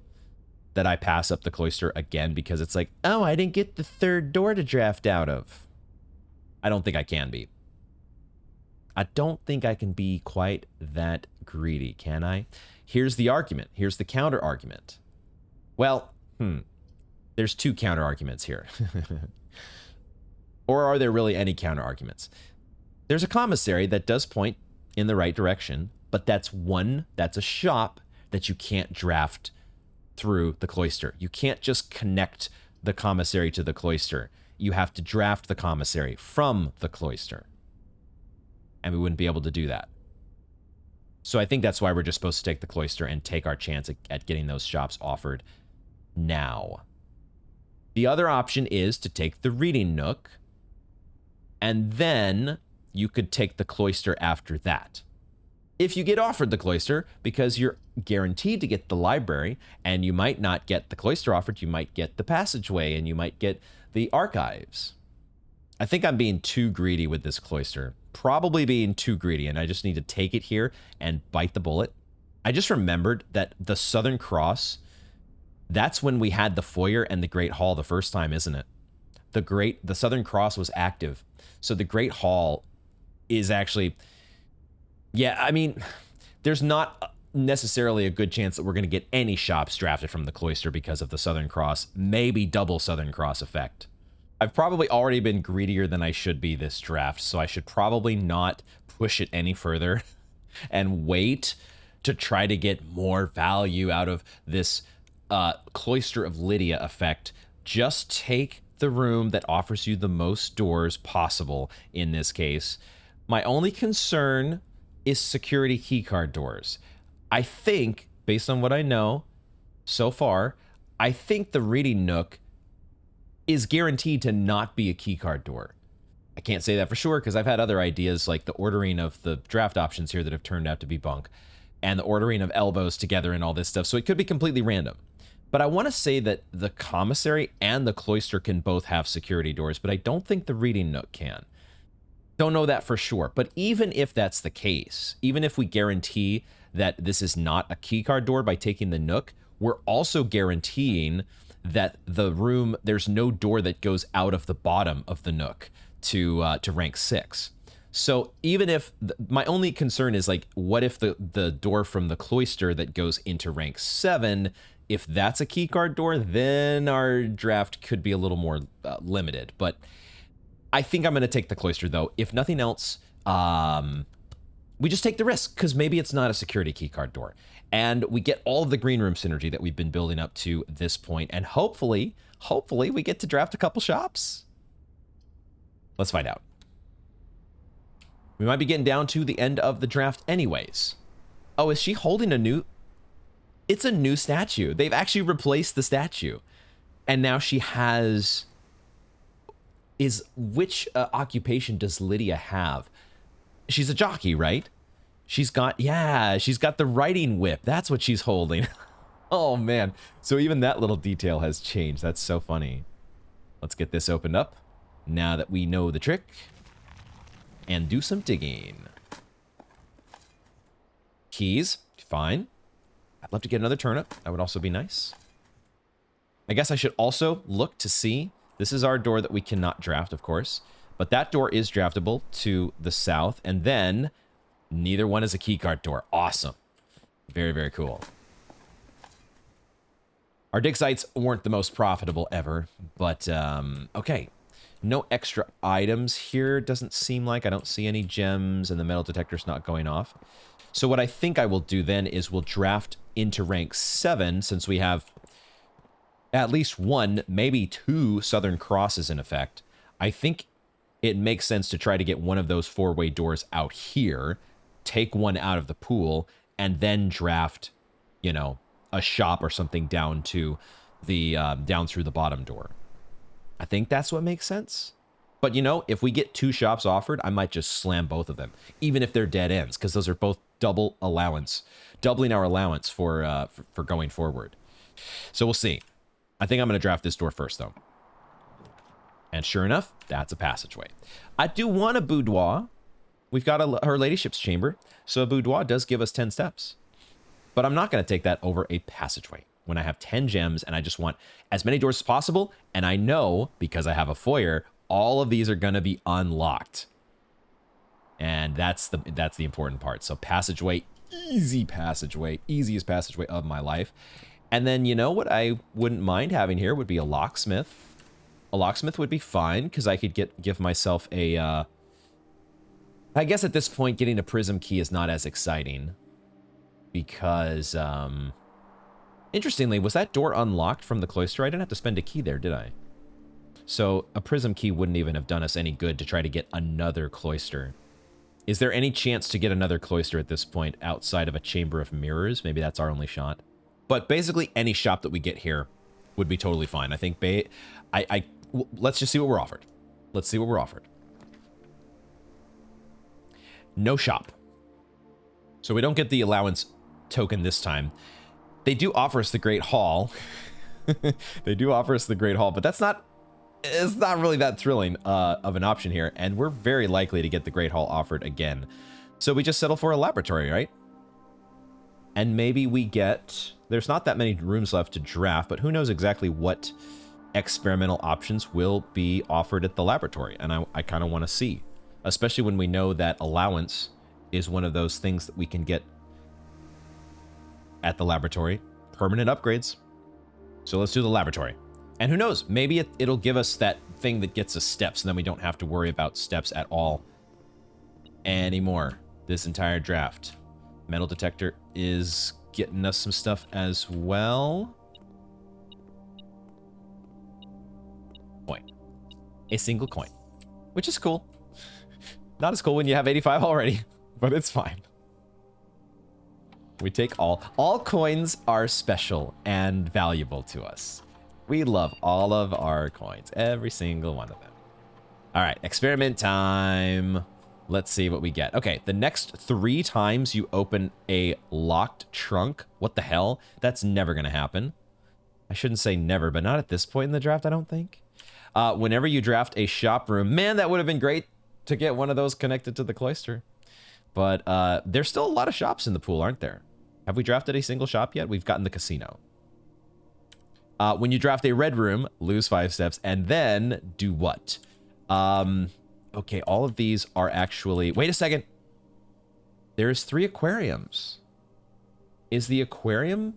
that I pass up the cloister again because it's like, oh, I didn't get the 3rd door to draft out of? I don't think I can be. I don't think I can be quite that greedy, can I? Here's the argument. Here's the counter argument. Well, there's 2 counter arguments here. Or are there really any counter arguments? There's a commissary that does point in the right direction, but that's a shop that you can't draft through the cloister. You can't just connect the commissary to the cloister. You have to draft the commissary from the cloister. And we wouldn't be able to do that. So I think that's why we're just supposed to take the cloister and take our chance at getting those shops offered now. The other option is to take the reading nook, and then you could take the cloister after that. If you get offered the cloister, because you're guaranteed to get the library, and you might not get the cloister offered, you might get the passageway, and you might get the archives. I think I'm being too greedy with this cloister. Probably being too greedy, and I just need to take it here and bite the bullet. I just remembered that the Southern Cross, that's when we had the foyer and the Great Hall the first time, isn't it? The Southern Cross was active. So the Great Hall is actually... Yeah, I mean, there's not necessarily a good chance that we're going to get any shops drafted from the cloister because of the Southern Cross, maybe double Southern Cross effect. I've probably already been greedier than I should be this draft, so I should probably not push it any further and wait to try to get more value out of this Cloister of Lydia effect. Just take the room that offers you the most doors possible in this case. My only concern is security keycard doors. I think, based on what I know so far, I think the reading nook is guaranteed to not be a keycard door. I can't say that for sure because I've had other ideas like the ordering of the draft options here that have turned out to be bunk and the ordering of elbows together and all this stuff. So it could be completely random. But I want to say that the commissary and the cloister can both have security doors, but I don't think the reading nook can. Don't know that for sure. But even if that's the case, even if we guarantee that this is not a keycard door by taking the nook, we're also guaranteeing that the room, there's no door that goes out of the bottom of the nook to rank 6. So even if, my only concern is like, what if the door from the cloister that goes into rank 7, if that's a keycard door, then our draft could be a little more limited. But I think I'm going to take the cloister though. If nothing else, we just take the risk because maybe it's not a security keycard door. And we get all of the green room synergy that we've been building up to this point. And hopefully we get to draft a couple shops. Let's find out. We might be getting down to the end of the draft anyways. Oh, is she holding a new... It's a new statue. They've actually replaced the statue. And now she has... Which occupation does Lydia have? She's a jockey, right? She's got the riding whip. That's what she's holding. Oh, man. So even that little detail has changed. That's so funny. Let's get this opened up now that we know the trick and do some digging. Keys, fine. I'd love to get another turnip. That would also be nice. I guess I should also look to see. This is our door that we cannot draft, of course. But that door is draftable to the south. And then neither one is a keycard door. Awesome. Very, very cool. Our dig sites weren't the most profitable ever. But, okay. No extra items here. Doesn't seem like. I don't see any gems. And the metal detector's not going off. So what I think I will do then is we'll draft into rank 7 since we have at least 1, maybe 2 Southern Crosses in effect. I think it makes sense to try to get one of those 4-way doors out here, take one out of the pool, and then draft, you know, a shop or something down to the down through the bottom door. I think that's what makes sense. But, you know, if we get 2 shops offered, I might just slam both of them, even if they're dead ends, because those are both doubling our allowance for going forward. So we'll see. I think I'm going to draft this door first, though. And sure enough, that's a passageway. I do want a boudoir. We've got Her Ladyship's chamber, so a boudoir does give us 10 steps. But I'm not going to take that over a passageway when I have 10 gems and I just want as many doors as possible. And I know, because I have a foyer, all of these are going to be unlocked. And that's the important part. So passageway, easiest passageway of my life. And then, you know what I wouldn't mind having here would be a locksmith. A locksmith would be fine because I could give myself a... I guess at this point, getting a prism key is not as exciting. Because, interestingly, was that door unlocked from the cloister? I didn't have to spend a key there, did I? So a prism key wouldn't even have done us any good to try to get another cloister. Is there any chance to get another cloister at this point outside of a chamber of mirrors? Maybe that's our only shot. But basically, any shop that we get here would be totally fine. I think let's just see what we're offered. Let's see what we're offered. No shop. So we don't get the allowance token this time. They do offer us the Great Hall. They do offer us the Great Hall, but it's not really that thrilling of an option here. And we're very likely to get the Great Hall offered again. So we just settle for a laboratory, right? And maybe we get... There's not that many rooms left to draft, but who knows exactly what experimental options will be offered at the laboratory. And I kind of want to see, especially when we know that allowance is one of those things that we can get at the laboratory. Permanent upgrades. So let's do the laboratory. And who knows, maybe it'll give us that thing that gets us steps, and then we don't have to worry about steps at all anymore this entire draft. Metal detector is getting us some stuff as well. Coin. A single coin, which is cool. Not as cool when you have 85 already, but it's fine. We take all. All coins are special and valuable to us. We love all of our coins, every single one of them. All right, experiment time. Let's see what we get. Okay, the next 3 times you open a locked trunk. What the hell? That's never going to happen. I shouldn't say never, but not at this point in the draft, I don't think. Whenever you draft a shop room, man, that would have been great to get one of those connected to the cloister. But there's still a lot of shops in the pool, aren't there? Have we drafted a single shop yet? We've gotten the casino. When you draft a red room, lose 5 steps, and then do what? Okay, all of these are actually... Wait a second. There's 3 aquariums. Is the aquarium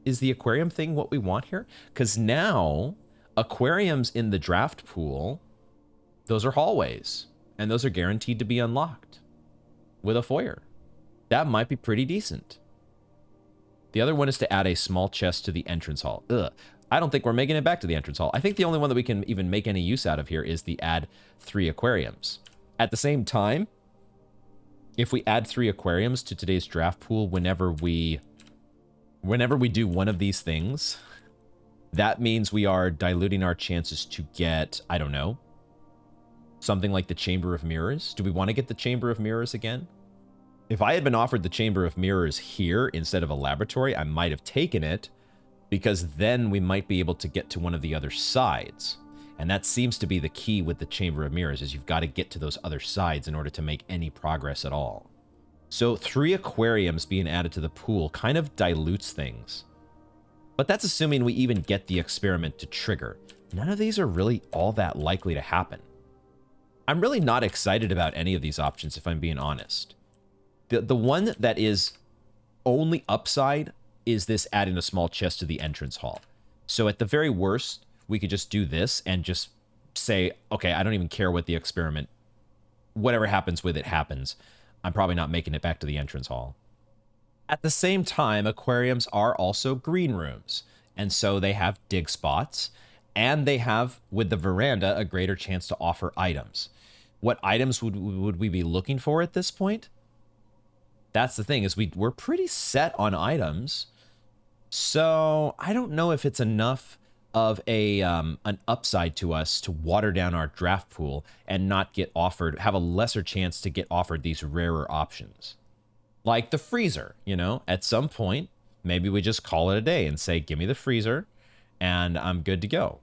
thing what we want here? Because now, aquariums in the draft pool, those are hallways. And those are guaranteed to be unlocked with a foyer. That might be pretty decent. The other one is to add a small chest to the entrance hall. Ugh. I don't think we're making it back to the entrance hall. I think the only one that we can even make any use out of here is the add 3 aquariums. At the same time, if we add 3 aquariums to today's draft pool whenever we do one of these things, that means we are diluting our chances to get, I don't know, something like the Chamber of Mirrors. Do we want to get the Chamber of Mirrors again? If I had been offered the Chamber of Mirrors here instead of a laboratory, I might have taken it, because then we might be able to get to one of the other sides. And that seems to be the key with the Chamber of Mirrors, is you've got to get to those other sides in order to make any progress at all. So 3 aquariums being added to the pool kind of dilutes things. But that's assuming we even get the experiment to trigger. None of these are really all that likely to happen. I'm really not excited about any of these options, if I'm being honest. The one that is only upside is this adding a small chest to the entrance hall. So at the very worst, we could just do this and just say, okay, I don't even care what the experiment, whatever happens with it happens. I'm probably not making it back to the entrance hall. At the same time, aquariums are also green rooms. And so they have dig spots, and they have, with the veranda, a greater chance to offer items. What items would we be looking for at this point? That's the thing, is we're pretty set on items. So I don't know if it's enough of an upside to us to water down our draft pool and not get offered, have a lesser chance to get offered these rarer options. Like the freezer, you know, at some point, maybe we just call it a day and say, give me the freezer and I'm good to go.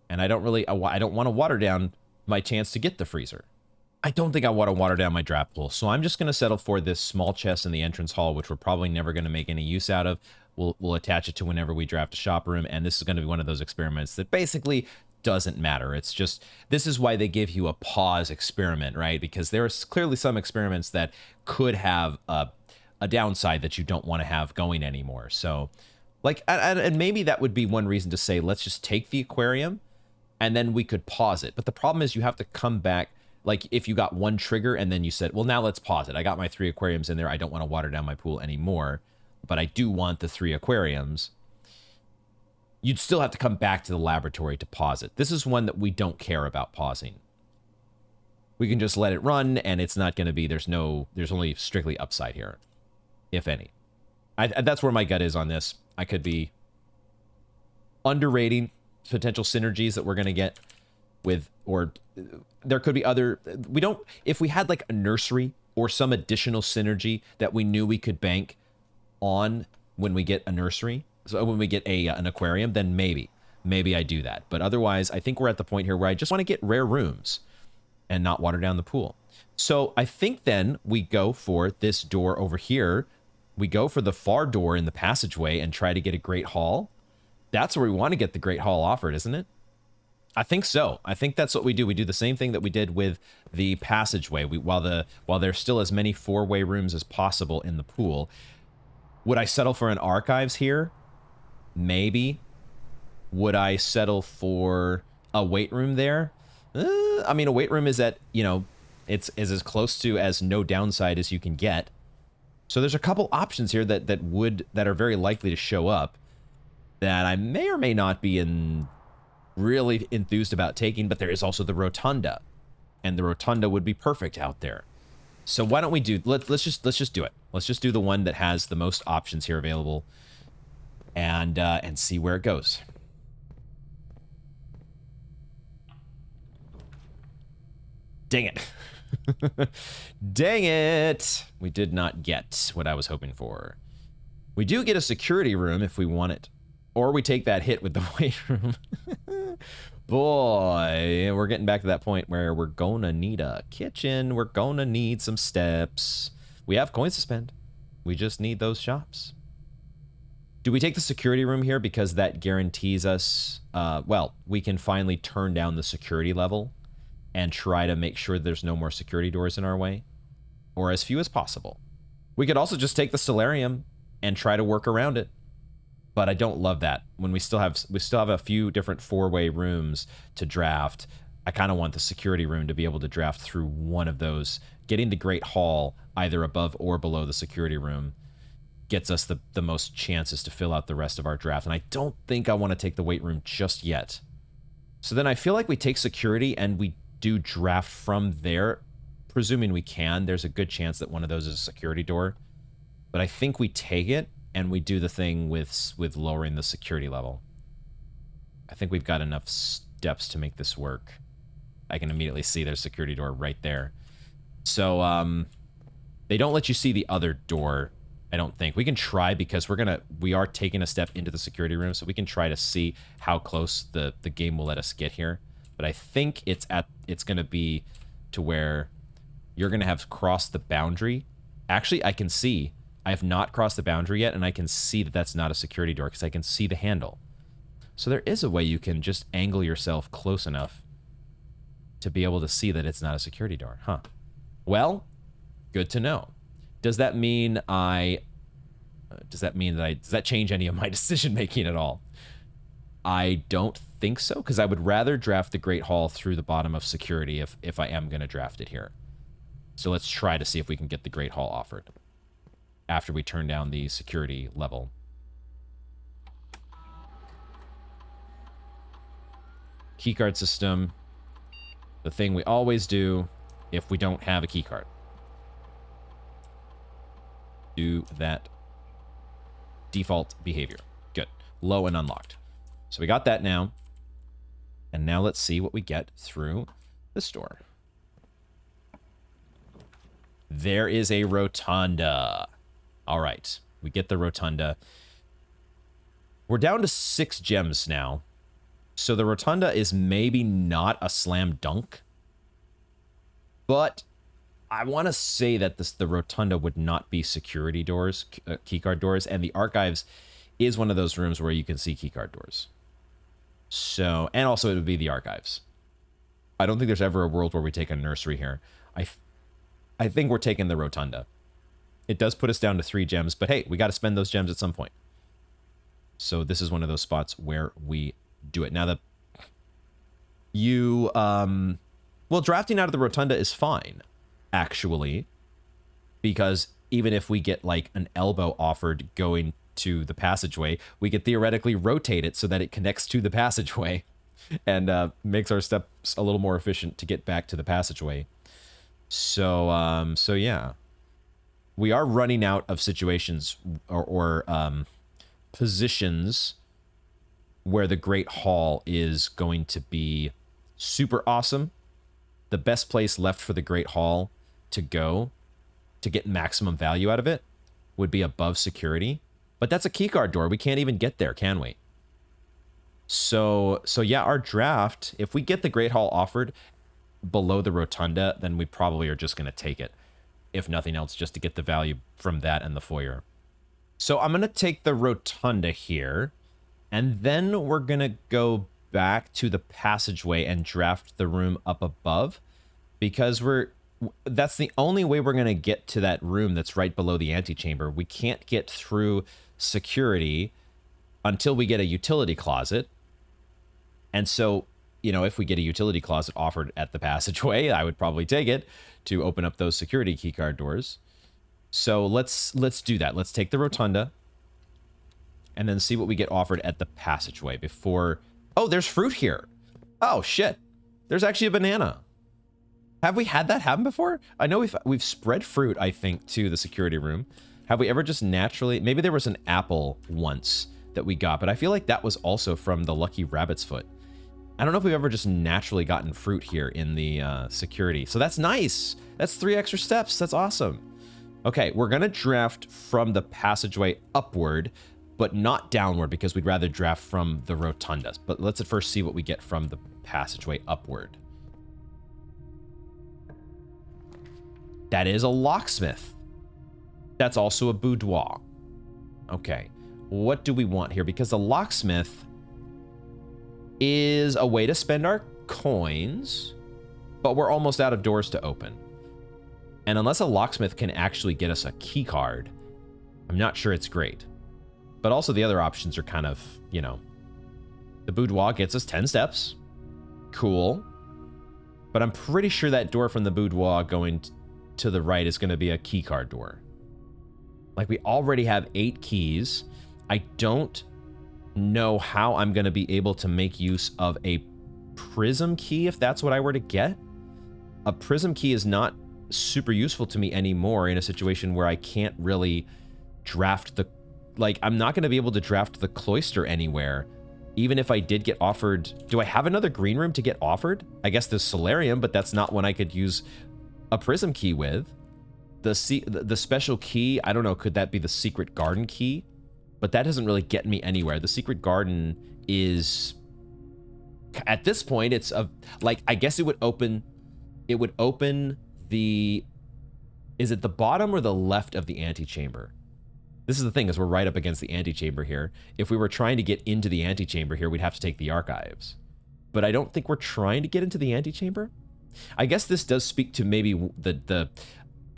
And I don't want to water down my chance to get the freezer. I don't think I want to water down my draft pool, so I'm just going to settle for this small chest in the entrance hall, which we're probably never going to make any use out of. We'll attach it to whenever we draft a shop room, and this is going to be one of those experiments that basically doesn't matter. It's just, this is why they give you a pause experiment, right? Because there are clearly some experiments that could have a downside that you don't want to have going anymore. So, like, and maybe that would be one reason to say, let's just take the aquarium, and then we could pause it. But the problem is you have to come back. Like, if you got one trigger and then you said, well, now let's pause it. I got my 3 aquariums in there. I don't want to water down my pool anymore, but I do want the 3 aquariums. You'd still have to come back to the laboratory to pause it. This is one that we don't care about pausing. We can just let it run, and it's not going to be, there's only strictly upside here, if any. That's where my gut is on this. I could be underrating potential synergies that we're going to get with, or there could be other, if we had like a nursery or some additional synergy that we knew we could bank on when we get a nursery, so when we get an aquarium, then maybe I do that. But otherwise, I think we're at the point here where I just want to get rare rooms and not water down the pool. So I think then we go for this door over here. We go for the far door in the passageway and try to get a great hall. That's where we want to get the great hall offered, isn't it? I think so. I think that's what we do. We do the same thing that we did with the passageway. While there's still as many 4-way rooms as possible in the pool, would I settle for an archives here? Maybe. Would I settle for a weight room there? I mean, a weight room is at, it's as close to as no downside as you can get. So there's a couple options here that are very likely to show up that I may or may not be really enthused about taking, but there is also the rotunda, and the rotunda would be perfect out there. So why don't we do, let's just do it. Let's just do the one that has the most options here available and see where it goes. Dang it. Dang it. We did not get what I was hoping for. We do get a security room if we want it. Or we take that hit with the weight room. Boy, we're getting back to that point where we're gonna need a kitchen. We're gonna need some steps. We have coins to spend. We just need those shops. Do we take the security room here because that guarantees us, well, we can finally turn down the security level and try to make sure there's no more security doors in our way, or as few as possible. We could also just take the solarium and try to work around it, but I don't love that. When we still have a few different four-way rooms to draft, I kind of want the security room to be able to draft through one of those. Getting the Great Hall either above or below the security room gets us the most chances to fill out the rest of our draft, and I don't think I want to take the weight room just yet. So then I feel like we take security and we do draft from there, presuming we can. There's a good chance that one of those is a security door, but I think we take it and we do the thing with lowering the security level. I think we've got enough steps to make this work. I can immediately see there's a security door right there. So they don't let you see the other door, I don't think. We can try because we are taking a step into the security room, so we can try to see how close the game will let us get here. But I think it's going to be to where you're going to have crossed the boundary. Actually, I can see. I have not crossed the boundary yet, and I can see that that's not a security door because I can see the handle. So there is a way you can just angle yourself close enough to be able to see that it's not a security door. Huh. Well, good to know. Does that mean does that change any of my decision making at all? I don't think so, because I would rather draft the Great Hall through the bottom of security if I am going to draft it here. So let's try to see if we can get the Great Hall offered after we turn down the security level. Keycard system. The thing we always do if we don't have a keycard. Do that default behavior. Good. Low and unlocked. So we got that now. And now let's see what we get through the store. There is a rotunda. All right. We get the rotunda. We're down to 6 gems now. So the rotunda is maybe not a slam dunk. But I want to say that the rotunda would not be security doors, keycard doors. And the archives is one of those rooms where you can see keycard doors. So, and also it would be the archives. I don't think there's ever a world where we take a nursery here. I think we're taking the rotunda. It does put us down to 3 gems, but hey, we got to spend those gems at some point. So this is one of those spots where we do it. Now well, drafting out of the rotunda is fine, actually, because even if we get like an elbow offered going to the passageway, we could theoretically rotate it so that it connects to the passageway and makes our steps a little more efficient to get back to the passageway. So yeah, we are running out of situations or positions where the Great Hall is going to be super awesome. The best place left for the Great Hall to go to get maximum value out of it would be above security. But that's a keycard door. We can't even get there, can we? So yeah, our draft, if we get the Great Hall offered below the rotunda, then we probably are just going to take it. If nothing else, just to get the value from that and the foyer. So I'm going to take the rotunda here, and then we're going to go back to the passageway and draft the room up above, because that's the only way we're going to get to that room that's right below the antechamber. We can't get through security until we get a utility closet. And so, you know, if we get a utility closet offered at the passageway, I would probably take it to open up those security keycard doors. So let's do that. Let's take the rotunda and then see what we get offered at the passageway before... Oh, there's fruit here. Oh, shit. There's actually a banana. Have we had that happen before? I know we've spread fruit, I think, to the security room. Have we ever just naturally... Maybe there was an apple once that we got, but I feel like that was also from the Lucky Rabbit's Foot. I don't know if we've ever just naturally gotten fruit here in the security. So that's nice. That's 3 extra steps. That's awesome. Okay, we're going to draft from the passageway upward, but not downward because we'd rather draft from the rotunda. But let's at first see what we get from the passageway upward. That is a locksmith. That's also a boudoir. Okay, what do we want here? Because the locksmith is a way to spend our coins, but we're almost out of doors to open. And unless a locksmith can actually get us a key card, I'm not sure it's great. But also the other options are kind of, you know, the boudoir gets us 10 steps. Cool. But I'm pretty sure that door from the boudoir going to the right is going to be a key card door. Like, we already have 8 keys. I don't know how I'm going to be able to make use of a prism key if that's what I were to get. A prism key is not super useful to me anymore in a situation where I can't really draft the... Like, I'm not going to be able to draft the cloister anywhere, even if I did get offered... Do I have another green room to get offered? I guess the solarium, but that's not one I could use a prism key with. The special key, I don't know, could that be the secret garden key? But that doesn't really get me anywhere. The secret garden is... At this point, it's a... Like, I guess it would open the... Is it the bottom or the left of the antechamber? This is the thing, is we're right up against the antechamber here. If we were trying to get into the antechamber here, we'd have to take the archives. But I don't think we're trying to get into the antechamber. I guess this does speak to maybe the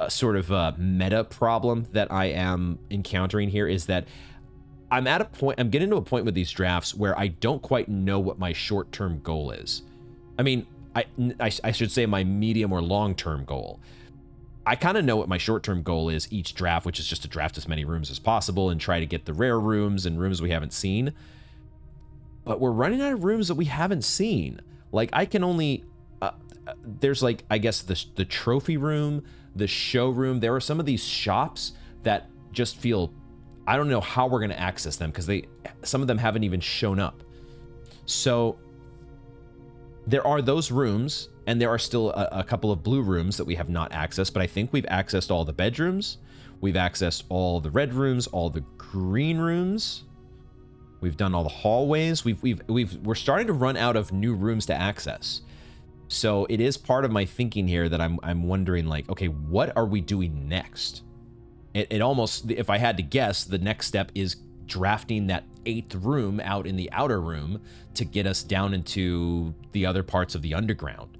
sort of meta problem that I am encountering here, is that I'm getting to a point with these drafts where I don't quite know what my short-term goal is. I mean, I should say my medium or long-term goal. I kind of know what my short-term goal is each draft, which is just to draft as many rooms as possible and try to get the rare rooms and rooms we haven't seen. But we're running out of rooms that we haven't seen. Like, I can only... there's, like, I guess the trophy room, the showroom. There are some of these shops that just feel... I don't know how we're going to access them because some of them haven't even shown up. So there are those rooms, and there are still a couple of blue rooms that we have not accessed, but I think we've accessed all the bedrooms. We've accessed all the red rooms, all the green rooms. We've done all the hallways. We're starting to run out of new rooms to access. So it is part of my thinking here that I'm wondering, like, okay, what are we doing next? It almost, if I had to guess, the next step is drafting that 8th room out in the outer room to get us down into the other parts of the underground.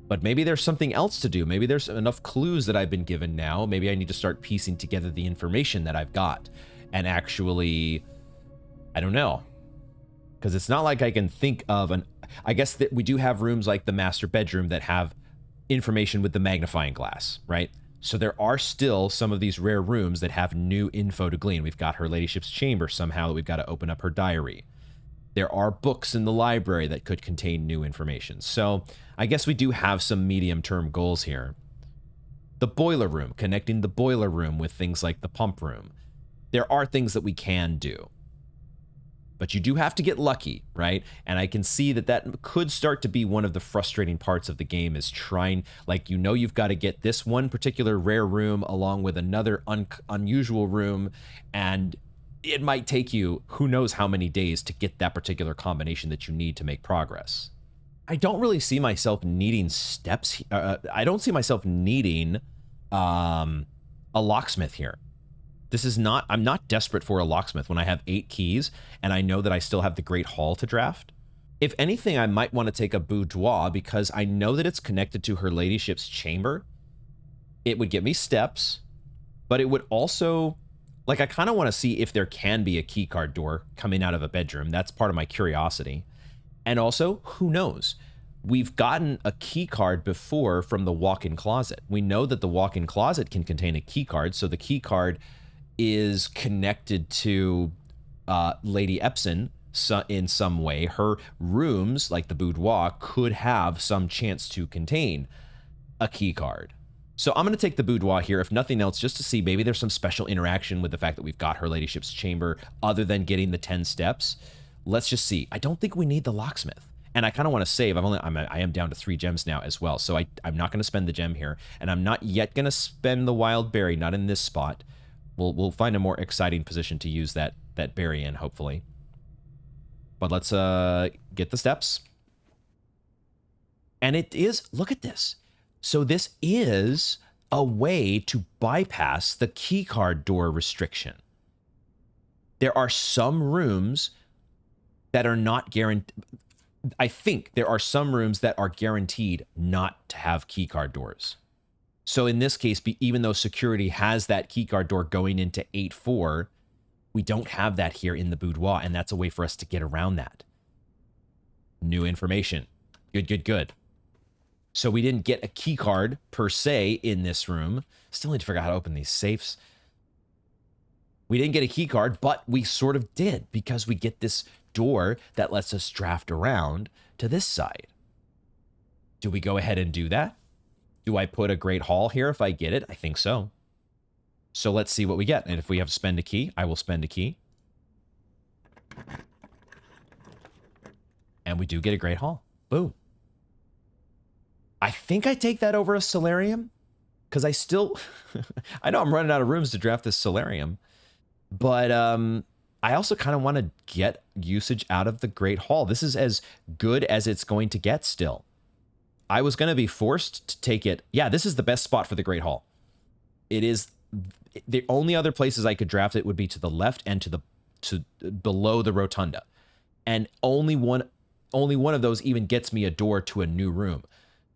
But maybe there's something else to do. Maybe there's enough clues that I've been given now. Maybe I need to start piecing together the information that I've got and actually, I don't know. Because it's not like I can think of I guess that we do have rooms like the master bedroom that have information with the magnifying glass, right? So there are still some of these rare rooms that have new info to glean. We've got her ladyship's chamber somehow that we've got to open up her diary. There are books in the library that could contain new information. So I guess we do have some medium-term goals here. The boiler room, connecting the boiler room with things like the pump room. There are things that we can do. But you do have to get lucky, right? And I can see that could start to be one of the frustrating parts of the game, is trying, like, you know, you've got to get this one particular rare room along with another unusual room, and it might take you who knows how many days to get that particular combination that you need to make progress. I don't really see myself needing steps. I don't see myself needing a locksmith here. This is not, I'm not desperate for a locksmith when I have 8 keys and I know that I still have the Great Hall to draft. If anything, I might want to take a boudoir because I know that it's connected to her ladyship's chamber. It would give me steps, but it would also, like, I kind of want to see if there can be a key card door coming out of a bedroom. That's part of my curiosity. And also, who knows? We've gotten a key card before from the walk-in closet. We know that the walk-in closet can contain a key card, so the key card is connected to Lady Epson in some way. Her rooms, like the boudoir, could have some chance to contain a key card. So I'm going to take the boudoir here, if nothing else, just to see maybe there's some special interaction with the fact that we've got Her Ladyship's chamber other than getting the 10 steps. Let's just see. I don't think we need the locksmith. And I kind of want to save. I am down to 3 gems now as well. So I'm not going to spend the gem here. And I'm not yet going to spend the wild berry, not in this spot. We'll find a more exciting position to use that berry in, hopefully. But let's get the steps. And it is, look at this. So this is a way to bypass the keycard door restriction. There are some rooms that are not guaranteed. I think there are some rooms that are guaranteed not to have keycard doors. So in this case, even though security has that keycard door going into 8-4, we don't have that here in the boudoir, and that's a way for us to get around that. New information. Good, good, good. So we didn't get a key card per se in this room. Still need to figure out how to open these safes. We didn't get a key card, but we sort of did because we get this door that lets us draft around to this side. Do we go ahead and do that? Do I put a Great Hall here if I get it? I think so. So let's see what we get. And if we have to spend a key, I will spend a key. And we do get a Great Hall. Boom. I think I take that over a solarium because I still, I know I'm running out of rooms to draft this solarium, but I also kind of want to get usage out of the Great Hall. This is as good as it's going to get still. I was going to be forced to take it. Yeah, this is the best spot for the Great Hall. It is. The only other places I could draft it would be to the left and to below the rotunda. And only one of those even gets me a door to a new room.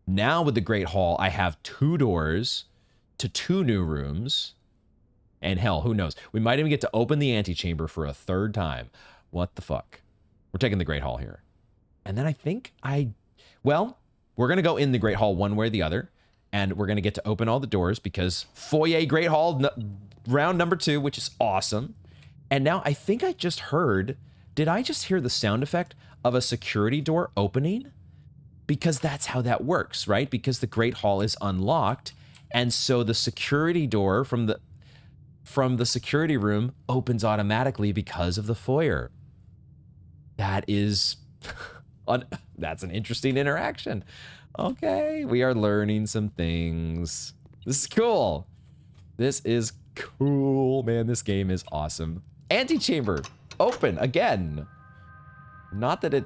Now with the Great Hall, I have 2 doors to 2 new rooms. And hell, who knows? We might even get to open the antechamber for a 3rd time. What the fuck? We're taking the Great Hall here. And then I think well, we're going to go in the Great Hall one way or the other. And we're going to get to open all the doors because foyer Great Hall round number 2, which is awesome. And now I think I just heard, did I just hear the sound effect of a security door opening? Because that's how that works, right? Because the Great Hall is unlocked. And so the security door from the security room opens automatically because of the foyer. That is, that's an interesting interaction. Okay, we are learning some things. This is cool. This is cool, man. This game is awesome. Antechamber, open again. Not that it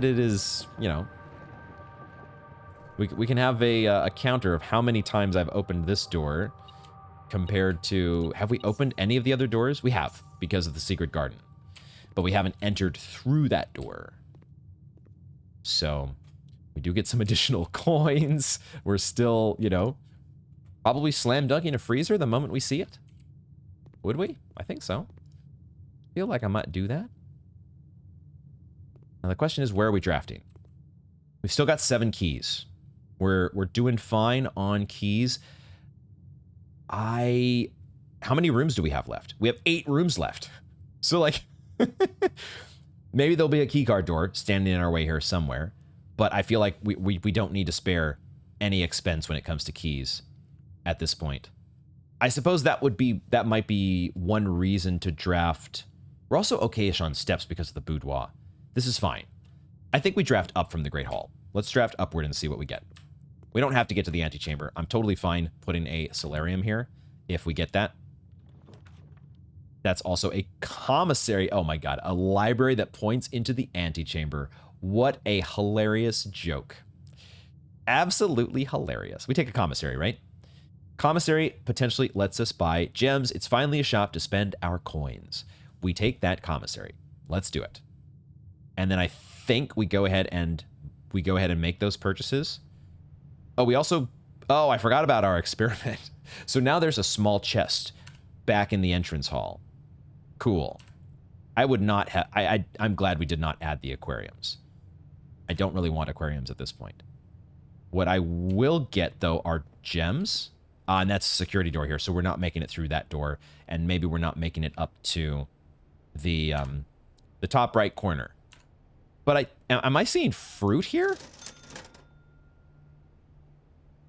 is, you know. We can have a counter of how many times I've opened this door compared to, have we opened any of the other doors? We have, because of the secret garden. But we haven't entered through that door. So, we do get some additional coins. We're still, you know, probably slam dunking a freezer the moment we see it. Would we? I think so. Feel like I might do that. Now the question is, where are we drafting? We've still got 7 keys. We're doing fine on keys. How many rooms do we have left? We have 8 rooms left. So like, maybe there'll be a keycard door standing in our way here somewhere. But I feel like we don't need to spare any expense when it comes to keys at this point. I suppose that might be one reason to draft. We're also okay-ish on steps because of the boudoir. This is fine. I think we draft up from the Great Hall. Let's draft upward and see what we get. We don't have to get to the antechamber. I'm totally fine putting a solarium here if we get that. That's also a commissary. Oh my god, a library that points into the antechamber. What a hilarious joke. Absolutely hilarious. We take a commissary, right? Commissary potentially lets us buy gems. It's finally a shop to spend our coins. We take that commissary. Let's do it. And then I think we go ahead and make those purchases. Oh, I forgot about our experiment. So now there's a small chest back in the entrance hall. Cool. I would not have, I'm glad we did not add the aquariums. I don't really want aquariums at this point. What I will get, though, are gems. And that's a security door here, so we're not making it through that door. And maybe we're not making it up to the top right corner. But am I seeing fruit here?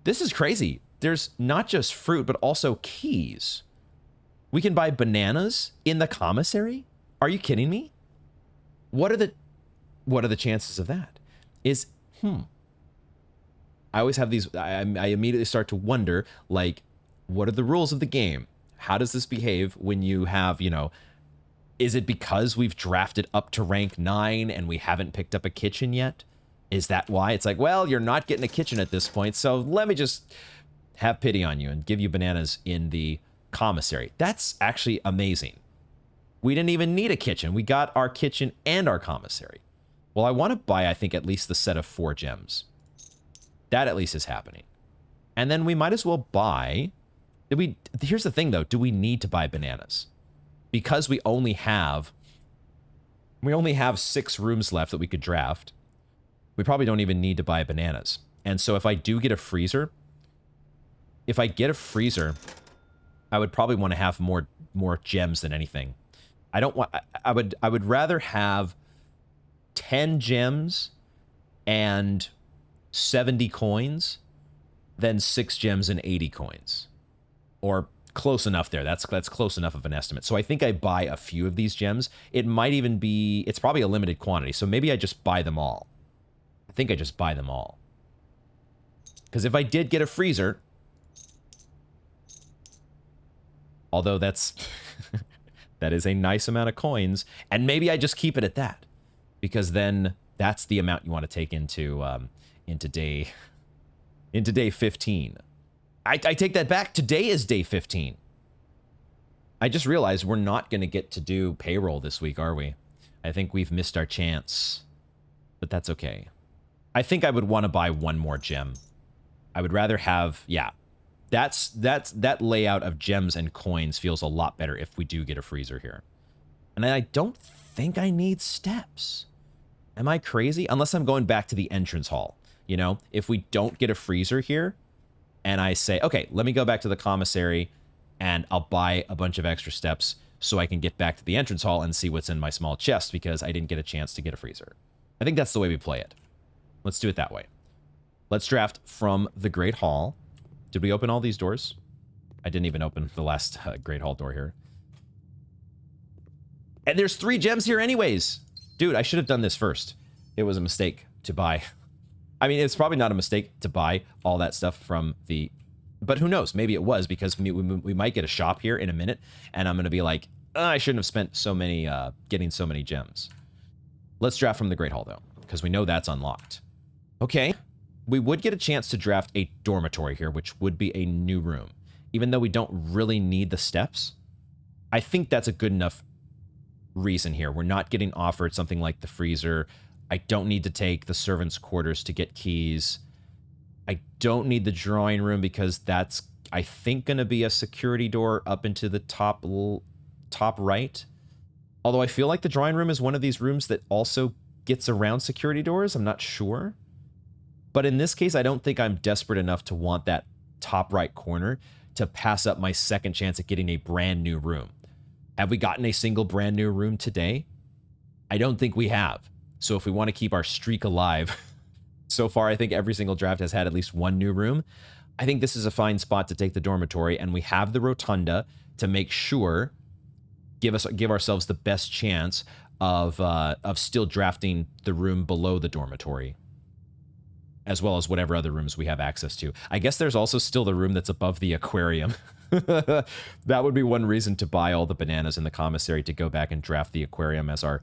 This is crazy. There's not just fruit, but also keys. We can buy bananas in the commissary? Are you kidding me? What are the chances of that? I always have these, I immediately start to wonder, like, what are the rules of the game? How does this behave when you have, you know, is it because we've drafted up to rank 9 and we haven't picked up a kitchen yet? Is that why? It's like, well, you're not getting a kitchen at this point, so let me just have pity on you and give you bananas in the commissary. That's actually amazing. We didn't even need a kitchen. We got our kitchen and our commissary. Well, I want to buy, I think, at least the set of 4 gems. That at least is happening. And then we might as well buy... Here's the thing, though. Do we need to buy bananas? Because we only have 6 rooms left that we could draft. We probably don't even need to buy bananas. And so if I do get a freezer... If I get a freezer, I would probably want to have more gems than anything. I don't want... I would rather have 10 gems and 70 coins than 6 gems and 80 coins. Or close enough there. That's close enough of an estimate. So I think I buy a few of these gems. It might even be... It's probably a limited quantity, so maybe I just buy them all. I think I just buy them all. Because if I did get a freezer... Although that's... that is a nice amount of coins. And maybe I just keep it at that. Because then that's the amount you want to take into day 15. I take that back. Today is day 15. I just realized we're not going to get to do payroll this week, are we? I think we've missed our chance. But that's okay. I think I would want to buy one more gem. I would rather have... Yeah. That layout of gems and coins feels a lot better if we do get a freezer here. And I don't think I need steps. Am I crazy? Unless I'm going back to the entrance hall. You know, if we don't get a freezer here, and I say, okay, let me go back to the commissary, and I'll buy a bunch of extra steps so I can get back to the entrance hall and see what's in my small chest because I didn't get a chance to get a freezer. I think that's the way we play it. Let's do it that way. Let's draft from the Great Hall. Did we open all these doors? I didn't even open the last Great Hall door here. And there's 3 gems here anyways. Dude, I should have done this first. It was a mistake to buy. I mean, it's probably not a mistake to buy all that stuff from the... But who knows? Maybe it was because we might get a shop here in a minute, and I'm going to be like, oh, I shouldn't have spent so many, getting so many gems. Let's draft from the Great Hall, though, because we know that's unlocked. Okay. We would get a chance to draft a dormitory here, which would be a new room. Even though we don't really need the steps, I think that's a good enough reason here. We're not getting offered something like the freezer. I don't need to take the servants' quarters to get keys. I don't need the drawing room because that's, I think, going to be a security door up into the top right. Although I feel like the drawing room is one of these rooms that also gets around security doors. I'm not sure. But in this case, I don't think I'm desperate enough to want that top right corner to pass up my second chance at getting a brand new room. Have we gotten a single brand new room today? I don't think we have. So if we want to keep our streak alive, so far I think every single draft has had at least one new room. I think this is a fine spot to take the dormitory, and we have the rotunda to make sure, give ourselves the best chance of still drafting the room below the dormitory, as well as whatever other rooms we have access to. I guess there's also still the room that's above the aquarium. That would be one reason to buy all the bananas in the commissary to go back and draft the aquarium as our...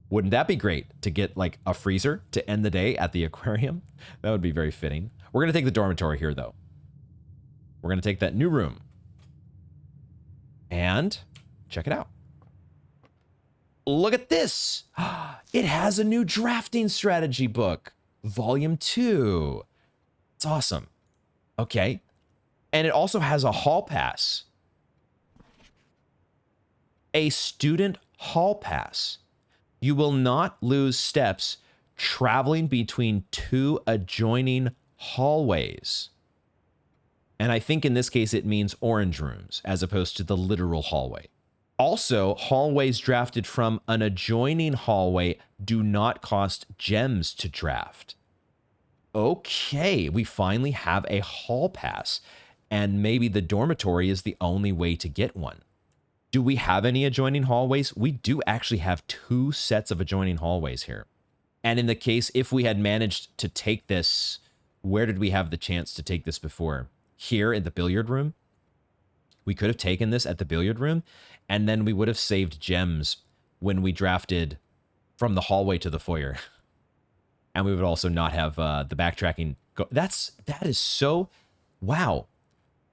Wouldn't that be great to get like a freezer to end the day at the aquarium? That would be very fitting. We're going to take the dormitory here, though. We're going to take that new room. And check it out. Look at this. It has a new drafting strategy book. Volume 2. It's awesome. Okay. And it also has a hall pass. A student hall pass. You will not lose steps traveling between 2 adjoining hallways. And I think in this case it means orange rooms as opposed to the literal hallway. Also, hallways drafted from an adjoining hallway do not cost gems to draft. Okay, we finally have a hall pass, and maybe the dormitory is the only way to get one. Do we have any adjoining hallways? We do actually have 2 sets of adjoining hallways here. And in the case, if we had managed to take this, where did we have the chance to take this before? Here in the billiard room? We could have taken this at the billiard room, and then we would have saved gems when we drafted from the hallway to the foyer. And we would also not have the backtracking. That is so, wow.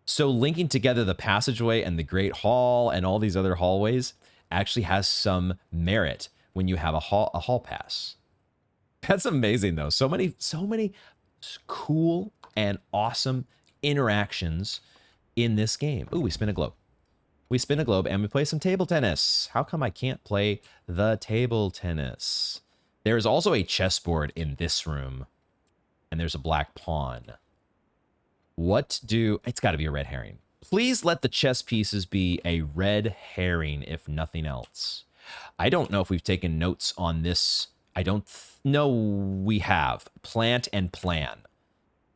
So linking together the passageway and the Great Hall and all these other hallways actually has some merit when you have a hall pass. That's amazing, though. So many cool and awesome interactions in this game. Ooh, we spin a globe. We spin a globe and we play some table tennis. How come I can't play the table tennis? There is also a chessboard in this room, and there's a black pawn. It's got to be a red herring. Please let the chess pieces be a red herring, if nothing else. I don't know if we've taken notes on this. I don't know we have. Plant and plan.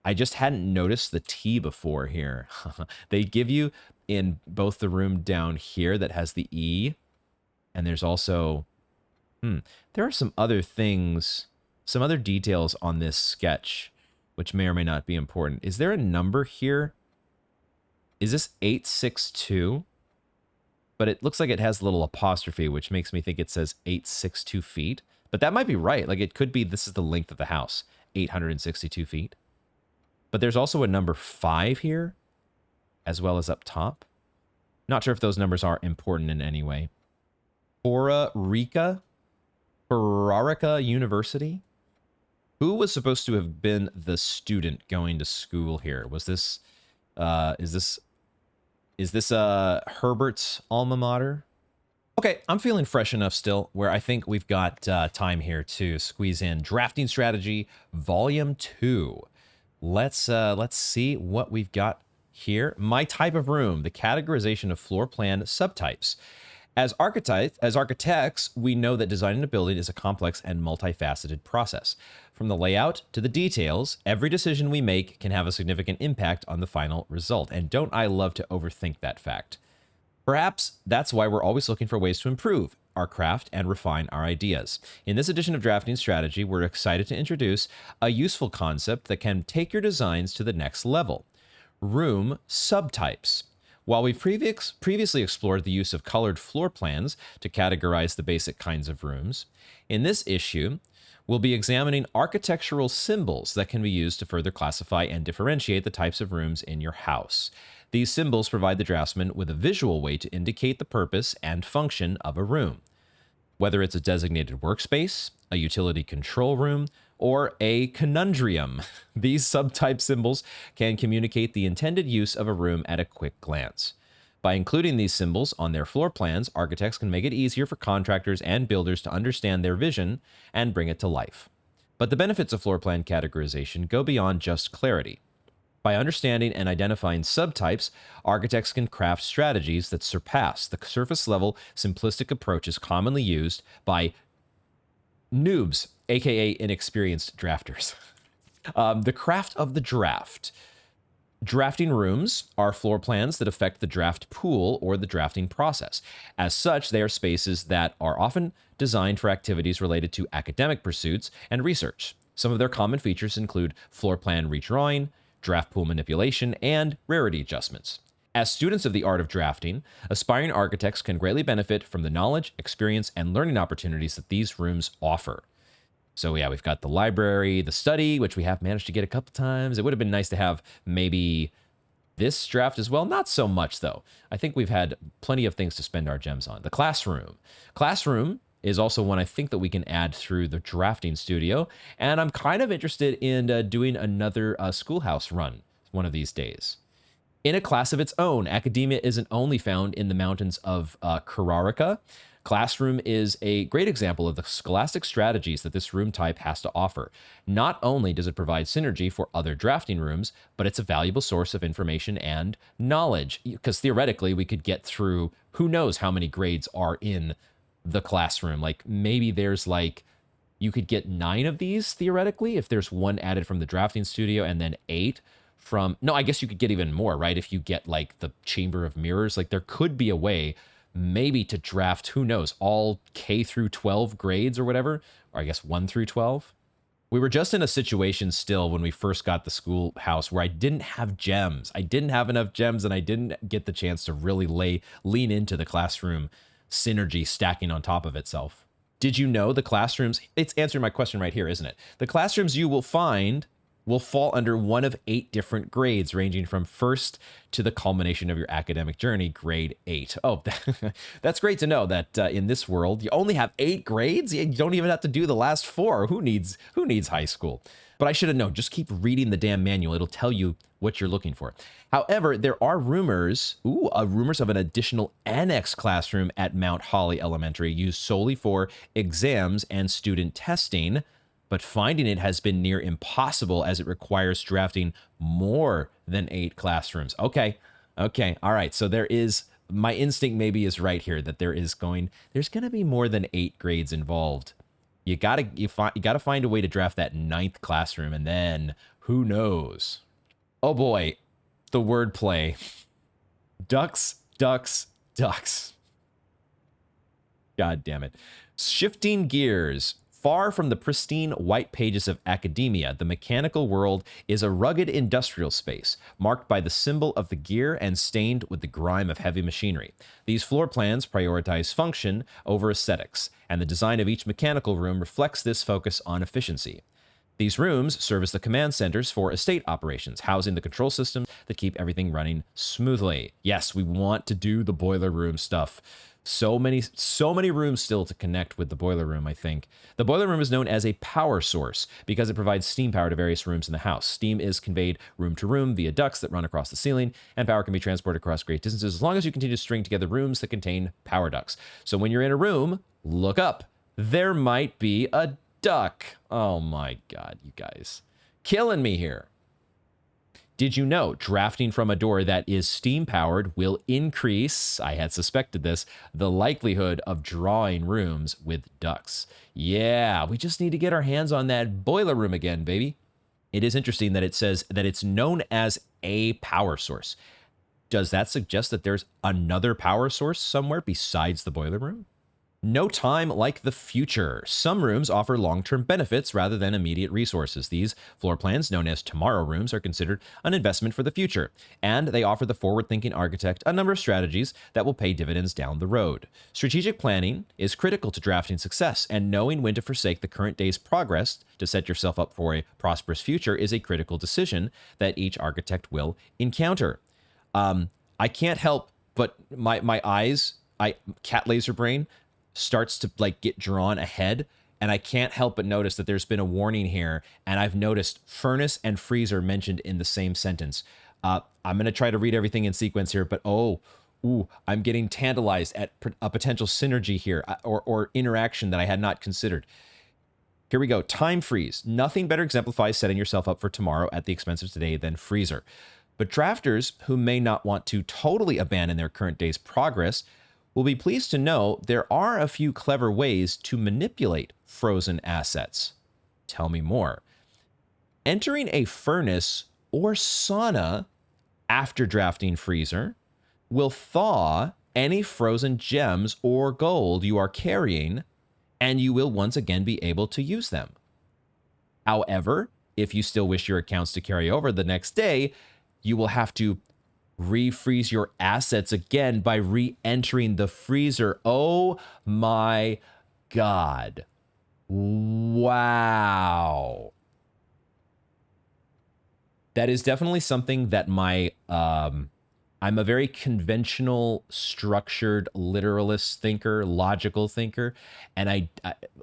I just hadn't noticed the T before here. They give you in both the room down here that has the E, and there's also... there are some other things, some other details on this sketch, which may or may not be important. Is there a number here? Is this 862? But it looks like it has a little apostrophe, which makes me think it says 862 feet. But that might be right. Like, it could be this is the length of the house, 862 feet. But there's also a number 5 here, as well as up top. Not sure if those numbers are important in any way. Rica University? Who was supposed to have been the student going to school here? Was this, is this Herbert's alma mater? Okay, I'm feeling fresh enough still where I think we've got time here to squeeze in Drafting Strategy Volume 2. Let's see what we've got here. My type of room, the categorization of floor plan subtypes. As architects, we know that designing a building is a complex and multifaceted process. From the layout to the details, every decision we make can have a significant impact on the final result. And don't I love to overthink that fact? Perhaps that's why we're always looking for ways to improve our craft and refine our ideas. In this edition of Drafting Strategy, we're excited to introduce a useful concept that can take your designs to the next level: room subtypes. While we've previously explored the use of colored floor plans to categorize the basic kinds of rooms, in this issue, we'll be examining architectural symbols that can be used to further classify and differentiate the types of rooms in your house. These symbols provide the draftsman with a visual way to indicate the purpose and function of a room. Whether it's a designated workspace, a utility control room, or a conundrum, these subtype symbols can communicate the intended use of a room at a quick glance. By including these symbols on their floor plans, architects can make it easier for contractors and builders to understand their vision and bring it to life. But the benefits of floor plan categorization go beyond just clarity. By understanding and identifying subtypes, architects can craft strategies that surpass the surface-level, simplistic approaches commonly used by noobs, aka inexperienced drafters. The craft of the draft. Drafting rooms are floor plans that affect the draft pool or the drafting process. As such, they are spaces that are often designed for activities related to academic pursuits and research. Some of their common features include floor plan redrawing, draft pool manipulation, and rarity adjustments. As students of the art of drafting, aspiring architects can greatly benefit from the knowledge, experience, and learning opportunities that these rooms offer. So yeah, we've got the library, the study, which we have managed to get a couple times. It would have been nice to have maybe this draft as well. Not so much, though. I think we've had plenty of things to spend our gems on. The classroom. Classroom is also one I think that we can add through the drafting studio. And I'm kind of interested in doing another schoolhouse run one of these days. In a class of its own, academia isn't only found in the mountains of Carrarica. Classroom is a great example of the scholastic strategies that this room type has to offer. Not only does it provide synergy for other drafting rooms, but it's a valuable source of information and knowledge, because theoretically we could get through who knows how many grades are in the classroom. Like maybe there's like, You could get 9 of these theoretically if there's one added from the drafting studio, and then 8 from, no, I guess you could get even more, right? If you get like the Chamber of Mirrors, like there could be a way maybe to draft, who knows, all K through 12 grades or whatever, or I guess 1 through 12. We were just in a situation still when we first got the schoolhouse where I didn't have gems. I didn't have enough gems, and I didn't get the chance to really lean into the classroom synergy stacking on top of itself. Did you know the classrooms, it's answering my question right here, isn't it? The classrooms you will find will fall under one of 8 different grades, ranging from first to the culmination of your academic journey, grade 8. Oh, that's great to know that in this world, you only have 8 grades? You don't even have to do the last 4. Who needs high school? But I should have known. Just keep reading the damn manual. It'll tell you what you're looking for. However, there are rumors of an additional annex classroom at Mount Holly Elementary used solely for exams and student testing, but finding it has been near impossible as it requires drafting more than 8 classrooms. Okay, all right. So there is, my instinct maybe is right here, that there's going to be more than 8 grades involved. You gotta find a way to draft that 9th classroom, and then who knows? Oh boy, the wordplay. Ducks. God damn it. Shifting gears. Far from the pristine white pages of academia, the mechanical world is a rugged industrial space, marked by the symbol of the gear and stained with the grime of heavy machinery. These floor plans prioritize function over aesthetics, and the design of each mechanical room reflects this focus on efficiency. These rooms serve as the command centers for estate operations, housing the control systems that keep everything running smoothly. Yes, we want to do the boiler room stuff. So many rooms still to connect with the boiler room, I think. The boiler room is known as a power source because it provides steam power to various rooms in the house. Steam is conveyed room to room via ducts that run across the ceiling, and power can be transported across great distances as long as you continue to string together rooms that contain power ducts. So when you're in a room, look up. There might be a duck. Oh my God, you guys. Killing me here. Did you know drafting from a door that is steam powered will increase, I had suspected this, the likelihood of drawing rooms with ducts? Yeah, we just need to get our hands on that boiler room again, baby. It is interesting that it says that it's known as a power source. Does that suggest that there's another power source somewhere besides the boiler room? No time like the future. Some rooms offer long-term benefits rather than immediate resources. These floor plans, known as tomorrow rooms, are considered an investment for the future, and they offer the forward-thinking architect a number of strategies that will pay dividends down the road. Strategic planning is critical to drafting success, and knowing when to forsake the current day's progress to set yourself up for a prosperous future is a critical decision that each architect will encounter. I can't help but my eyes, cat laser brain, starts to like get drawn ahead, and I can't help but notice that there's been a warning here, and I've noticed furnace and freezer mentioned in the same sentence. I'm going to try to read everything in sequence here, but I'm getting tantalized at a potential synergy here, or interaction that I had not considered. Here we go. Time freeze. Nothing better exemplifies setting yourself up for tomorrow at the expense of today than freezer. But drafters who may not want to totally abandon their current day's progress will be pleased to know there are a few clever ways to manipulate frozen assets. Tell me more. Entering a furnace or sauna after drafting freezer will thaw any frozen gems or gold you are carrying, and you will once again be able to use them. However, if you still wish your accounts to carry over the next day, you will have to refreeze your assets again by re-entering the freezer. Oh my God. Wow. That is definitely something that I'm a very conventional, structured, literalist thinker, logical thinker, and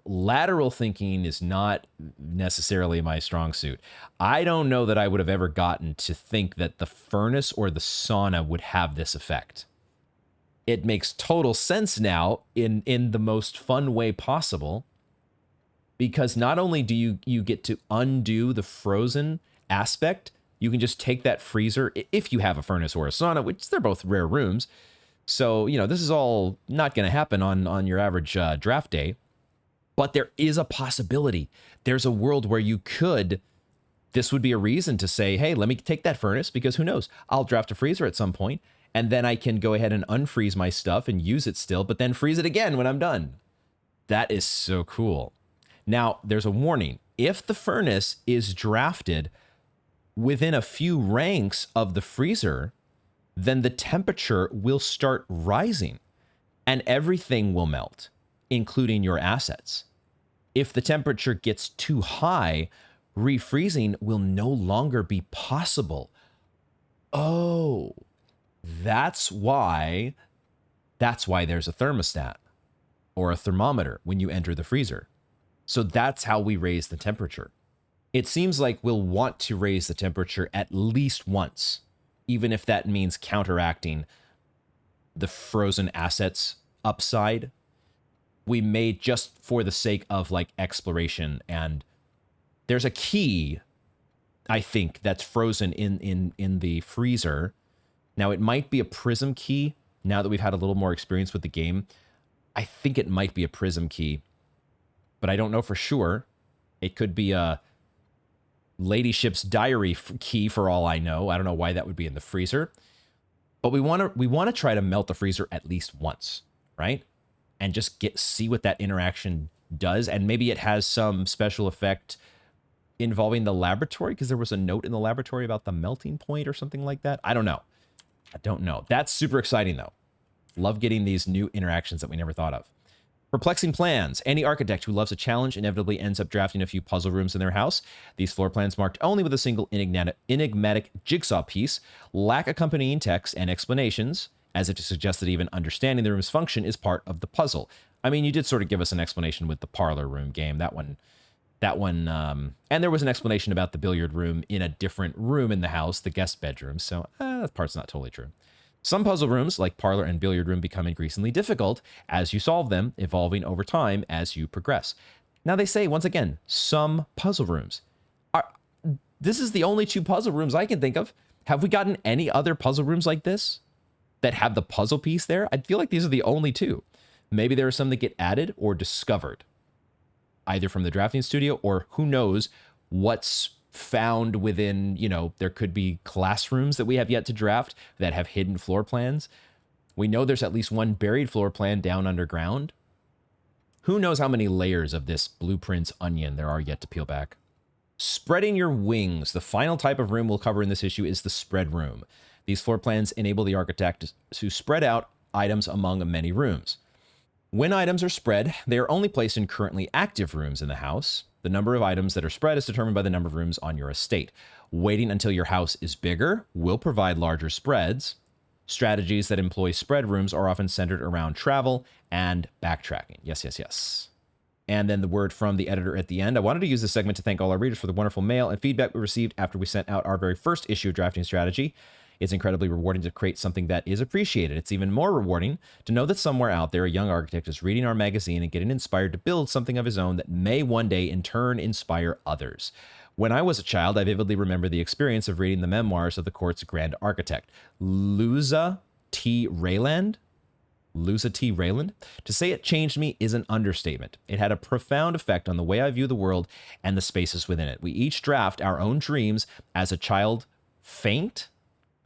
lateral thinking is not necessarily my strong suit. I don't know that I would have ever gotten to think that the furnace or the sauna would have this effect. It makes total sense now in the most fun way possible, because not only do you get to undo the frozen aspect, you can just take that freezer, if you have a furnace or a sauna, which they're both rare rooms. So, this is all not going to happen on your average draft day. But there is a possibility. There's a world where you could, this would be a reason to say, hey, let me take that furnace, because who knows? I'll draft a freezer at some point, and then I can go ahead and unfreeze my stuff and use it still, but then freeze it again when I'm done. That is so cool. Now, there's a warning. If the furnace is drafted within a few ranks of the freezer, then the temperature will start rising and everything will melt, including your assets. If the temperature gets too high, refreezing will no longer be possible. Oh, that's why there's a thermostat or a thermometer when you enter the freezer. So that's how we raise the temperature. It seems like we'll want to raise the temperature at least once, even if that means counteracting the frozen assets upside. We may, just for the sake of like exploration, and there's a key, I think, that's frozen in the freezer. Now, it might be a prism key. Now that we've had a little more experience with the game, I think it might be a prism key, but I don't know for sure. It could be a Ladyship's Diary key for all I know. I don't know why that would be in the freezer, but we want to try to melt the freezer at least once, right? And just see what that interaction does, and maybe it has some special effect involving the laboratory, because there was a note in the laboratory about the melting point or something like that. I don't know. That's super exciting though. Love getting these new interactions that we never thought of. Perplexing plans. Any architect who loves a challenge inevitably ends up drafting a few puzzle rooms in their house. These floor plans, marked only with a single enigmatic jigsaw piece, lack accompanying text and explanations, as if to suggest that even understanding the room's function is part of the puzzle. I mean, you did sort of give us an explanation with the parlor room game. That one, and there was an explanation about the billiard room in a different room in the house, the guest bedroom, so that part's not totally true. Some puzzle rooms, like parlor and billiard room, become increasingly difficult as you solve them, evolving over time as you progress. Now they say, once again, some puzzle rooms. This is the only 2 puzzle rooms I can think of. Have we gotten any other puzzle rooms like this that have the puzzle piece there? I feel like these are the only 2. Maybe there are some that get added or discovered, either from the drafting studio or who knows what's found within, there could be classrooms that we have yet to draft that have hidden floor plans. We know there's at least one buried floor plan down underground. Who knows how many layers of this blueprint's onion there are yet to peel back. Spreading your wings. The final type of room we'll cover in this issue is the spread room. These floor plans enable the architect to spread out items among many rooms. When items are spread, they are only placed in currently active rooms in the house. The number of items that are spread is determined by the number of rooms on your estate. Waiting until your house is bigger will provide larger spreads. Strategies that employ spread rooms are often centered around travel and backtracking. Yes. And then the word from the editor at the end. I wanted to use this segment to thank all our readers for the wonderful mail and feedback we received after we sent out our very first issue of Drafting Strategy. It's incredibly rewarding to create something that is appreciated. It's even more rewarding to know that somewhere out there, a young architect is reading our magazine and getting inspired to build something of his own that may one day in turn inspire others. When I was a child, I vividly remember the experience of reading the memoirs of the court's grand architect, Louisa T. Rayland. To say it changed me is an understatement. It had a profound effect on the way I view the world and the spaces within it. We each draft our own dreams as a child. Faint?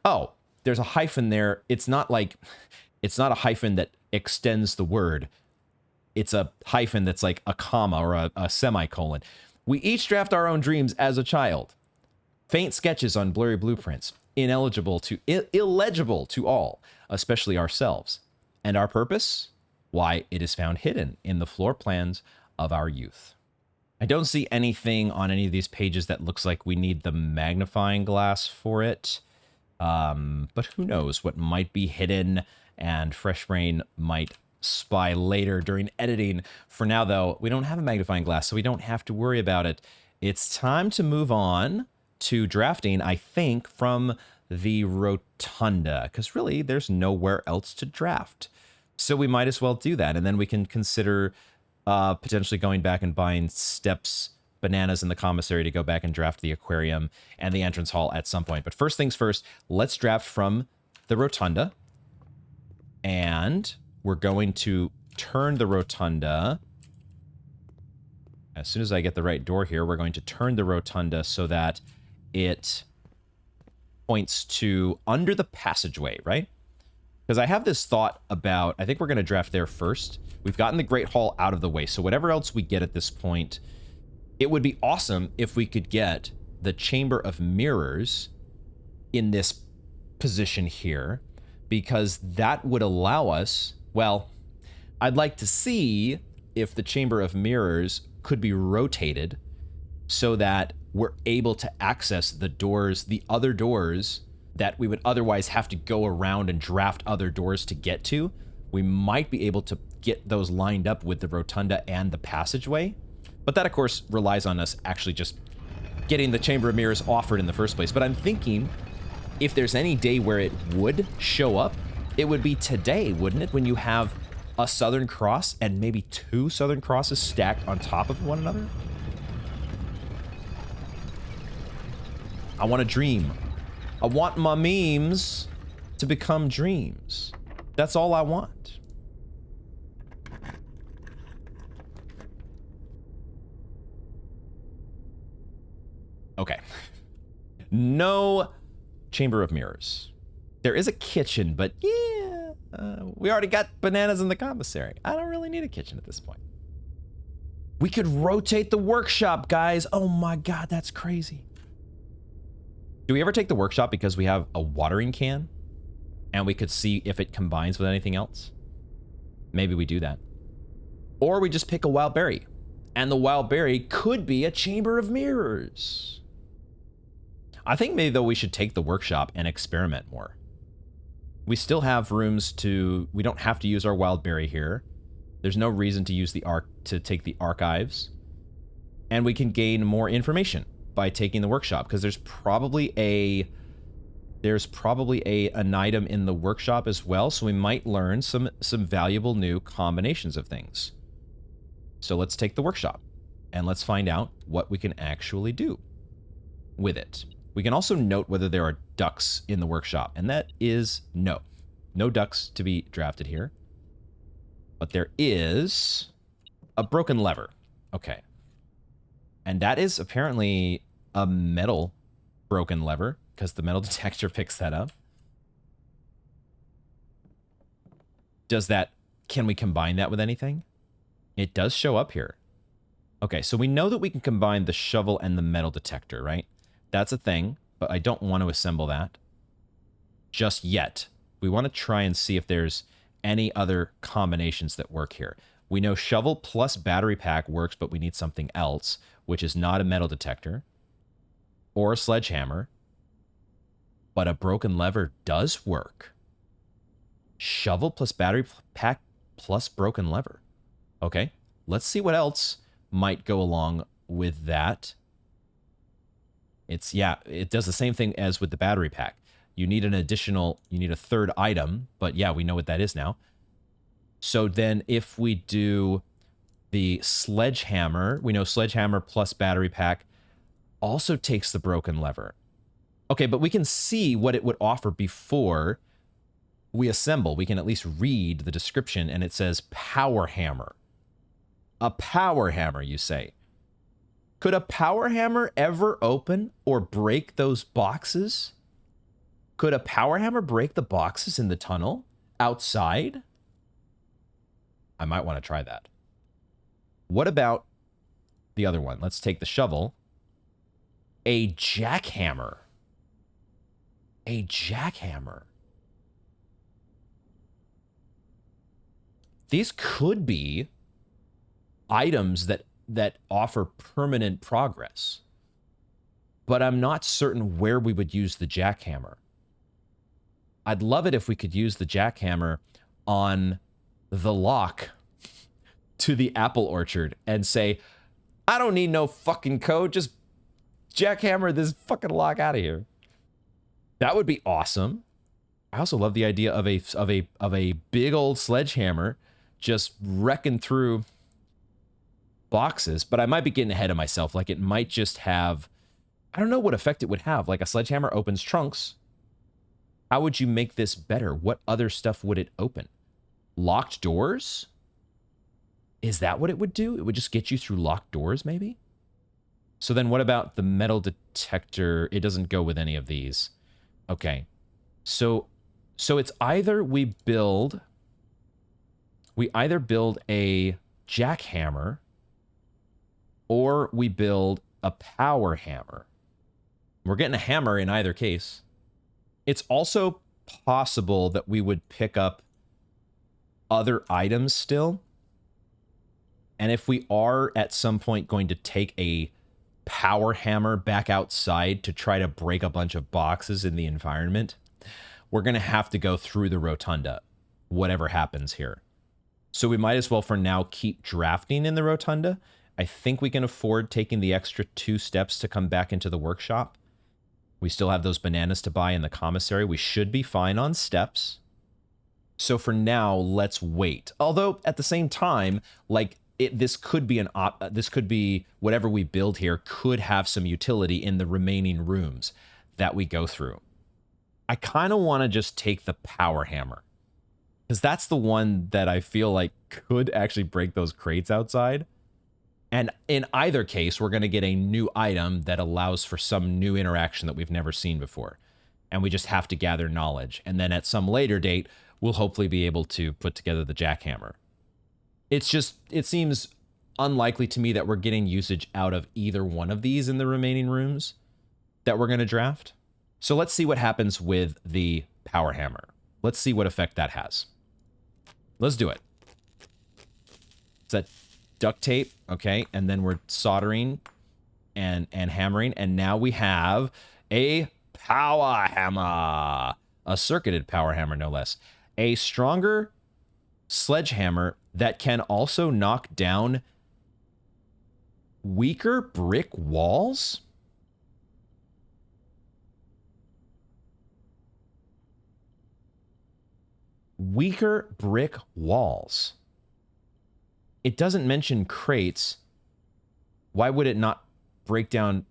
Oh, there's a hyphen there. It's not a hyphen that extends the word. It's a hyphen that's like a comma or a semicolon. We each draft our own dreams as a child. Faint sketches on blurry blueprints, illegible to all, especially ourselves. And our purpose? Why, it is found hidden in the floor plans of our youth. I don't see anything on any of these pages that looks like we need the magnifying glass for it. But who knows what might be hidden, and Fresh Brain might spy later during editing. For now, though, we don't have a magnifying glass, so we don't have to worry about it. It's time to move on to drafting, I think, from the rotunda, because really there's nowhere else to draft. So we might as well do that, and then we can consider potentially going back and buying steps, bananas in the commissary to go back and draft the aquarium and the entrance hall at some point. But first things first, let's draft from the rotunda. And we're going to turn the rotunda As soon as I get the right door here, we're going to turn the rotunda so that it points to under the passageway, right? Because I have this thought about, I think we're going to draft there first. We've gotten the Great Hall out of the way, so whatever else we get at this point, it would be awesome if we could get the Chamber of Mirrors in this position here, because that would allow us, well, I'd like to see if the Chamber of Mirrors could be rotated so that we're able to access the doors, the other doors that we would otherwise have to go around and draft other doors to get to. We might be able to get those lined up with the rotunda and the passageway. But that, of course, relies on us actually just getting the Chamber of Mirrors offered in the first place. But I'm thinking if there's any day where it would show up, it would be today, wouldn't it? When you have a Southern Cross and maybe 2 Southern Crosses stacked on top of one another? I want a dream. I want my memes to become dreams. That's all I want. Okay. No Chamber of Mirrors. There is a kitchen, but yeah, we already got bananas in the commissary. I don't really need a kitchen at this point. We could rotate the workshop, guys. Oh my God, that's crazy. Do we ever take the workshop because we have a watering can and we could see if it combines with anything else? Maybe we do that. Or we just pick a wild berry, and the wild berry could be a Chamber of Mirrors. I think maybe though we should take the workshop and experiment more. We still have rooms to, we don't have to use our wild berry here. There's no reason to use the to take the archives. And we can gain more information by taking the workshop, because there's probably an item in the workshop as well, so we might learn some valuable new combinations of things. So let's take the workshop and let's find out what we can actually do with it. We can also note whether there are ducks in the workshop, and that is no. No ducks to be drafted here. But there is a broken lever. Okay. And that is apparently a metal broken lever, because the metal detector picks that up. Can we combine that with anything? It does show up here. Okay, so we know that we can combine the shovel and the metal detector, right? That's a thing, but I don't want to assemble that just yet. We want to try and see if there's any other combinations that work here. We know shovel plus battery pack works, but we need something else, which is not a metal detector or a sledgehammer. But a broken lever does work. Shovel plus battery pack plus broken lever. Okay, let's see what else might go along with that. It does the same thing as with the battery pack. You need a third item, but yeah, we know what that is now. So then if we do the sledgehammer, we know sledgehammer plus battery pack also takes the broken lever. Okay, but we can see what it would offer before we assemble. We can at least read the description, and it says power hammer. A power hammer, you say. Could a power hammer ever open or break those boxes? Could a power hammer break the boxes in the tunnel outside? I might want to try that. What about the other one? Let's take the shovel. A jackhammer. A jackhammer. These could be items that offer permanent progress, but I'm not certain where we would use the jackhammer. I'd love it if we could use the jackhammer on the lock to the apple orchard and say, I don't need no fucking code, just jackhammer this fucking lock out of here. That would be awesome. I also love the idea of a big old sledgehammer just wrecking through boxes, but I might be getting ahead of myself. Like, it might just have, I don't know what effect it would have. Like, a sledgehammer opens trunks. How would you make this better? What other stuff would it open? Locked doors? Is that what it would do? It would just get you through locked doors, maybe? So then what about the metal detector? It doesn't go with any of these. Okay. So it's either we either build a jackhammer or we build a power hammer. We're getting a hammer in either case. It's also possible that we would pick up other items still. And if we are at some point going to take a power hammer back outside to try to break a bunch of boxes in the environment, we're going to have to go through the rotunda, whatever happens here. So we might as well for now keep drafting in the rotunda. I think we can afford taking the extra 2 steps to come back into the workshop. We still have those bananas to buy in the commissary. We should be fine on steps. So for now, let's wait. Although at the same time, like this could be whatever we build here could have some utility in the remaining rooms that we go through. I kind of want to just take the power hammer because that's the one that I feel like could actually break those crates outside. And in either case, we're going to get a new item that allows for some new interaction that we've never seen before. And we just have to gather knowledge. And then at some later date, we'll hopefully be able to put together the jackhammer. It seems unlikely to me that we're getting usage out of either one of these in the remaining rooms that we're going to draft. So let's see what happens with the power hammer. Let's see what effect that has. Let's do it. Is that duct tape? Okay, and then we're soldering and hammering, and now we have a power hammer. A circuited power hammer, no less. A stronger sledgehammer that can also knock down weaker brick walls? Weaker brick walls. It doesn't mention crates. Why would it not break down?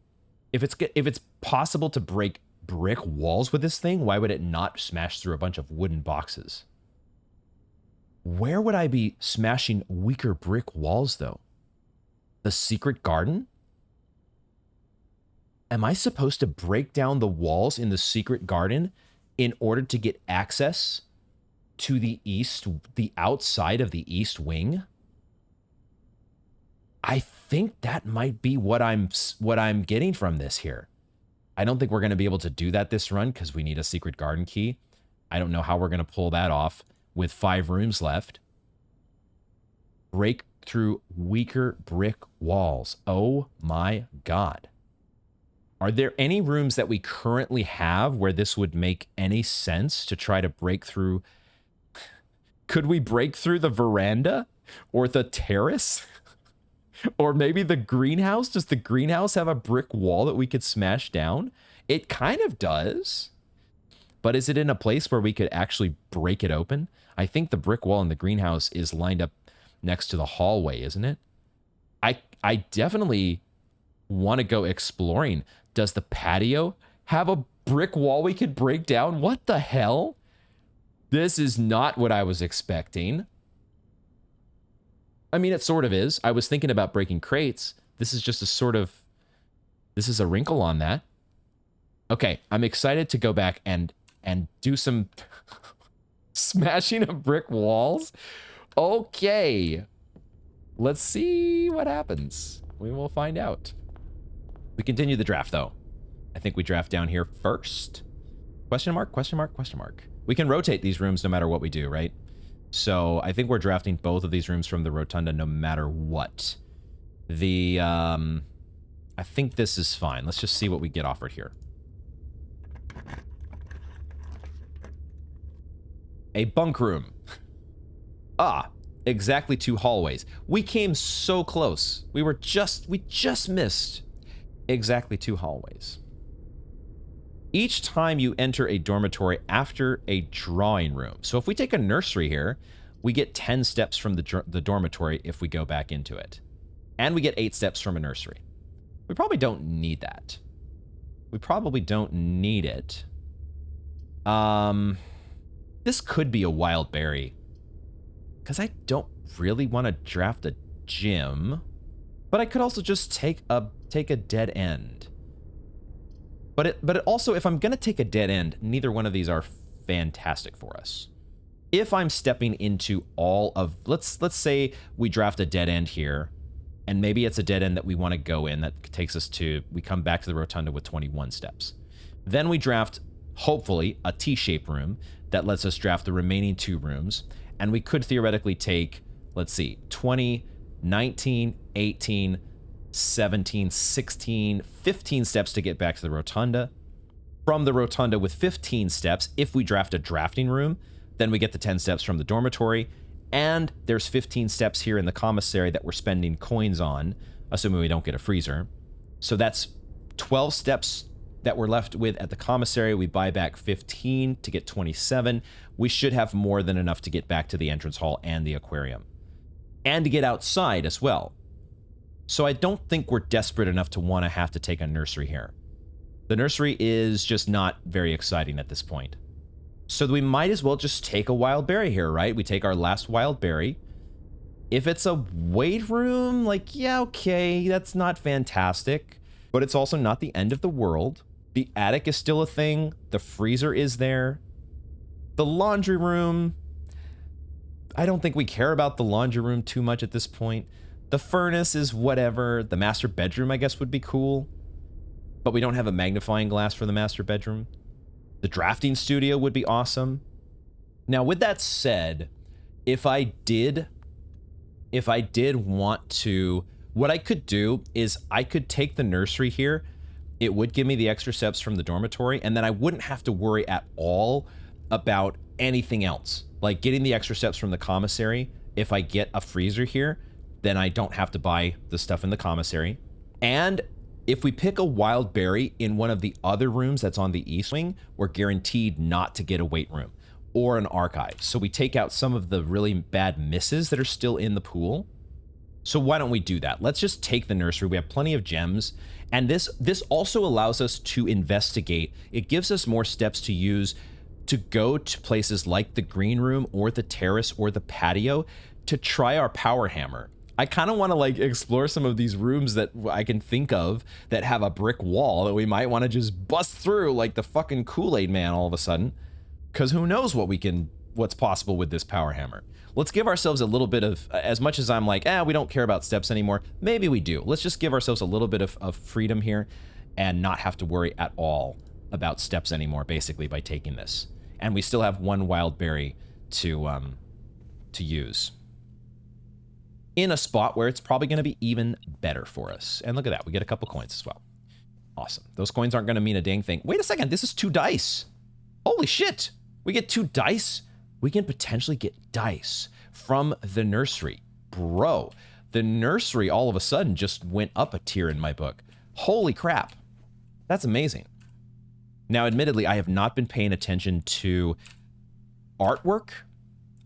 If it's possible to break brick walls with this thing, why would it not smash through a bunch of wooden boxes? Where would I be smashing weaker brick walls, though? The secret garden? Am I supposed to break down the walls in the secret garden in order to get access to the outside of the east wing? I think that might be what I'm getting from this here. I don't think we're going to be able to do that this run because we need a secret garden key. I don't know how we're going to pull that off with 5 rooms left. Break through weaker brick walls. Oh my God. Are there any rooms that we currently have where this would make any sense to try to break through? Could we break through the veranda or the terrace? Or maybe the greenhouse? Does the greenhouse have a brick wall that we could smash down? It kind of does. But is it in a place where we could actually break it open? I think the brick wall in the greenhouse is lined up next to the hallway, isn't it? I definitely want to go exploring. Does the patio have a brick wall we could break down? What the hell? This is not what I was expecting. I mean, it sort of is. I was thinking about breaking crates. This is just this is a wrinkle on that. Okay, I'm excited to go back and do some smashing of brick walls. Okay, let's see what happens. We will find out. We continue the draft, though. I think we draft down here first. Question mark, question mark, question mark. We can rotate these rooms no matter what we do, right? So I think we're drafting both of these rooms from the rotunda no matter what. I think this is fine. Let's just see what we get offered here. A bunk room. Ah, exactly 2 hallways. We came so close. We just missed exactly 2 hallways. Each time you enter a dormitory after a drawing room. So if we take a nursery here, we get 10 steps from the dormitory if we go back into it. And we get 8 steps from a nursery. We probably don't need that. We probably don't need it. This could be a wild berry. because I don't really want to draft a gym, but I could also just take a dead end. But also, if I'm gonna take a dead end, neither one of these are fantastic for us. If I'm stepping into all of, let's say we draft a dead end here, and maybe it's a dead end that we want to go in that takes us to, we come back to the rotunda with 21 steps. Then we draft, hopefully, a T-shaped room that lets us draft the remaining 2 rooms, and we could theoretically take, let's see, 20, 19, 18, 17, 16, 15 steps to get back to the rotunda. From the rotunda with 15 steps, if we draft a drafting room, then we get the 10 steps from the dormitory, and there's 15 steps here in the commissary that we're spending coins on, assuming we don't get a freezer. So that's 12 steps that we're left with at the commissary. We buy back 15 to get 27. We should have more than enough to get back to the entrance hall and the aquarium, and to get outside as well. So I don't think we're desperate enough to want to have to take a nursery here. The nursery is just not very exciting at this point. So we might as well just take a wild berry here, right? We take our last wild berry. If it's a weight room, like, yeah, okay, that's not fantastic, but it's also not the end of the world. The attic is still a thing. The freezer is there. The laundry room, I don't think we care about the laundry room too much at this point. The furnace is whatever. The master bedroom, I guess, would be cool, but we don't have a magnifying glass for the master bedroom. The drafting studio would be awesome. Now, with that said, if I did want to, what I could do is I could take the nursery here. It would give me the extra steps from the dormitory, and then I wouldn't have to worry at all about anything else. Like getting the extra steps from the commissary. If I get a freezer here, then I don't have to buy the stuff in the commissary. And if we pick a wild berry in one of the other rooms that's on the east wing, we're guaranteed not to get a weight room or an archive. So we take out some of the really bad misses that are still in the pool. So why don't we do that? Let's just take the nursery. We have plenty of gems. And this also allows us to investigate. It gives us more steps to use to go to places like the green room or the terrace or the patio to try our power hammer. I kind of want to like explore some of these rooms that I can think of that have a brick wall that we might want to just bust through like the fucking Kool-Aid man all of a sudden. Because who knows what's possible with this power hammer. Let's give ourselves a little bit of, as much as I'm like, we don't care about steps anymore. Maybe we do. Let's just give ourselves a little bit of freedom here and not have to worry at all about steps anymore, basically, by taking this. And we still have one wild berry to use in a spot where it's probably going to be even better for us. And look at that. We get a couple coins as well. Awesome. Those coins aren't going to mean a dang thing. Wait a second. This is 2 dice. Holy shit. We get 2 dice. We can potentially get dice from the nursery. Bro, the nursery all of a sudden just went up a tier in my book. Holy crap. That's amazing. Now, admittedly, I have not been paying attention to artwork.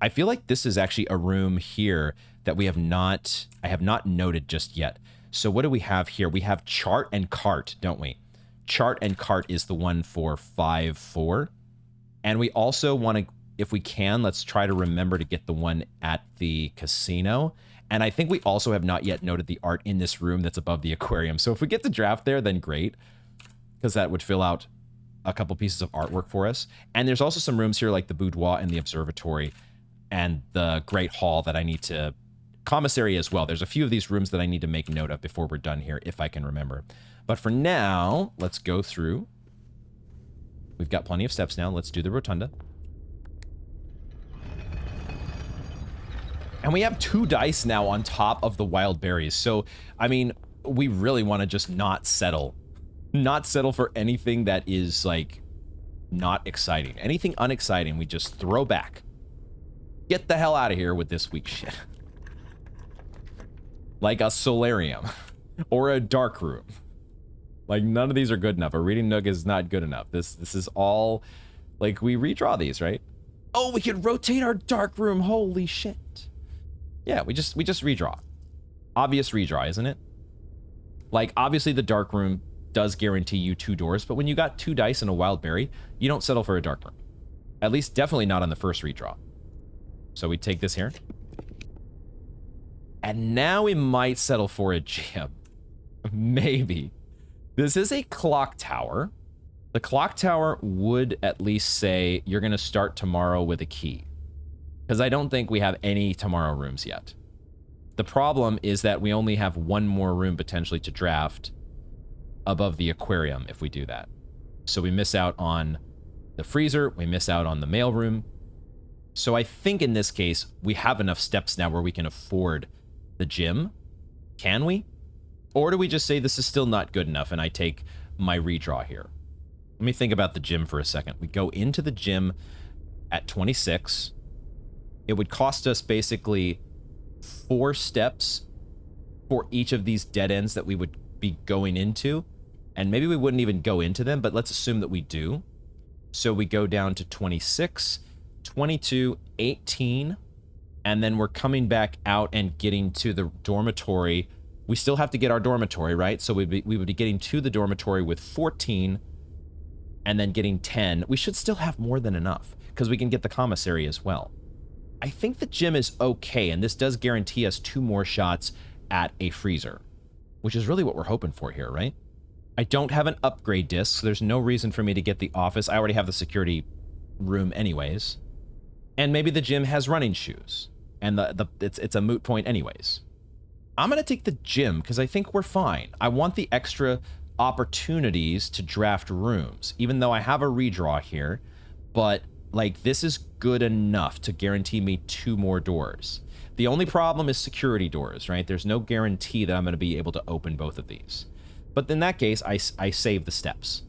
I feel like this is actually a room here that I have not noted just yet. So what do we have here? We have chart and cart, don't we? Chart and cart is the one for 5-4. And we also want to, if we can, let's try to remember to get the one at the casino. And I think we also have not yet noted the art in this room that's above the aquarium. So if we get the draft there, then great, because that would fill out a couple pieces of artwork for us. And there's also some rooms here like the boudoir and the observatory and the great hall that I need to, commissary as well. There's a few of these rooms that I need to make note of before we're done here, if I can remember. But for now, let's go through. We've got plenty of steps now. Let's do the rotunda. And we have 2 dice now on top of the wild berries. So, I mean, we really want to just not settle. Not settle for anything that is, like, not exciting. Anything unexciting, we just throw back. Get the hell out of here with this weak shit. Like a solarium. Or a dark room. Like, none of these are good enough. A reading nook is not good enough. This is all... Like, we redraw these, right? Oh, we can rotate our dark room. Holy shit. Yeah, we just redraw. Obvious redraw, isn't it? Like, obviously the dark room does guarantee you 2 doors, but when you got 2 dice and a wild berry, you don't settle for a dark room. At least definitely not on the first redraw. So we take this here. And now we might settle for a gym. Maybe. This is a clock tower. The clock tower would at least say you're going to start tomorrow with a key. Because I don't think we have any tomorrow rooms yet. The problem is that we only have one more room potentially to draft above the aquarium if we do that. So we miss out on the freezer, we miss out on the mailroom. So I think in this case, we have enough steps now where we can afford the gym. Can we? Or do we just say this is still not good enough and I take my redraw here? Let me think about the gym for a second. We go into the gym at 26. It would cost us basically 4 steps for each of these dead ends that we would be going into. And maybe we wouldn't even go into them, but let's assume that we do. So we go down to 26, 22, 18, and then we're coming back out and getting to the dormitory. We still have to get our dormitory, right? So we would be getting to the dormitory with 14 and then getting 10. We should still have more than enough because we can get the commissary as well. I think the gym is okay, and this does guarantee us 2 more shots at a freezer, which is really what we're hoping for here, right? I don't have an upgrade disc, so there's no reason for me to get the office. I already have the security room anyways. And maybe the gym has running shoes, and it's a moot point anyways. I'm going to take the gym because I think we're fine. I want the extra opportunities to draft rooms, even though I have a redraw here, but like this is good enough to guarantee me 2 more doors. The only problem is security doors, right? There's no guarantee that I'm going to be able to open both of these. But in that case, I save the steps.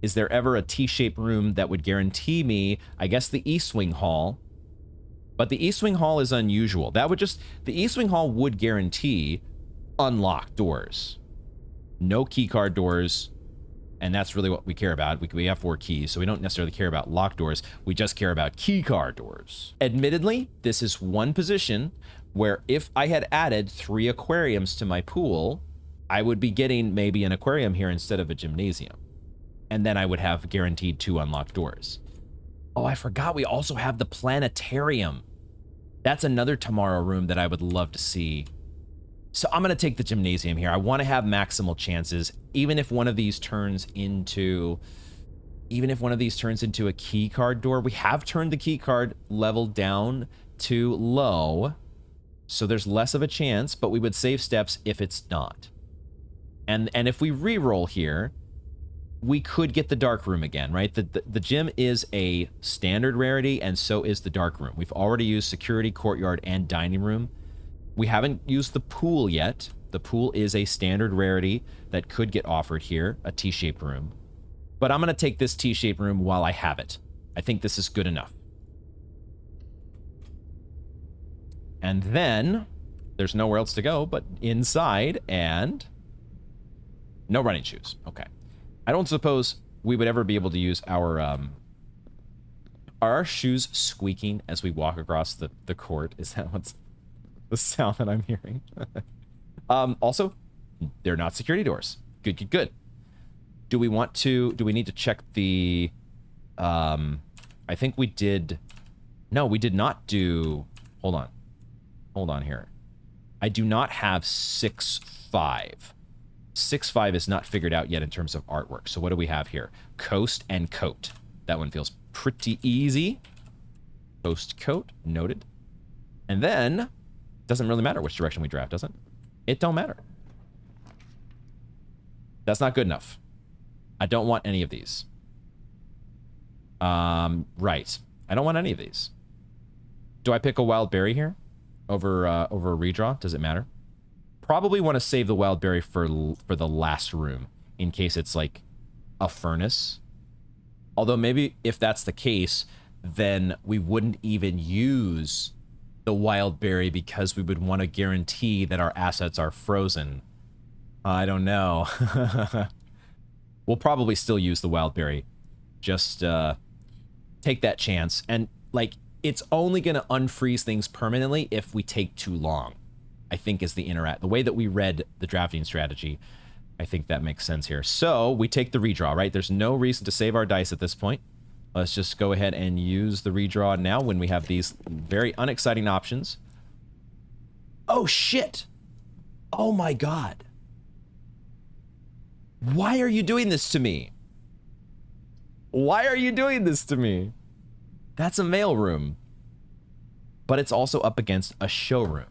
Is there ever a T-shaped room that would guarantee me, I guess the East Wing Hall, but the East Wing Hall is unusual. That would just, the East Wing Hall would guarantee unlocked doors. No keycard doors, and that's really what we care about. We have 4 keys, so we don't necessarily care about locked doors. We just care about keycard doors. Admittedly, this is one position where if I had added 3 aquariums to my pool, I would be getting maybe an aquarium here instead of a gymnasium. And then I would have guaranteed 2 unlocked doors. Oh, I forgot we also have the planetarium. That's another tomorrow room that I would love to see. So I'm going to take the gymnasium here. I want to have maximal chances, even if one of these turns into a key card door. We have turned the key card level down to low, so there's less of a chance, but we would save steps if it's not. And if we re-roll here, we could get the dark room again, right? The gym is a standard rarity, and so is the dark room. We've already used security, courtyard, and dining room. We haven't used the pool yet. The pool is a standard rarity that could get offered here, a T-shaped room. But I'm going to take this T-shaped room while I have it. I think this is good enough. And then there's nowhere else to go but inside, and no running shoes. Okay. I don't suppose we would ever be able to use our, are our shoes squeaking as we walk across the court? Is that what's the sound that I'm hearing? Also, they're not security doors. Good, good. Do we need to check the, I think we did, no, we did not do, hold on here. I do not have 6-5. 6-5 is not figured out yet in terms of artwork. So what do we have here? Coast and coat. That one feels pretty easy. Coast, coat, noted. And then, doesn't really matter which direction we draft, does it? It don't matter. That's not good enough. I don't want any of these. Right. I don't want any of these. Do I pick a wild berry here over a redraw? Does it matter? Probably want to save the wild berry for the last room in case it's like a furnace. Although maybe if that's the case, then we wouldn't even use the wild berry because we would want to guarantee that our assets are frozen. I don't know. We'll probably still use the wild berry. Just take that chance. And like, it's only going to unfreeze things permanently if we take too long, I think is the way that we read the drafting strategy. I think that makes sense here. So we take the redraw, right? There's no reason to save our dice at this point. Let's just go ahead and use the redraw now when we have these very unexciting options. Oh, shit. Oh, my God. Why are you doing this to me? Why are you doing this to me? That's a mailroom. But it's also up against a showroom.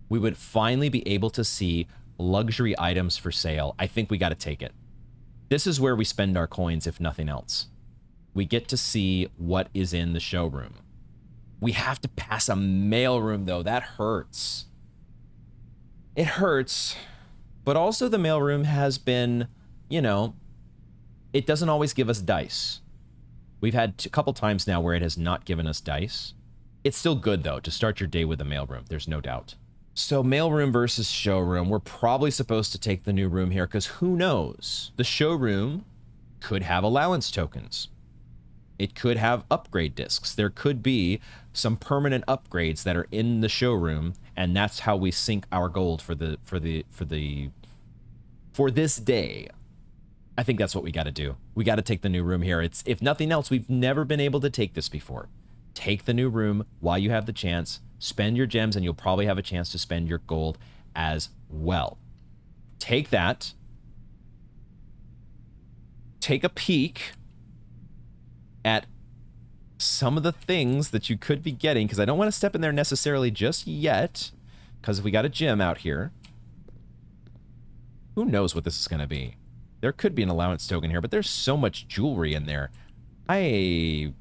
We would finally be able to see luxury items for sale. I think we got to take it. This is where we spend our coins, if nothing else. We get to see what is in the showroom. We have to pass a mailroom, though. That hurts. It hurts. But also the mailroom has been, you know, it doesn't always give us dice. We've had a couple times now where it has not given us dice. It's still good, though, to start your day with a mailroom. There's no doubt. So mailroom versus showroom. We're probably supposed to take the new room here because who knows? The showroom could have allowance tokens. It could have upgrade discs. There could be some permanent upgrades that are in the showroom, and that's how we sink our gold for this day. I think that's what we got to do. We got to take the new room here. It's, if nothing else, we've never been able to take this before. Take the new room while you have the chance. Spend your gems, and you'll probably have a chance to spend your gold as well. Take that. Take a peek at some of the things that you could be getting, because I don't want to step in there necessarily just yet, because we got a gem out here. Who knows what this is going to be? There could be an allowance token here, but there's so much jewelry in there. I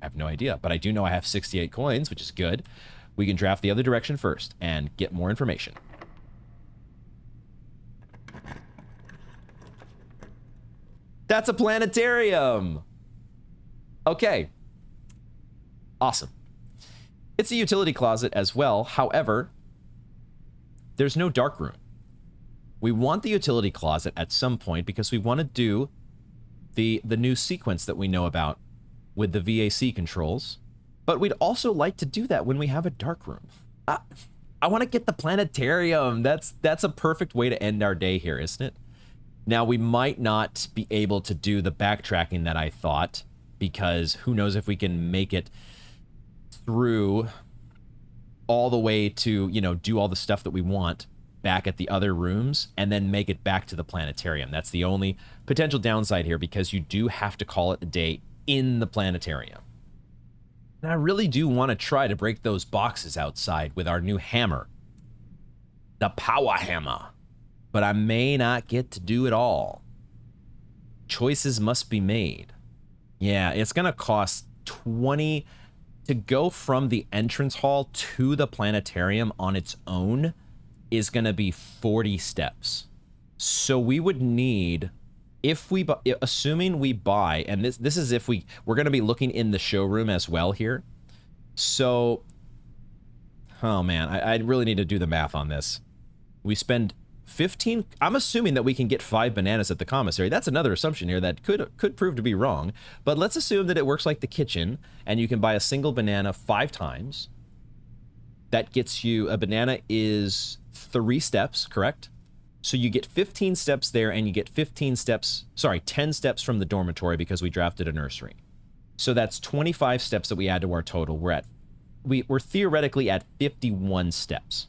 have no idea, but I do know I have 68 coins, which is good. We can draft the other direction first and get more information. That's a planetarium! Okay. Awesome. It's a utility closet as well. However, there's no dark room. We want the utility closet at some point because we want to do the new sequence that we know about with the VAC controls. But we'd also like to do that when we have a dark room. I want to get the planetarium. That's a perfect way to end our day here, isn't it? Now, we might not be able to do the backtracking that I thought, because who knows if we can make it through all the way to, you know, do all the stuff that we want back at the other rooms and then make it back to the planetarium. That's the only potential downside here, because you do have to call it a day in the planetarium. And I really do want to try to break those boxes outside with our new hammer, the power hammer, but I may not get to do it all. Choices must be made. Yeah, it's going to cost 20 to go from the entrance hall to the planetarium on its own is going to be 40 steps. So we would need, if we, assuming we buy, and this is if we're going to be looking in the showroom as well here. So, oh man, I really need to do the math on this. We spend 15, I'm assuming that we can get 5 bananas at the commissary. That's another assumption here that could prove to be wrong. But let's assume that it works like the kitchen, and you can buy a single banana 5 times. That gets you, a banana is 3 steps, correct? So you get 15 steps there, and you get 10 steps from the dormitory because we drafted a nursery. So that's 25 steps that we add to our total. We're theoretically at 51 steps.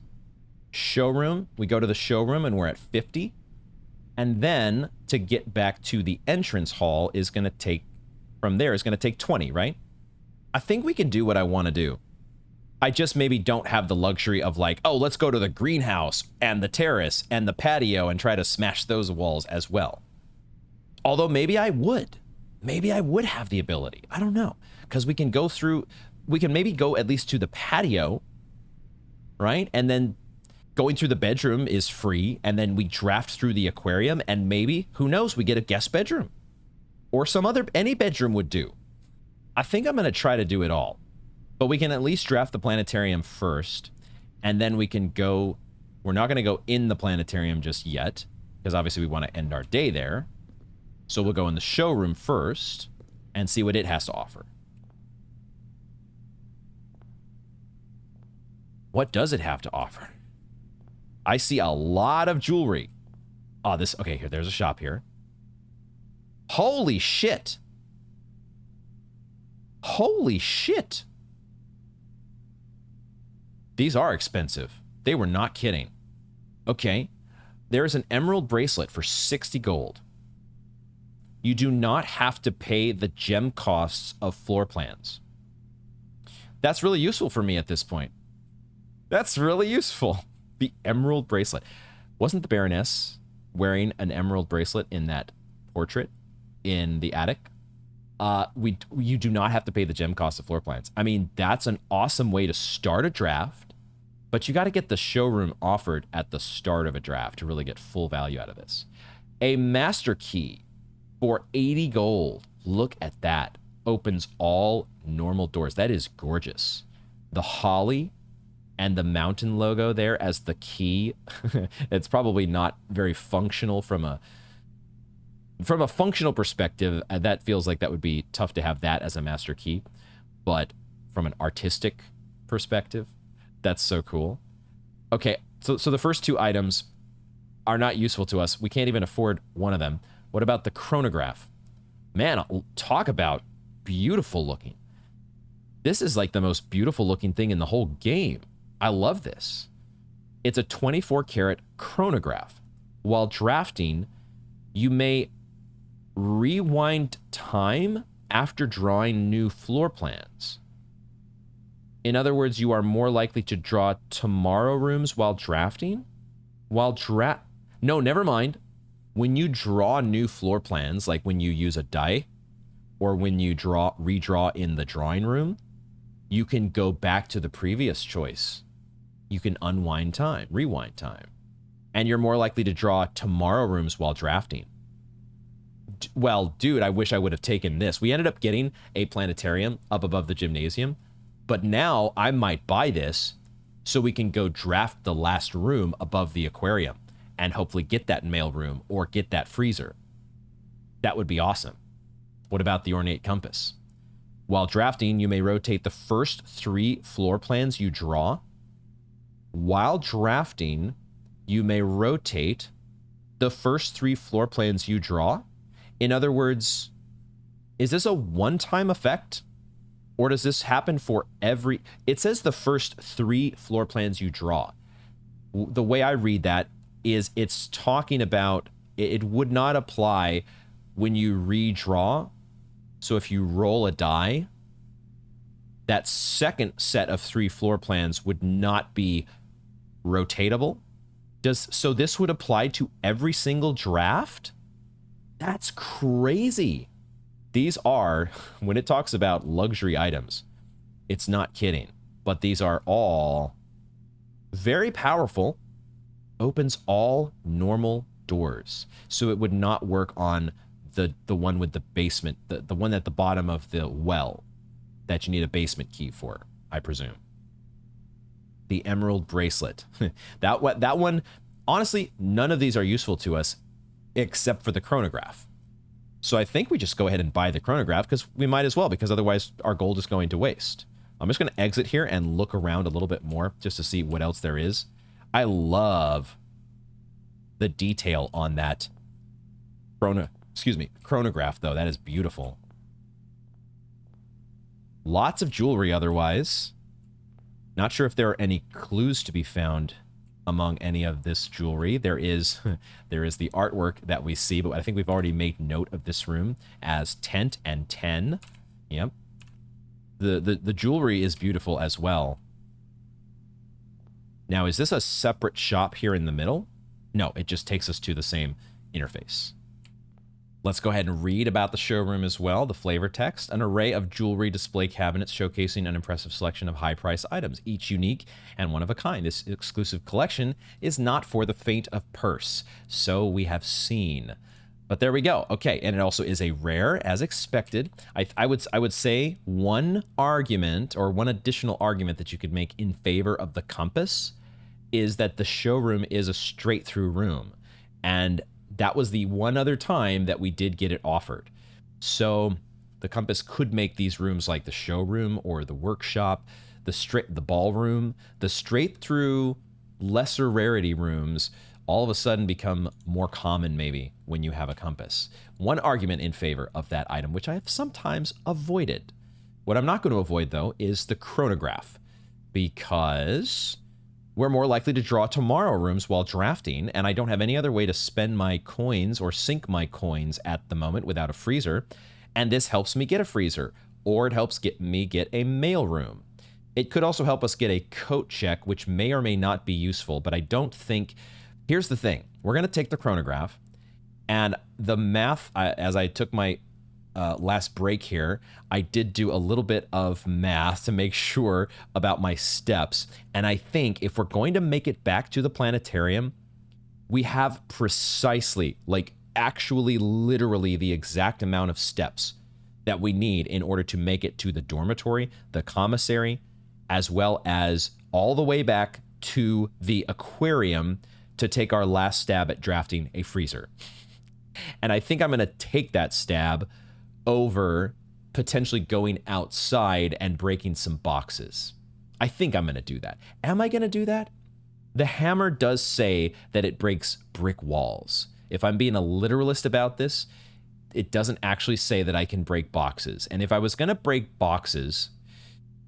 Showroom, we go to the showroom and we're at 50. And then to get back to the entrance hall is going to take, from there is going to take 20, right? I think we can do what I want to do. I just maybe don't have the luxury of like, oh, let's go to the greenhouse and the terrace and the patio and try to smash those walls as well. Although maybe I would. Maybe I would have the ability. I don't know. Because we can go through, we can maybe go at least to the patio, right? And then going through the bedroom is free, and then we draft through the aquarium, and maybe, who knows, we get a guest bedroom. Or any bedroom would do. I think I'm going to try to do it all. But we can at least draft the planetarium first, and then we can go, we're not going to go in the planetarium just yet, because obviously we want to end our day there. So we'll go in the showroom first, and see what it has to offer. What does it have to offer? I see a lot of jewelry. Oh, okay, here, there's a shop here. Holy shit. Holy shit. These are expensive. They were not kidding. Okay, there's an emerald bracelet for 60 gold. You do not have to pay the gem costs of floor plans. That's really useful for me at this point. That's really useful. The emerald bracelet. Wasn't the Baroness wearing an emerald bracelet in that portrait in the attic? You do not have to pay the gem cost of floor plans. I mean, that's an awesome way to start a draft, but you got to get the showroom offered at the start of a draft to really get full value out of this. A master key for 80 gold. Look at that. Opens all normal doors. That is gorgeous. The holly and the mountain logo there as the key. It's probably not very functional from a functional perspective. That feels like that would be tough to have that as a master key. But from an artistic perspective, that's so cool. Okay, so the first two items are not useful to us. We can't even afford one of them. What about the chronograph? Man, talk about beautiful looking. This is like the most beautiful looking thing in the whole game. I love this. It's a 24-karat chronograph. While drafting, you may rewind time after drawing new floor plans. In other words, you are more likely to draw tomorrow rooms while drafting. No, never mind. When you draw new floor plans, like when you use a die, or when you redraw in the drawing room, you can go back to the previous choice. You can unwind time, rewind time. And you're more likely to draw tomorrow rooms while drafting. Well, dude, I wish I would have taken this. We ended up getting a planetarium up above the gymnasium, but now I might buy this so we can go draft the last room above the aquarium and hopefully get that mail room or get that freezer. That would be awesome. What about the ornate compass? While drafting, you may rotate the first 3 floor plans you draw. While drafting, you may rotate the first 3 floor plans you draw. In other words, is this a one-time effect? Or does this happen for every... It says the first 3 floor plans you draw. The way I read that is it's talking about... It would not apply when you redraw. So if you roll a die, that second set of 3 floor plans would not be rotatable. So this would apply to every single draft? That's crazy. These are, when it talks about luxury items, it's not kidding. But these are all very powerful. Opens all normal doors. So it would not work on the one with the basement, the one at the bottom of the well that you need a basement key for, I presume. The emerald bracelet. that one, honestly, none of these are useful to us except for the chronograph. So I think we just go ahead and buy the chronograph because we might as well, because otherwise our gold is going to waste. I'm just going to exit here and look around a little bit more just to see what else there is. I love the detail on that chronograph, though. That is beautiful. Lots of jewelry otherwise. Not sure if there are any clues to be found among any of this jewelry. There is the artwork that we see, but I think we've already made note of this room as tent and 10. Yep. The jewelry is beautiful as well. Now, is this a separate shop here in the middle? No, it just takes us to the same interface. Let's go ahead and read about the showroom as well. The flavor text: an array of jewelry display cabinets showcasing an impressive selection of high-price items, each unique and one of a kind. This exclusive collection is not for the faint of purse, so we have seen. But there we go. Okay, and it also is a rare, as expected. I would say one argument, or one additional argument that you could make in favor of the compass, is that the showroom is a straight-through room, and that was the one other time that we did get it offered. So the compass could make these rooms like the showroom or the workshop, the ballroom, the straight through lesser rarity rooms all of a sudden become more common maybe when you have a compass. One argument in favor of that item, which I have sometimes avoided. What I'm not going to avoid though is the chronograph, because we're more likely to draw tomorrow rooms while drafting, and I don't have any other way to spend my coins or sink my coins at the moment without a freezer, and this helps me get a freezer, or it helps me get a mail room. It could also help us get a coat check, which may or may not be useful, but I don't think... Here's the thing. We're going to take the chronograph, and the math, as I took my last break here, I did do a little bit of math to make sure about my steps, and I think if we're going to make it back to the planetarium, we have precisely, like actually literally the exact amount of steps that we need in order to make it to the dormitory, the commissary, as well as all the way back to the aquarium to take our last stab at drafting a freezer. And I think I'm going to take that stab over potentially going outside and breaking some boxes. I think I'm going to do that. Am I going to do that? The hammer does say that it breaks brick walls. If I'm being a literalist about this, it doesn't actually say that I can break boxes. And if I was going to break boxes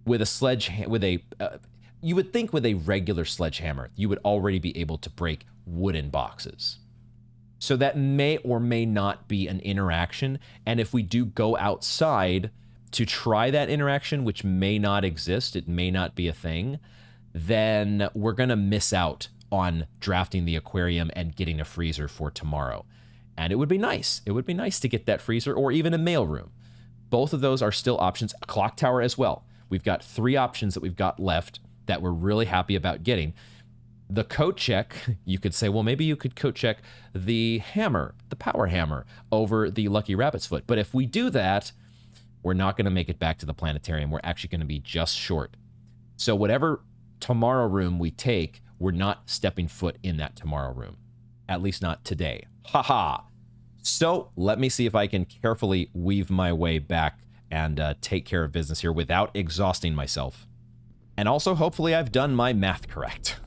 with a sledgehammer, you would think with a regular sledgehammer, you would already be able to break wooden boxes. So that may or may not be an interaction. And if we do go outside to try that interaction, which may not exist, it may not be a thing, then we're going to miss out on drafting the aquarium and getting a freezer for tomorrow. And it would be nice. It would be nice to get that freezer or even a mailroom. Both of those are still options. A clock tower as well. We've got 3 options that we've got left that we're really happy about getting. The coat check, you could say, well, maybe you could coat check the hammer, the power hammer, over the Lucky Rabbit's Foot. But if we do that, we're not going to make it back to the planetarium. We're actually going to be just short. So whatever tomorrow room we take, we're not stepping foot in that tomorrow room. At least not today. Haha. So let me see if I can carefully weave my way back and take care of business here without exhausting myself. And also, hopefully, I've done my math correct.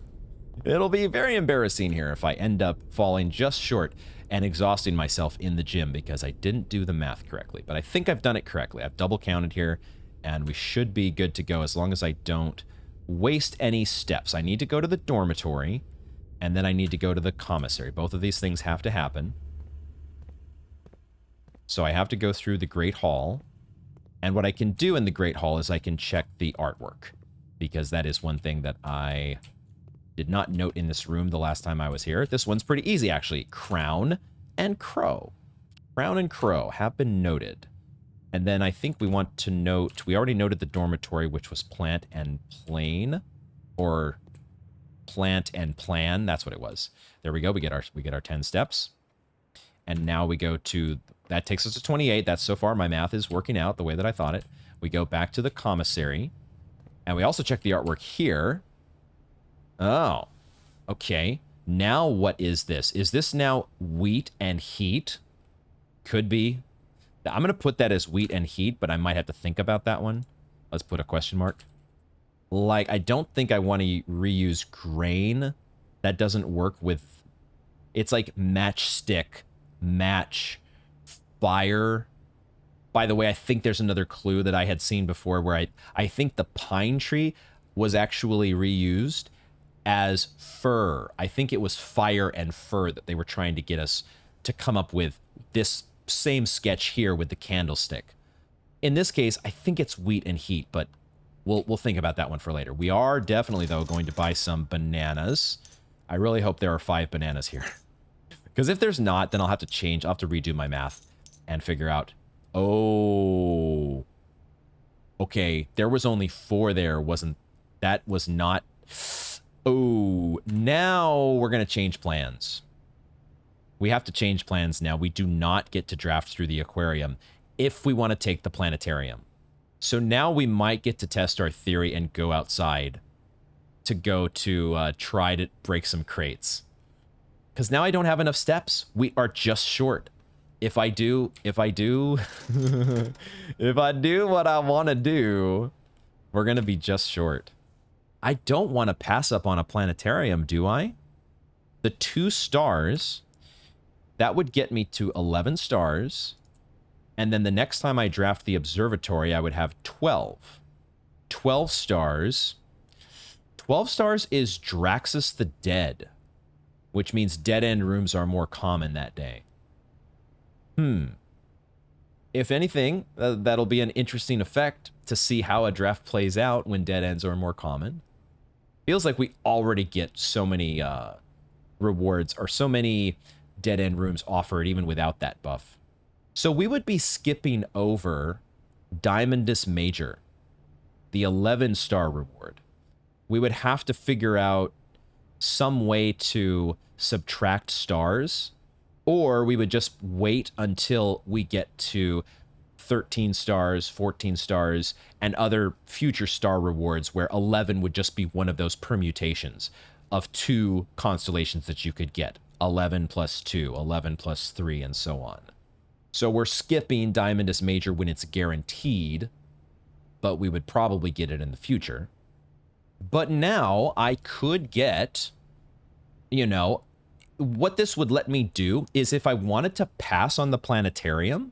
It'll be very embarrassing here if I end up falling just short and exhausting myself in the gym because I didn't do the math correctly. But I think I've done it correctly. I've double counted here, and we should be good to go as long as I don't waste any steps. I need to go to the dormitory, and then I need to go to the commissary. Both of these things have to happen. So I have to go through the Great Hall. And what I can do in the Great Hall is I can check the artwork, because that is one thing that I did not note in this room the last time I was here. This one's pretty easy, actually. Crown and Crow. Crown and Crow have been noted. And then I think we want to note, we already noted the dormitory, which was plant and plane, or plant and plan. That's what it was. There we go. We get our 10 steps. And now we go to, that takes us to 28. That's so far, my math is working out the way that I thought it. We go back to the commissary. And we also check the artwork here. Oh, okay. Now what is this? Is this now wheat and heat? Could be. I'm going to put that as wheat and heat, but I might have to think about that one. Let's put a question mark. Like, I don't think I want to reuse grain. That doesn't work with... It's like matchstick, match, fire. By the way, I think there's another clue that I had seen before where I think the pine tree was actually reused as fur. I think it was fire and fur that they were trying to get us to come up with this same sketch here with the candlestick. In this case, I think it's wheat and heat, but we'll think about that one for later. We are definitely, though, going to buy some bananas. I really hope there are 5 bananas here. Because if there's not, then I'll have to change. I'll have to redo my math and figure out. Oh. Okay, there was only 4 there, wasn't... That was not... Oh, now we're going to change plans. We have to change plans now. We do not get to draft through the aquarium if we want to take the planetarium. So now we might get to test our theory and go outside to go to try to break some crates. Because now I don't have enough steps. We are just short. If I do what I want to do, we're going to be just short. I don't want to pass up on a planetarium, do I? The 2 stars, that would get me to 11 stars. And then the next time I draft the observatory, I would have 12. 12 stars. 12 stars is Draxus the Dead, which means dead-end rooms are more common that day. If anything, that'll be an interesting effect to see how a draft plays out when dead ends are more common. Feels like we already get so many rewards or so many dead-end rooms offered even without that buff. So we would be skipping over Diamondus Major, the 11-star reward. We would have to figure out some way to subtract stars, or we would just wait until we get to 13 stars, 14 stars, and other future star rewards where 11 would just be one of those permutations of 2 constellations that you could get. 11 plus 2, 11 plus 3, and so on. So we're skipping Diamondus Major when it's guaranteed, but we would probably get it in the future. But now I could get, you know, what this would let me do is if I wanted to pass on the planetarium,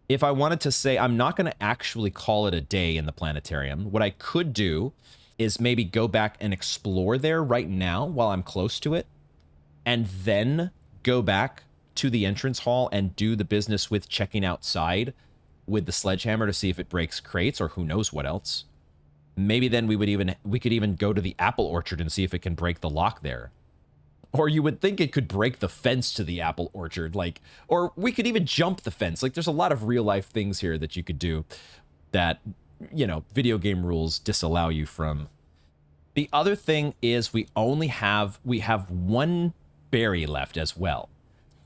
if I wanted to say I'm not going to actually call it a day in the planetarium, what I could do is maybe go back and explore there right now while I'm close to it, and then go back to the entrance hall and do the business with checking outside with the sledgehammer to see if it breaks crates or who knows what else. Maybe then we could even go to the apple orchard and see if it can break the lock there. Or you would think it could break the fence to the apple orchard, like, or we could even jump the fence. Like, there's a lot of real life things here that you could do that, you know, video game rules disallow you from. The other thing is we have 1 berry left as well.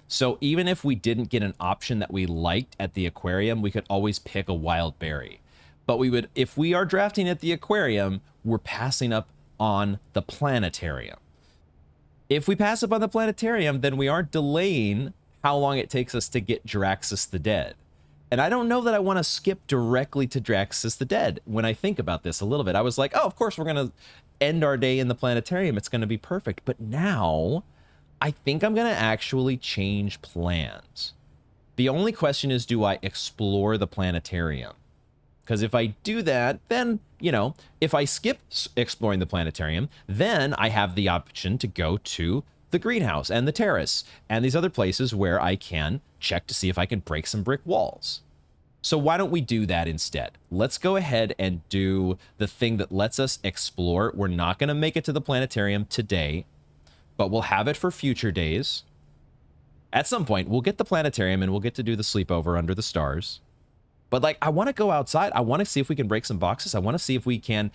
So even if we didn't get an option that we liked at the aquarium, we could always pick a wild berry. But we would, if we are drafting at the aquarium, we're passing up on the planetarium. If we pass up on the planetarium, then we aren't delaying how long it takes us to get Draxus the Dead. And I don't know that I want to skip directly to Draxus the Dead. When I think about this a little bit, I was like, oh, of course we're going to end our day in the planetarium. It's going to be perfect. But now I think I'm going to actually change plans. The only question is, do I explore the planetarium? Because if I do that, then, you know, if I skip exploring the planetarium, then I have the option to go to the greenhouse and the terrace and these other places where I can check to see if I can break some brick walls. So why don't we do that instead? Let's go ahead and do the thing that lets us explore. We're not going to make it to the planetarium today, but we'll have it for future days. At some point, we'll get the planetarium and we'll get to do the sleepover under the stars. But, like, I want to go outside. I want to see if we can break some boxes. I want to see if we can,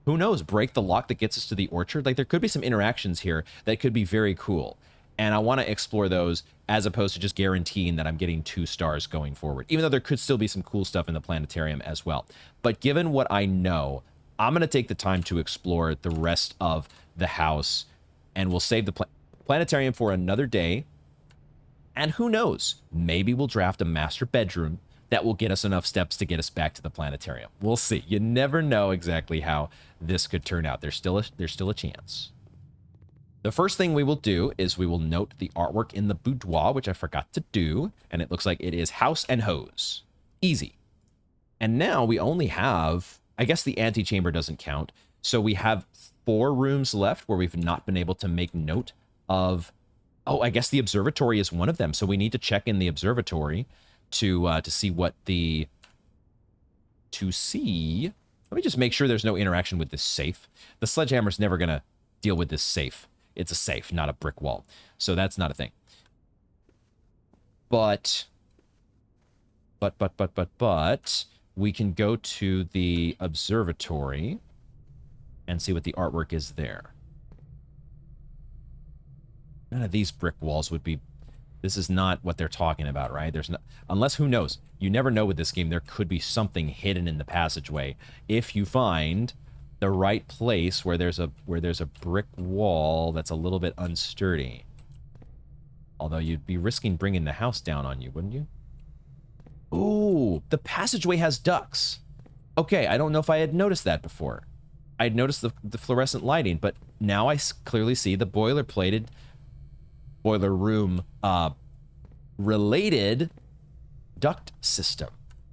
who knows, break the lock that gets us to the orchard. Like, there could be some interactions here that could be very cool. And I want to explore those as opposed to just guaranteeing that I'm getting 2 stars going forward, even though there could still be some cool stuff in the planetarium as well. But given what I know, I'm going to take the time to explore the rest of the house, and we'll save the planetarium for another day. And who knows, maybe we'll draft a master bedroom that will get us enough steps to get us back to the planetarium. We'll see. You never know exactly how this could turn out. There's still a chance. The first thing we will do is we will note the artwork in the boudoir, which I forgot to do, and it looks like it is house and hose. Easy. And now we only have, I guess the antechamber doesn't count, so we have 4 rooms left where we've not been able to make note of. Oh, I guess the observatory is one of them, so we need to check in the observatory to see what the, let me just make sure there's no interaction with this safe. The sledgehammer's never going to deal with this safe. It's a safe, not a brick wall. So that's not a thing. But we can go to the observatory and see what the artwork is there. None of these brick walls would be. This is not what they're talking about, right? There's no, unless, who knows? You never know with this game. There could be something hidden in the passageway if you find the right place where there's a brick wall that's a little bit unsturdy. Although you'd be risking bringing the house down on you, wouldn't you? Ooh, the passageway has ducts. Okay, I don't know if I had noticed that before. I had noticed the fluorescent lighting, but now I clearly see the boiler-plated boiler room related duct system.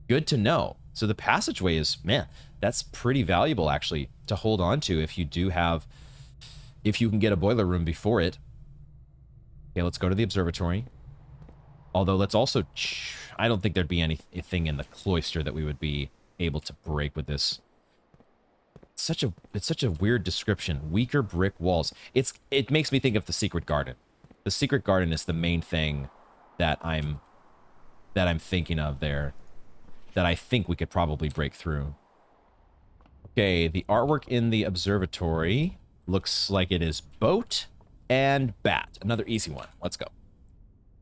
Good to know. So the passageway is, man, that's pretty valuable actually to hold on to if you do have, if you can get a boiler room before it. Okay, let's go to the observatory. Although let's also, I don't think there'd be anything in the cloister that we would be able to break with this. It's such a weird description. Weaker brick walls. It makes me think of the secret garden. The secret garden is the main thing that I'm thinking of there, that I think we could probably break through. Okay, the artwork in the observatory looks like it is boat and bat. Another easy one. Let's go.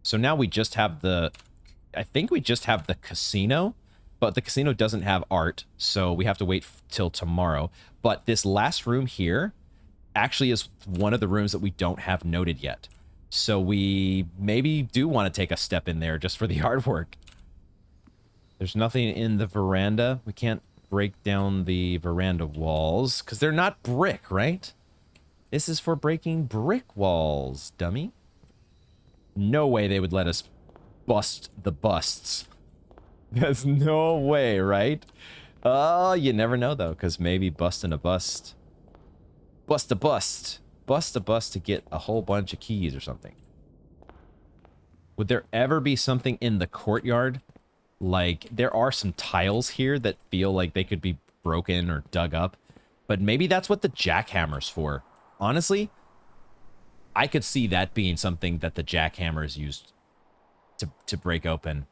So now we just have the, I think we just have the casino, but the casino doesn't have art, so we have to wait till tomorrow. But this last room here actually is one of the rooms that we don't have noted yet. So we maybe do want to take a step in there just for the artwork. There's nothing in the veranda. We can't break down the veranda walls because they're not brick, right? This is for breaking brick walls, dummy. No way they would let us bust the busts. There's no way, right? Oh, you never know, though, because maybe busting a bust. Bust a bust. Bust a bust to get a whole bunch of keys or something. Would there ever be something in the courtyard? Like, there are some tiles here that feel like they could be broken or dug up. But maybe that's what the jackhammer's for. Honestly, I could see that being something that the jackhammer is used to break open.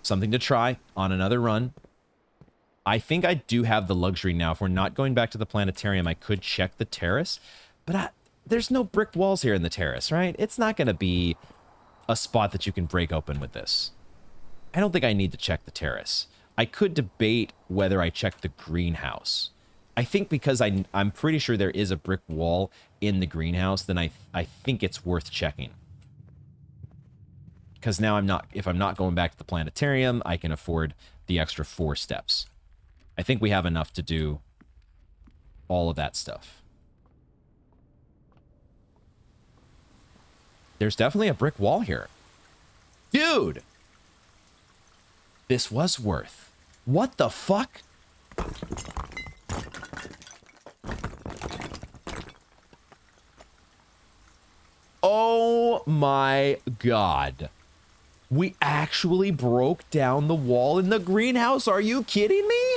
Something to try on another run. I think I do have the luxury now. If we're not going back to the planetarium, I could check the terrace. But there's no brick walls here in the terrace, right? It's not going to be a spot that you can break open with this. I don't think I need to check the terrace. I could debate whether I check the greenhouse. I think because I'm pretty sure there is a brick wall in the greenhouse, then I think it's worth checking. Because now if I'm not going back to the planetarium, I can afford the extra 4 steps. I think we have enough to do all of that stuff. There's definitely a brick wall here. Dude! This was worth. What the fuck? Oh my god. We actually broke down the wall in the greenhouse. Are you kidding me?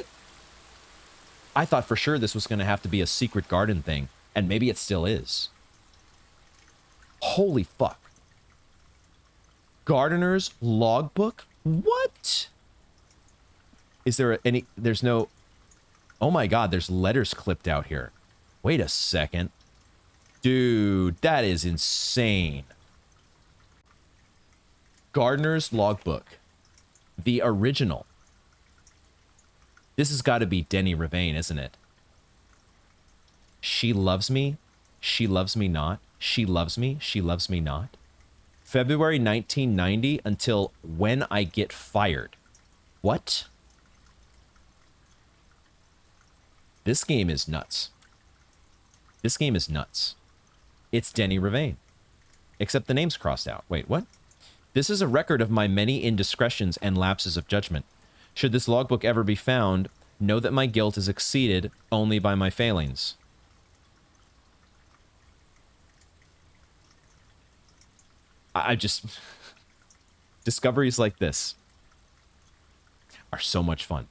I thought for sure this was going to have to be a secret garden thing, and maybe it still is. Holy fuck. Gardener's logbook? What? Is there any... There's no... Oh my god, there's letters clipped out here. Wait a second. Dude, that is insane. Gardener's logbook. The original. This has got to be Denny Ravane, isn't it? She loves me. She loves me not. She loves me. She loves me not. February 1990 until when I get fired. What? This game is nuts. This game is nuts. It's Denny Ravane. Except the name's crossed out. Wait, what? This is a record of my many indiscretions and lapses of judgment. Should this logbook ever be found, know that my guilt is exceeded only by my failings. I just... Discoveries like this are so much fun.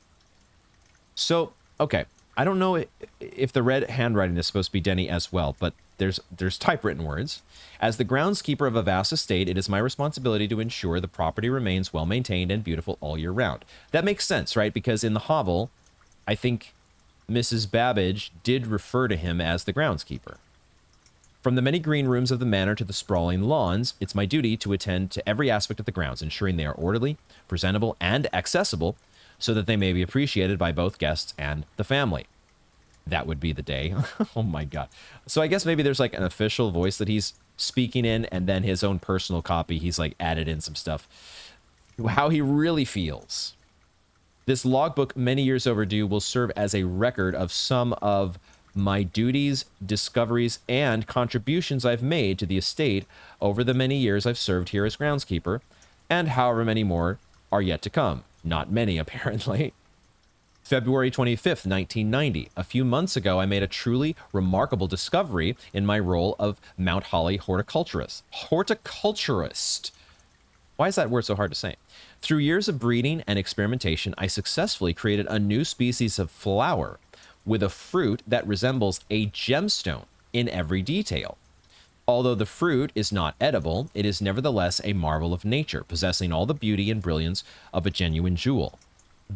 So, okay. I don't know if the red handwriting is supposed to be Denny as well, but there's typewritten words. As the groundskeeper of a vast estate, it is my responsibility to ensure the property remains well maintained and beautiful all year round. That makes sense, right? Because in the hovel, I think Mrs. Babbage did refer to him as the groundskeeper. From the many green rooms of the manor to the sprawling lawns, it's my duty to attend to every aspect of the grounds, ensuring they are orderly, presentable, and accessible, so that they may be appreciated by both guests and the family. That would be the day. Oh my god. So I guess maybe there's like an official voice that he's speaking in, and then his own personal copy, he's like added in some stuff. How he really feels. This logbook, many years overdue, will serve as a record of some of my duties, discoveries, and contributions I've made to the estate over the many years I've served here as groundskeeper, and however many more are yet to come. Not many, apparently. February 25th, 1990. A few months ago, I made a truly remarkable discovery in my role of Mount Holly horticulturist. Horticulturist. Why is that word so hard to say? Through years of breeding and experimentation, I successfully created a new species of flower with a fruit that resembles a gemstone in every detail. Although the fruit is not edible, it is nevertheless a marvel of nature, possessing all the beauty and brilliance of a genuine jewel,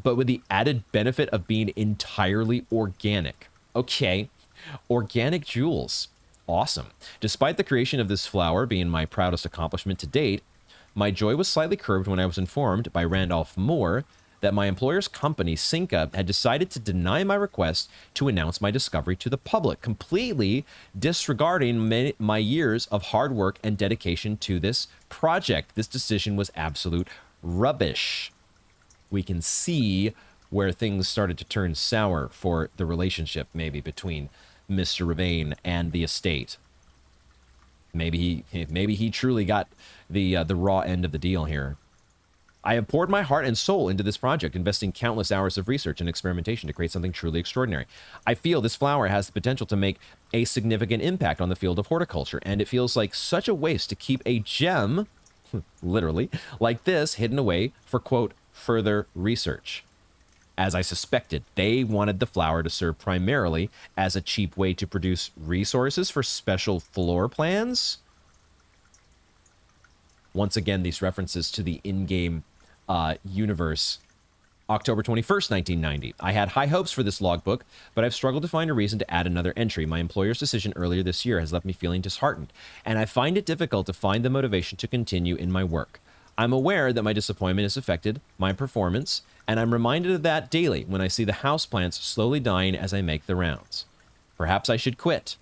but with the added benefit of being entirely organic. Okay, organic jewels. Awesome. Despite the creation of this flower being my proudest accomplishment to date, my joy was slightly curbed when I was informed by Randolph Moore that my employer's company, Cinca, had decided to deny my request to announce my discovery to the public, completely disregarding my years of hard work and dedication to this project. This decision was absolute rubbish. We can see where things started to turn sour for the relationship, maybe between Mr. Ravane and the estate. Maybe he truly got the raw end of the deal here. I have poured my heart and soul into this project, investing countless hours of research and experimentation to create something truly extraordinary. I feel this flower has the potential to make a significant impact on the field of horticulture, and it feels like such a waste to keep a gem, literally, like this hidden away for, quote, further research. As I suspected, they wanted the flower to serve primarily as a cheap way to produce resources for special floor plans. Once again, these references to the in-game universe. October 21st, 1990. I had high hopes for this logbook, but I've struggled to find a reason to add another entry. My employer's decision earlier this year has left me feeling disheartened, and I find it difficult to find the motivation to continue in my work. I'm aware that my disappointment has affected my performance, and I'm reminded of that daily when I see the houseplants slowly dying as I make the rounds. Perhaps I should quit.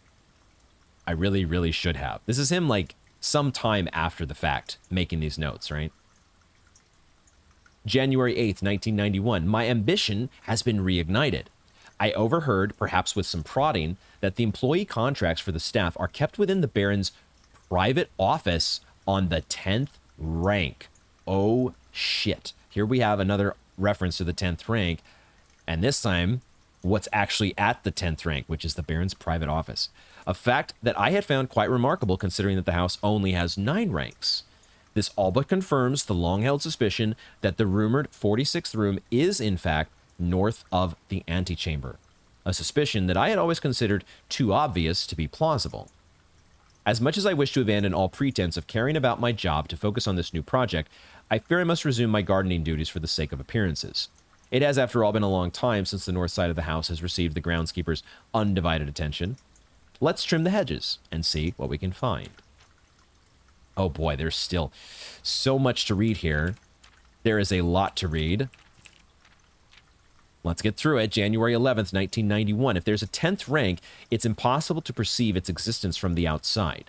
I really, really should have. This is him, like, some time after the fact, making these notes, right? January 8th, 1991. My ambition has been reignited. I overheard, perhaps with some prodding, that the employee contracts for the staff are kept within the Baron's private office on the 10th rank. Oh, shit. Here we have another reference to the 10th rank, and this time, what's actually at the 10th rank, which is the Baron's private office. A fact that I had found quite remarkable considering that the house only has 9 ranks. This all but confirms the long-held suspicion that the rumored 46th room is, in fact, north of the antechamber. A suspicion that I had always considered too obvious to be plausible. As much as I wish to abandon all pretense of caring about my job to focus on this new project, I fear I must resume my gardening duties for the sake of appearances. It has, after all, been a long time since the north side of the house has received the groundskeeper's undivided attention. Let's trim the hedges and see what we can find. Oh boy, there's still so much to read here. There is a lot to read. Let's get through it. January 11th, 1991. If there's a 10th rank, it's impossible to perceive its existence from the outside.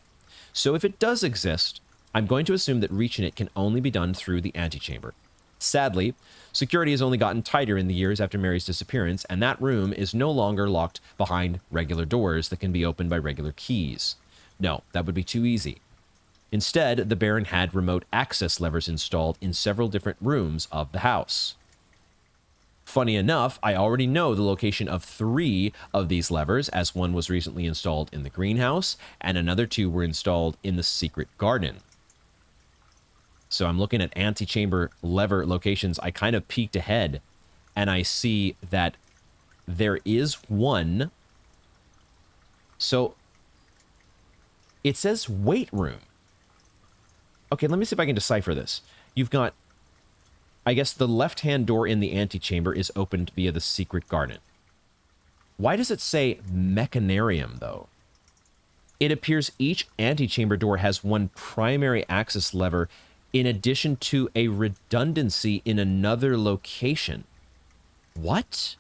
So if it does exist, I'm going to assume that reaching it can only be done through the antechamber. Sadly, security has only gotten tighter in the years after Mary's disappearance, and that room is no longer locked behind regular doors that can be opened by regular keys. No, that would be too easy. Instead, the Baron had remote access levers installed in several different rooms of the house. Funny enough, I already know the location of 3 of these levers, as one was recently installed in the greenhouse, and another 2 were installed in the secret garden. So I'm looking at antechamber lever locations. I kind of peeked ahead, and I see that there is one. So it says weight room. Okay, let me see if I can decipher this. You've got, I guess, the left-hand door in the antechamber is opened via the secret garden. Why does it say Mechanarium, though? It appears each antechamber door has one primary access lever in addition to a redundancy in another location. What?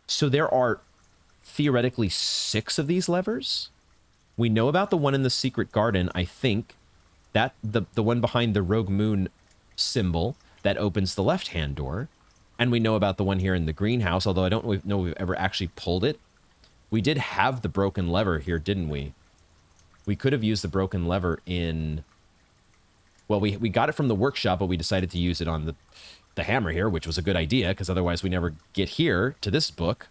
So there are theoretically 6 of these levers? We know about the one in the secret garden, I think. That the one behind the Rogue Moon symbol that opens the left-hand door. And we know about the one here in the greenhouse, although I don't know if we've ever actually pulled it. We did have the broken lever here, didn't we? We could have used the broken lever in... Well, we got it from the workshop, but we decided to use it on the hammer here, which was a good idea, because otherwise we never get here to this book.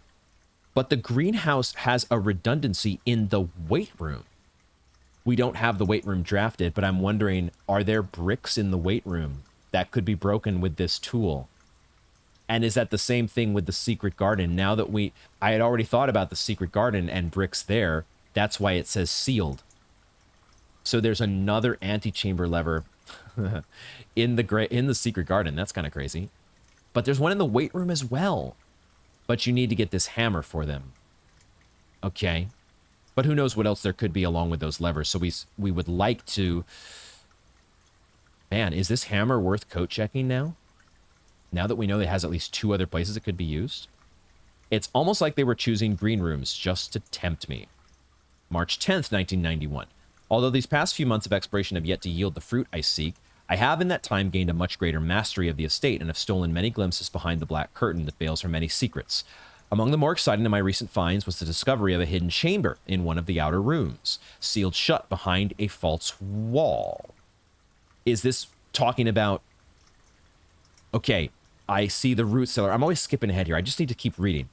But the greenhouse has a redundancy in the weight room. We don't have the weight room drafted, but I'm wondering, are there bricks in the weight room that could be broken with this tool? And is that the same thing with the secret garden? Now that I had already thought about the secret garden and bricks there, that's why it says sealed. So there's another antechamber lever in the secret garden. That's kind of crazy. But there's one in the weight room as well. But you need to get this hammer for them. Okay. But who knows what else there could be along with those levers. So we would like to... Man, is this hammer worth coat checking now? Now that we know it has at least 2 other places it could be used? It's almost like they were choosing green rooms just to tempt me. March 10th, 1991. Although these past few months of exploration have yet to yield the fruit I seek, I have in that time gained a much greater mastery of the estate and have stolen many glimpses behind the black curtain that veils her many secrets. Among the more exciting of my recent finds was the discovery of a hidden chamber in one of the outer rooms, sealed shut behind a false wall. Is this talking about... Okay, I see the root cellar. I'm always skipping ahead here. I just need to keep reading.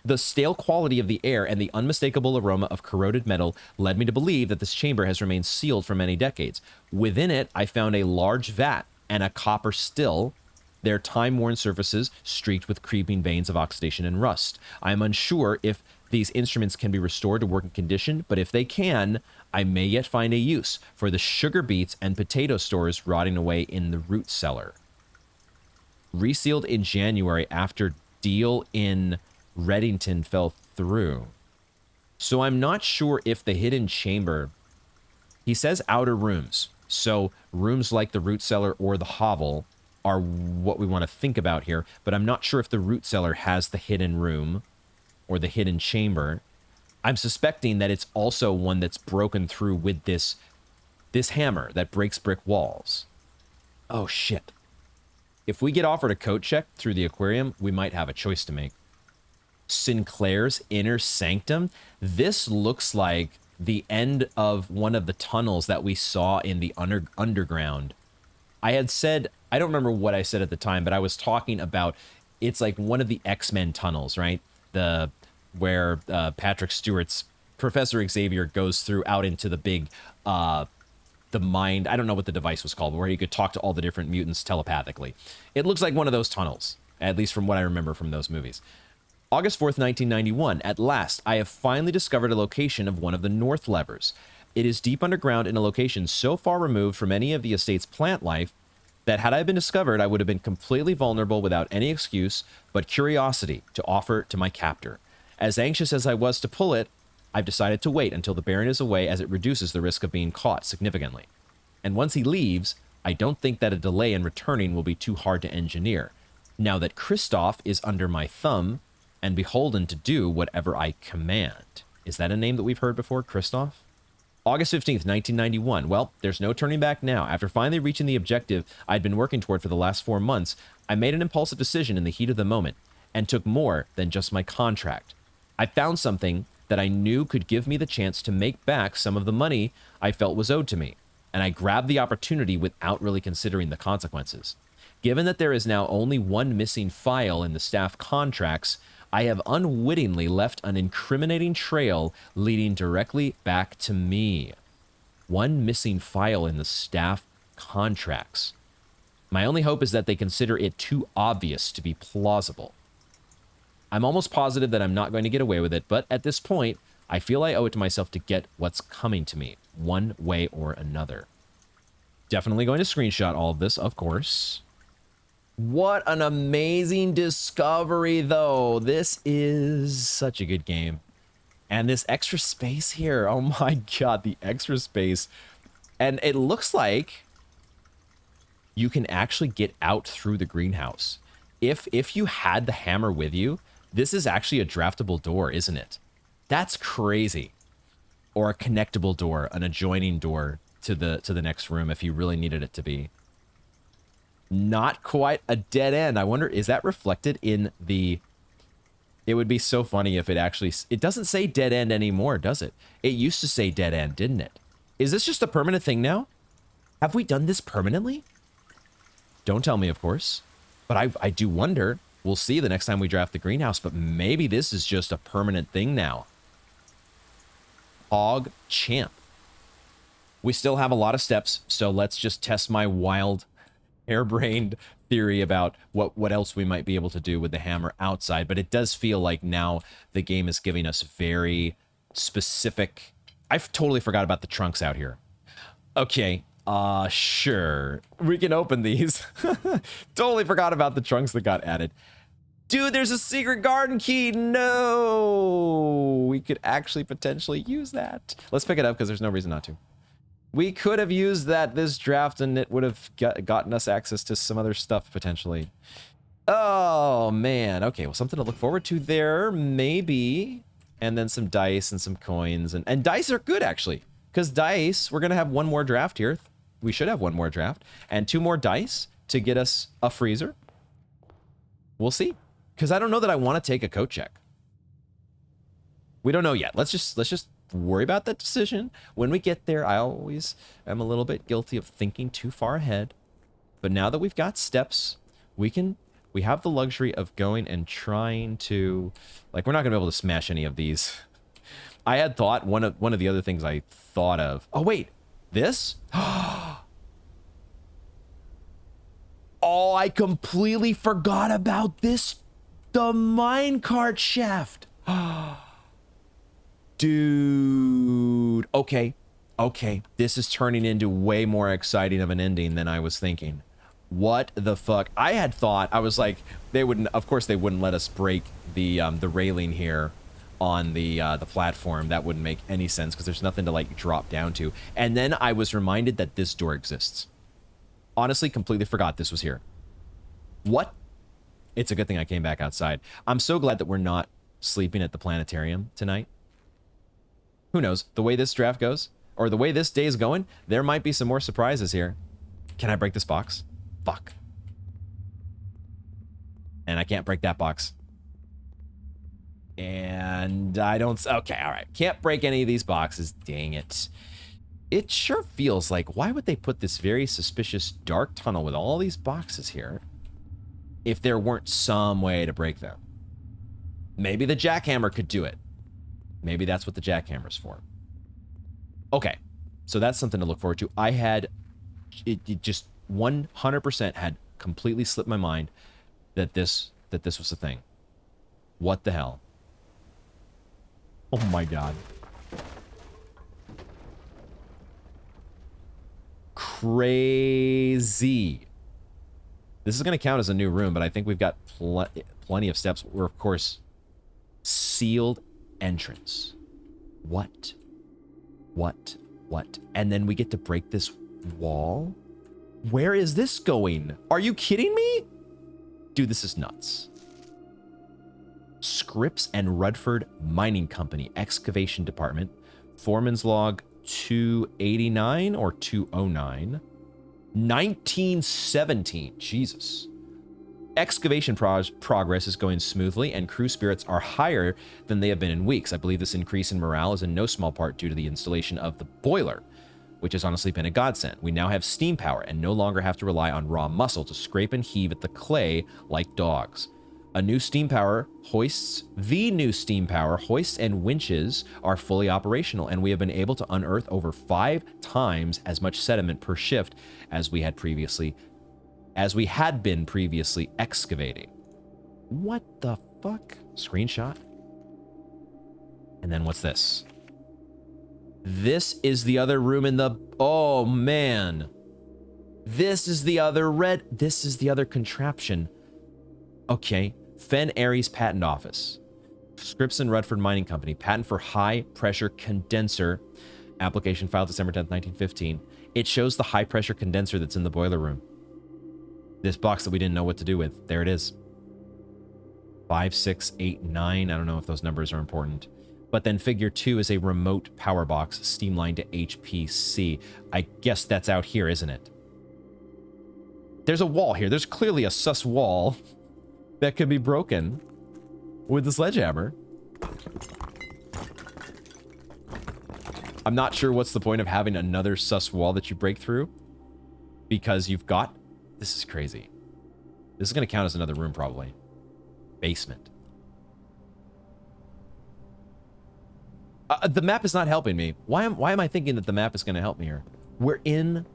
The stale quality of the air and the unmistakable aroma of corroded metal led me to believe that this chamber has remained sealed for many decades. Within it, I found a large vat and a copper still, their time-worn surfaces streaked with creeping veins of oxidation and rust. I am unsure if these instruments can be restored to working condition, but if they can, I may yet find a use for the sugar beets and potato stores rotting away in the root cellar. Resealed in January after deal in Reddington fell through. So I'm not sure if the hidden chamber... He says outer rooms. So rooms like the root cellar or the hovel are what we want to think about here. But I'm not sure if the root cellar has the hidden room or the hidden chamber. I'm suspecting that it's also one that's broken through with this hammer that breaks brick walls. Oh, shit. If we get offered a coat check through the aquarium, we might have a choice to make. Sinclair's inner sanctum. This looks like the end of one of the tunnels that we saw in the underground. I had said, I don't remember what I said at the time, but I was talking about it's like one of the X-Men tunnels, right? Where Patrick Stewart's Professor Xavier goes through out into the big, the mind, I don't know what the device was called, but where he could talk to all the different mutants telepathically. It looks like one of those tunnels, at least from what I remember from those movies. August 4th, 1991. At last, I have finally discovered a location of one of the north levers. It is deep underground in a location so far removed from any of the estate's plant life that had I been discovered, I would have been completely vulnerable without any excuse but curiosity to offer to my captor. As anxious as I was to pull it, I've decided to wait until the Baron is away, as it reduces the risk of being caught significantly. And once he leaves, I don't think that a delay in returning will be too hard to engineer. Now that Christoph is under my thumb and beholden to do whatever I command. Is that a name that we've heard before, Christoph? August 15th, 1991. Well, there's no turning back now. After finally reaching the objective I'd been working toward for the last 4 months, I made an impulsive decision in the heat of the moment and took more than just my contract. I found something that I knew could give me the chance to make back some of the money I felt was owed to me, and I grabbed the opportunity without really considering the consequences. Given that there is now only one missing file in the staff contracts, I have unwittingly left an incriminating trail leading directly back to me. One missing file in the staff contracts. My only hope is that they consider it too obvious to be plausible. I'm almost positive that I'm not going to get away with it, but at this point, I feel I owe it to myself to get what's coming to me, one way or another. Definitely going to screenshot all of this, of course. What an amazing discovery, though. This is such a good game. And this extra space here, oh my god, the extra space. And it looks like you can actually get out through the greenhouse. If you had the hammer with you, this is actually a draftable door, isn't it? That's crazy. Or a connectable door, an adjoining door to the next room if you really needed it to be. Not quite a dead end. I wonder, is that reflected in the... It would be so funny if it actually... It doesn't say dead end anymore, does it? It used to say dead end, didn't it? Is this just a permanent thing now? Have we done this permanently? Don't tell me, of course. But I do wonder. We'll see the next time we draft the greenhouse, but maybe this is just a permanent thing now. Hog champ. We still have a lot of steps, so let's just test my wild, harebrained theory about what else we might be able to do with the hammer outside. But it does feel like now the game is giving us very specific... I've totally forgot about the trunks out here. Okay, sure. We can open these. Totally forgot about the trunks that got added. Dude, there's a secret garden key. No, we could actually potentially use that. Let's pick it up because there's no reason not to. We could have used that this draft and it would have gotten us access to some other stuff potentially. Oh, man. Okay, well, something to look forward to there, maybe. And then some dice and some coins. And dice are good, actually. Because dice, we're going to have one more draft here. We should have one more draft. And 2 more dice to get us a freezer. We'll see. Because I don't know that I want to take a coat check. We don't know yet. Let's just worry about that decision when we get there. I always am a little bit guilty of thinking too far ahead. But now that we've got steps, we have the luxury of going and trying to, like, we're not going to be able to smash any of these. I had thought one of the other things I thought of. Oh wait, this? Oh, I completely forgot about this. The minecart shaft. Dude. Okay. This is turning into way more exciting of an ending than I was thinking. What the fuck? I had thought, I was like, of course they wouldn't let us break the railing here on the platform. That wouldn't make any sense because there's nothing to like drop down to. And then I was reminded that this door exists. Honestly, completely forgot this was here. What? It's a good thing I came back outside. I'm so glad that we're not sleeping at the planetarium tonight. Who knows? The way this draft goes, or the way this day is going, there might be some more surprises here. Can I break this box? Fuck. And I can't break that box. And I don't... Okay, all right. Can't break any of these boxes. Dang it. It sure feels like, why would they put this very suspicious dark tunnel with all these boxes here if there weren't some way to break them? Maybe the jackhammer could do it. Maybe that's what the jackhammer's for. Okay, so that's something to look forward to. I had... It just 100% had completely slipped my mind that this was a thing. What the hell? Oh my god. Crazy. This is going to count as a new room, but I think we've got plenty of steps. We're, of course, sealed entrance. What? And then we get to break this wall? Where is this going? Are you kidding me? Dude, this is nuts. Scripps and Rudford Mining Company, Excavation Department, Foreman's Log 289 or 209, 1917, Jesus. Excavation progress is going smoothly and crew spirits are higher than they have been in weeks. I believe this increase in morale is in no small part due to the installation of the boiler, which has honestly been a godsend. We now have steam power and no longer have to rely on raw muscle to scrape and heave at the clay like dogs. The new steam power hoists and winches are fully operational, and we have been able to unearth over 5 times as much sediment per shift as we had been previously excavating. What the fuck? Screenshot. And then what's this? This is the other room in the... Oh, man. This is the other contraption. Okay. Fen Aries Patent Office. Scripps and Rudford Mining Company. Patent for high-pressure condenser. Application filed December 10th, 1915. It shows the high-pressure condenser that's in the boiler room. This box that we didn't know what to do with. There it is. 5, 6, 8, 9. I don't know if those numbers are important. But then figure 2 is a remote power box, steam line to HPC. I guess that's out here, isn't it? There's a wall here. There's clearly a sus wall that could be broken with the sledgehammer. I'm not sure what's the point of having another sus wall that you break through, because you've got This is crazy. This is going to count as another room, probably. Basement. The map is not helping me. Why am I thinking that the map is going to help me here? We're in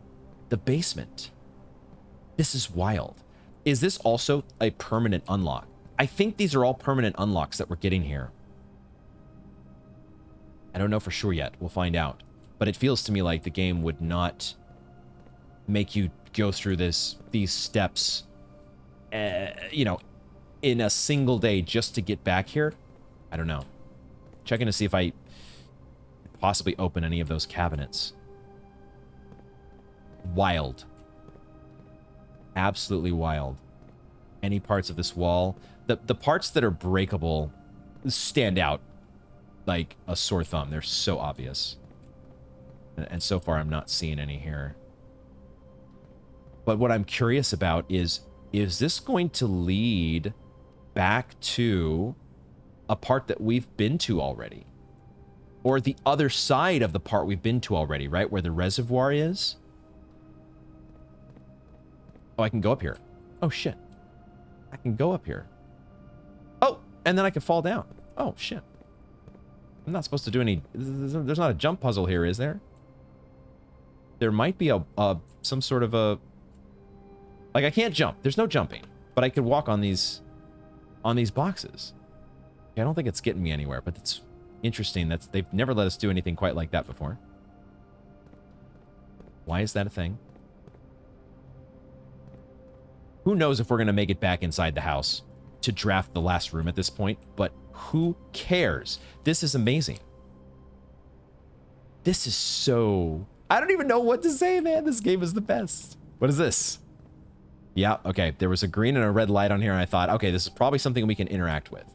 the basement. This is wild. Is this also a permanent unlock? I think these are all permanent unlocks that we're getting here. I don't know for sure yet. We'll find out. But it feels to me like the game would not make you go through these steps, you know, in a single day just to get back here. I don't know. Checking to see if I possibly open any of those cabinets. Wild. Absolutely wild. Any parts of this wall, the parts that are breakable stand out like a sore thumb. They're so obvious. And so far I'm not seeing any here. But what I'm curious about is this going to lead back to a part that we've been to already? Or the other side of the part we've been to already, right? Where the reservoir is? Oh, I can go up here. Oh, shit. I can go up here. Oh, and then I can fall down. Oh, shit. I'm not supposed to do any... There's not a jump puzzle here, is there? There might be some sort of a... Like, I can't jump. There's no jumping. But I could walk on these boxes. I don't think it's getting me anywhere, but it's interesting. They've never let us do anything quite like that before. Why is that a thing? Who knows if we're going to make it back inside the house to draft the last room at this point, but who cares? This is amazing. This is so... I don't even know what to say, man. This game is the best. What is this? Yeah, okay. There was a green and a red light on here, and I thought, okay, this is probably something we can interact with.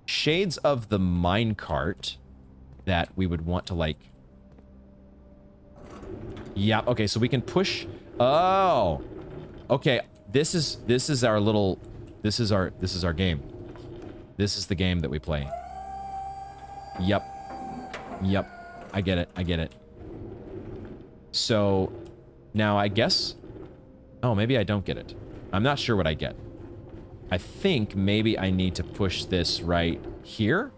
Shades of the minecart that we would want to, like... Yeah, okay, so we can push... Oh! Okay, this is our little... This is our game. This is the game that we play. Yep. Yep. I get it. I get it. So, now I guess... Oh, maybe I don't get it. I'm not sure what I get. I think maybe I need to push this right here.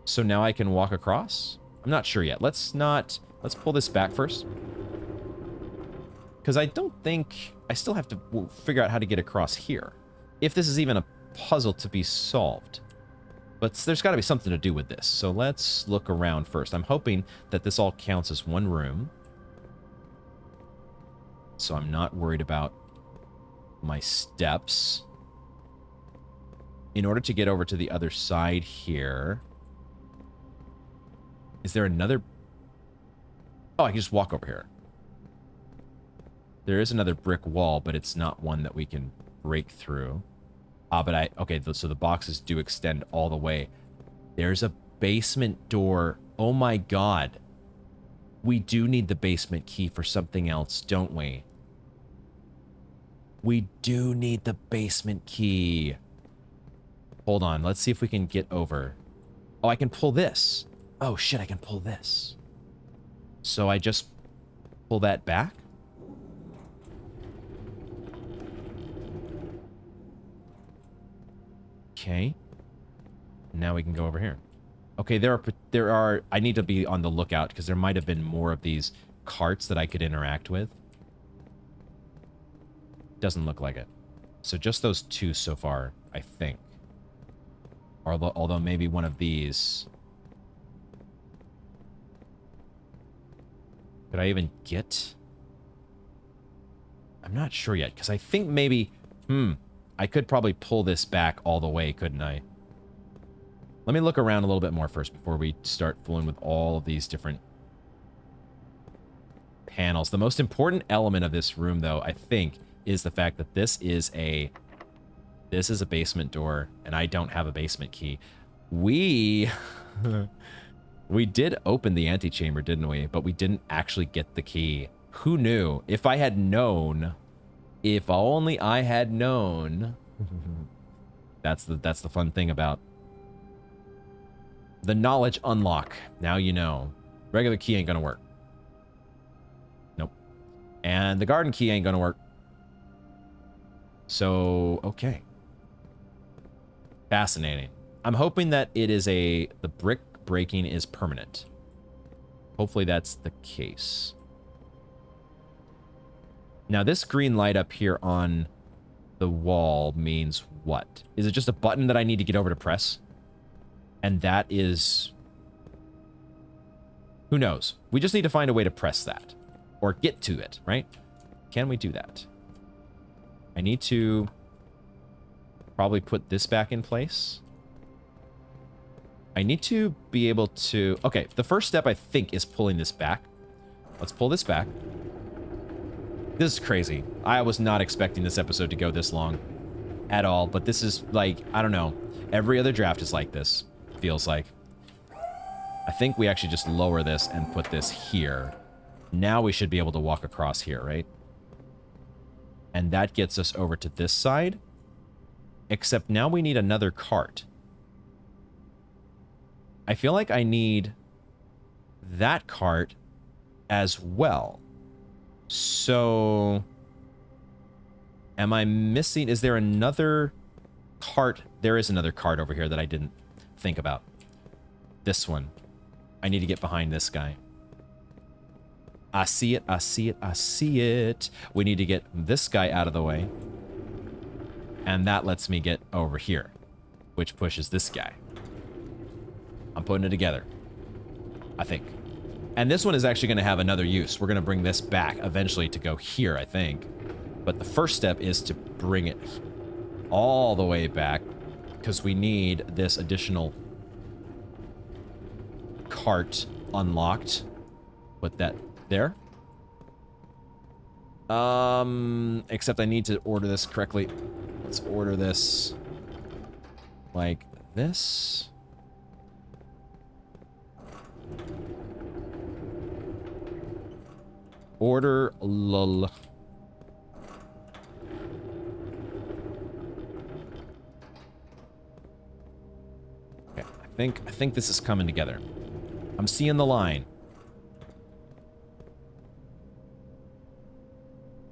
So now I can walk across? I'm not sure yet. Let's pull this back first. Because I don't think... I still have to figure out how to get across here. If this is even a puzzle to be solved. But there's got to be something to do with this. So let's look around first. I'm hoping that this all counts as one room. So I'm not worried about my steps. In order to get over to the other side here... Is there another... Oh, I can just walk over here. There is another brick wall, but it's not one that we can break through. But okay, so the boxes do extend all the way. There's a basement door. Oh my god. We do need the basement key for something else, don't we? We do need the basement key. Hold on, let's see if we can get over. Oh, I can pull this. Oh shit, I can pull this. So I just pull that back? Okay. Now we can go over here. Okay, there are I need to be on the lookout because there might have been more of these carts that I could interact with. Doesn't look like it. So just those two so far, I think. Although maybe one of these. Could I even get? I'm not sure yet, because I think maybe, I could probably pull this back all the way, couldn't I? Let me look around a little bit more first before we start fooling with all of these different panels. The most important element of this room, though, I think, is the fact that this is a basement door, and I don't have a basement key. We did open the antechamber, didn't we? But we didn't actually get the key. Who knew? If I had known, if only I had known. That's the fun thing about the knowledge unlock. Now you know. Regular key ain't gonna work. Nope. And the garden key ain't gonna work. So, okay. Fascinating. I'm hoping that it is the brick breaking is permanent. Hopefully that's the case. Now this green light up here on the wall means what? Is it just a button that I need to get over to press? And that is... Who knows? We just need to find a way to press that. Or get to it, right? Can we do that? I need to probably put this back in place. I need to be able to... Okay, the first step, I think, is pulling this back. Let's pull this back. This is crazy. I was not expecting this episode to go this long at all, but this is like, I don't know. Every other draft is like this, feels like. I think we actually just lower this and put this here. Now we should be able to walk across here, right? And that gets us over to this side. Except now we need another cart. I feel like I need that cart as well. So, am I missing? Is there another cart? There is another cart over here that I didn't think about. This one. I need to get behind this guy. I see it, I see it, I see it. We need to get this guy out of the way. And that lets me get over here, which pushes this guy. I'm putting it together, I think. And this one is actually going to have another use. We're going to bring this back eventually to go here, I think. But the first step is to bring it all the way back because we need this additional cart unlocked. Put that there. Except I need to order this correctly. Let's order this like this. Order lull. Okay, I think this is coming together. I'm seeing the line.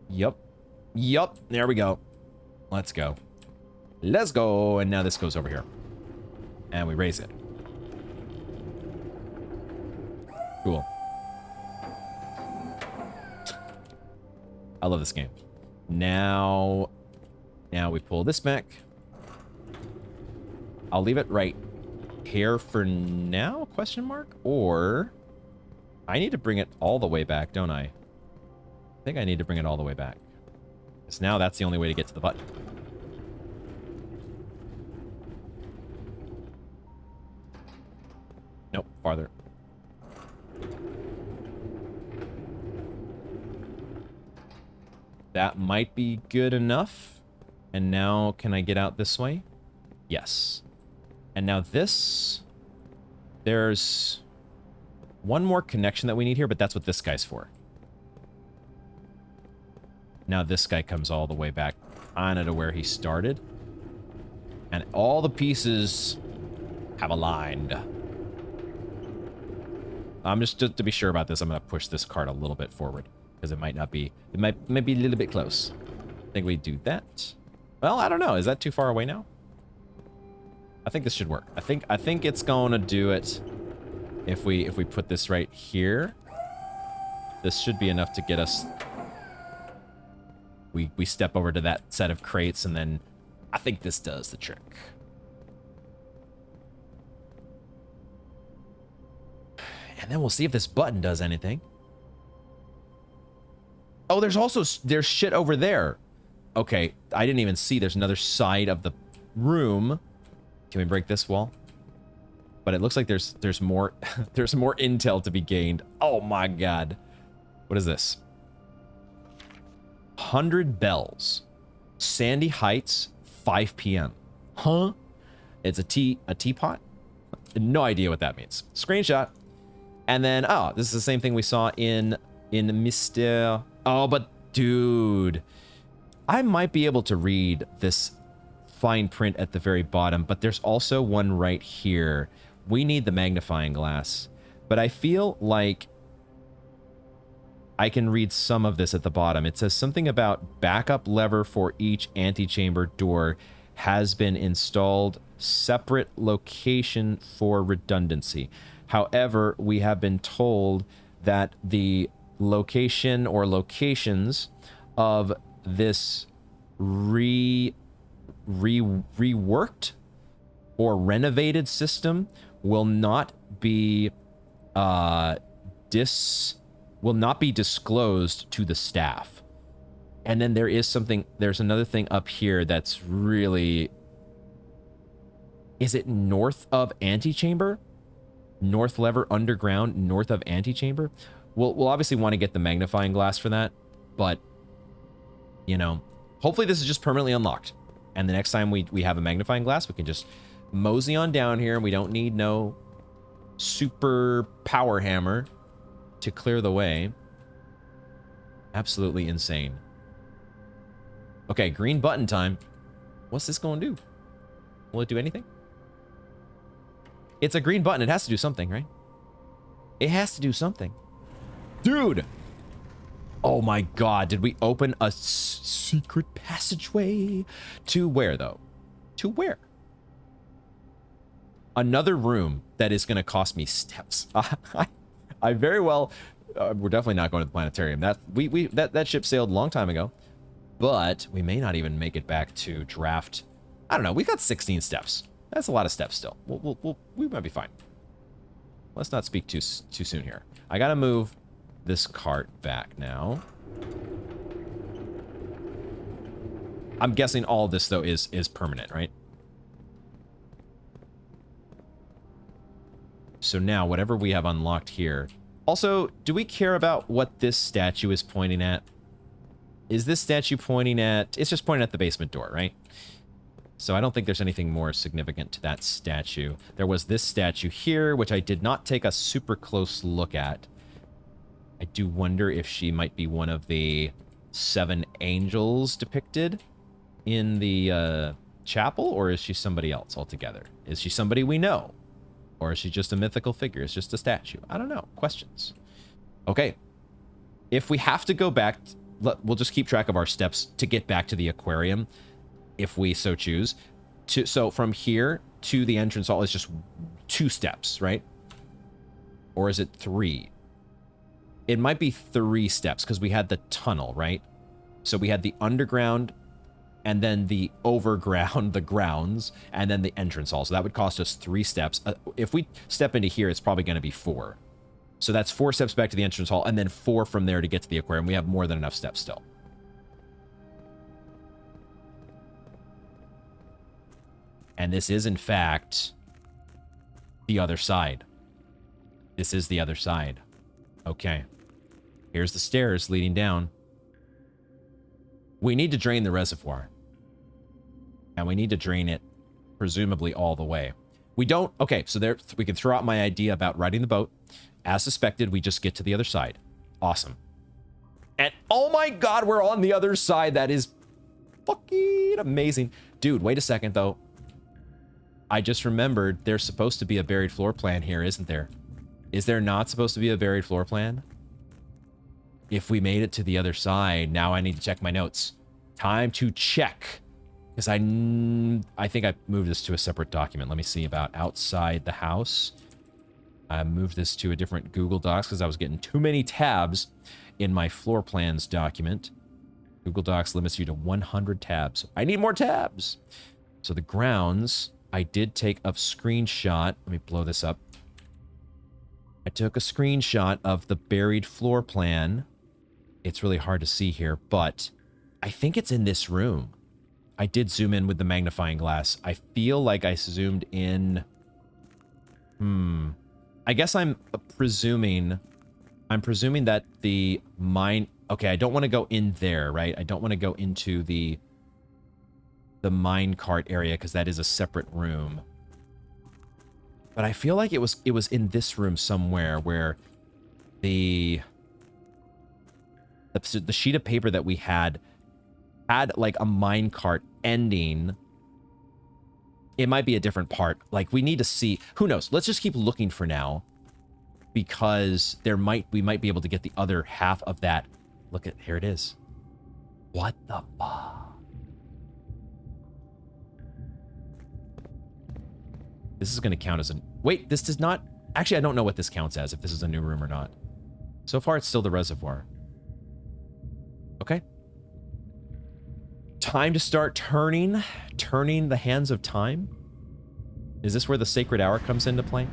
Yup. Yup. There we go. Let's go. Let's go. And now this goes over here. And we raise it. Cool. I love this game. Now we pull this back. I'll leave it right here for now, question mark? Or I need to bring it all the way back, don't I? I think I need to bring it all the way back. Because now that's the only way to get to the button. Nope, farther. That might be good enough. And now, can I get out this way? Yes. And now this... There's one more connection that we need here, but that's what this guy's for. Now this guy comes all the way back kind of to where he started. And all the pieces have aligned. I'm just to be sure about this, I'm going to push this cart a little bit forward. Because it might not be... It might be a little bit close. I think we do that. Well, I don't know. Is that too far away now? I think this should work. I think it's going to do it if we put this right here. This should be enough to get us... We step over to that set of crates, and then I think this does the trick. And then we'll see if this button does anything. Oh, there's shit over there. Okay, I didn't even see there's another side of the room. Can we break this wall? But it looks like there's more there's more intel to be gained. Oh my god. What is this? 100 bells. Sandy Heights, 5 p.m. Huh? It's a teapot? No idea what that means. Screenshot. And then, oh, this is the same thing we saw in Mr. Oh, but dude, I might be able to read this fine print at the very bottom, but there's also one right here. We need the magnifying glass, but I feel like I can read some of this at the bottom. It says something about backup lever for each antechamber door has been installed, separate location for redundancy. However, we have been told that the location or locations of this reworked or renovated system will not be disclosed to the staff. And then there's another thing up here that's really, is it north of antechamber? North lever underground, north of antechamber? We'll obviously want to get the magnifying glass for that, but, you know, hopefully this is just permanently unlocked. And the next time we have a magnifying glass, we can just mosey on down here, and we don't need no super power hammer to clear the way. Absolutely insane. Okay, green button time. What's this going to do? Will it do anything? It's a green button. It has to do something, right? It has to do something. Dude! Oh my god, did we open a secret passageway? To where, though? To where? Another room that is going to cost me steps. I very well... we're definitely not going to the planetarium. That ship sailed a long time ago. But we may not even make it back to draft. I don't know. We've got 16 steps. That's a lot of steps still. We might be fine. Let's not speak too soon here. I got to move this cart back now. I'm guessing all of this, though, is permanent, right? So now, whatever we have unlocked here... Also, do we care about what this statue is pointing at? Is this statue pointing at... It's just pointing at the basement door, right? So I don't think there's anything more significant to that statue. There was this statue here, which I did not take a super close look at. I do wonder if she might be one of the 7 angels depicted in the chapel, or is she somebody else altogether? Is she somebody we know? Or is she just a mythical figure? It's just a statue. I don't know. Questions. Okay. If we have to go back, we'll just keep track of our steps to get back to the aquarium, if we so choose. So from here to the entrance hall is just 2 steps, right? Or is it 3? It might be 3 steps, because we had the tunnel, right? So we had the underground, and then the overground, the grounds, and then the entrance hall. So that would cost us 3 steps. If we step into here, it's probably going to be 4. So that's 4 steps back to the entrance hall, and then 4 from there to get to the aquarium. We have more than enough steps still. And this is, in fact, the other side. This is the other side. Okay. Here's the stairs leading down. We need to drain the reservoir. And we need to drain it, presumably, all the way. We don't... Okay, so there we can throw out my idea about riding the boat. As suspected, we just get to the other side. Awesome. And, oh my god, we're on the other side. That is fucking amazing. Dude, wait a second, though. I just remembered there's supposed to be a buried floor plan here, isn't there? Is there not supposed to be a buried floor plan? If we made it to the other side, now I need to check my notes. Time to check. Because I think I moved this to a separate document. Let me see about outside the house. I moved this to a different Google Docs because I was getting too many tabs in my floor plans document. Google Docs limits you to 100 tabs. I need more tabs. So the grounds, I did take a screenshot. Let me blow this up. I took a screenshot of the buried floor plan. It's really hard to see here, but I think it's in this room. I did zoom in with the magnifying glass. I feel like I zoomed in. I guess I'm presuming that the mine... Okay, I don't want to go in there, right? I don't want to go into the mine cart area because that is a separate room. But I feel like it was in this room somewhere where the sheet of paper that we had like a mine cart ending. It might be a different part. Like, we need to see. Who knows? Let's just keep looking for now. because we might be able to get the other half of that. Look at, here it is. What the fuck? This is going to count as a... Wait, this does not... Actually, I don't know what this counts as, if this is a new room or not. So far, it's still the reservoir. Okay. Time to start turning the hands of time. Is this where the sacred hour comes into play?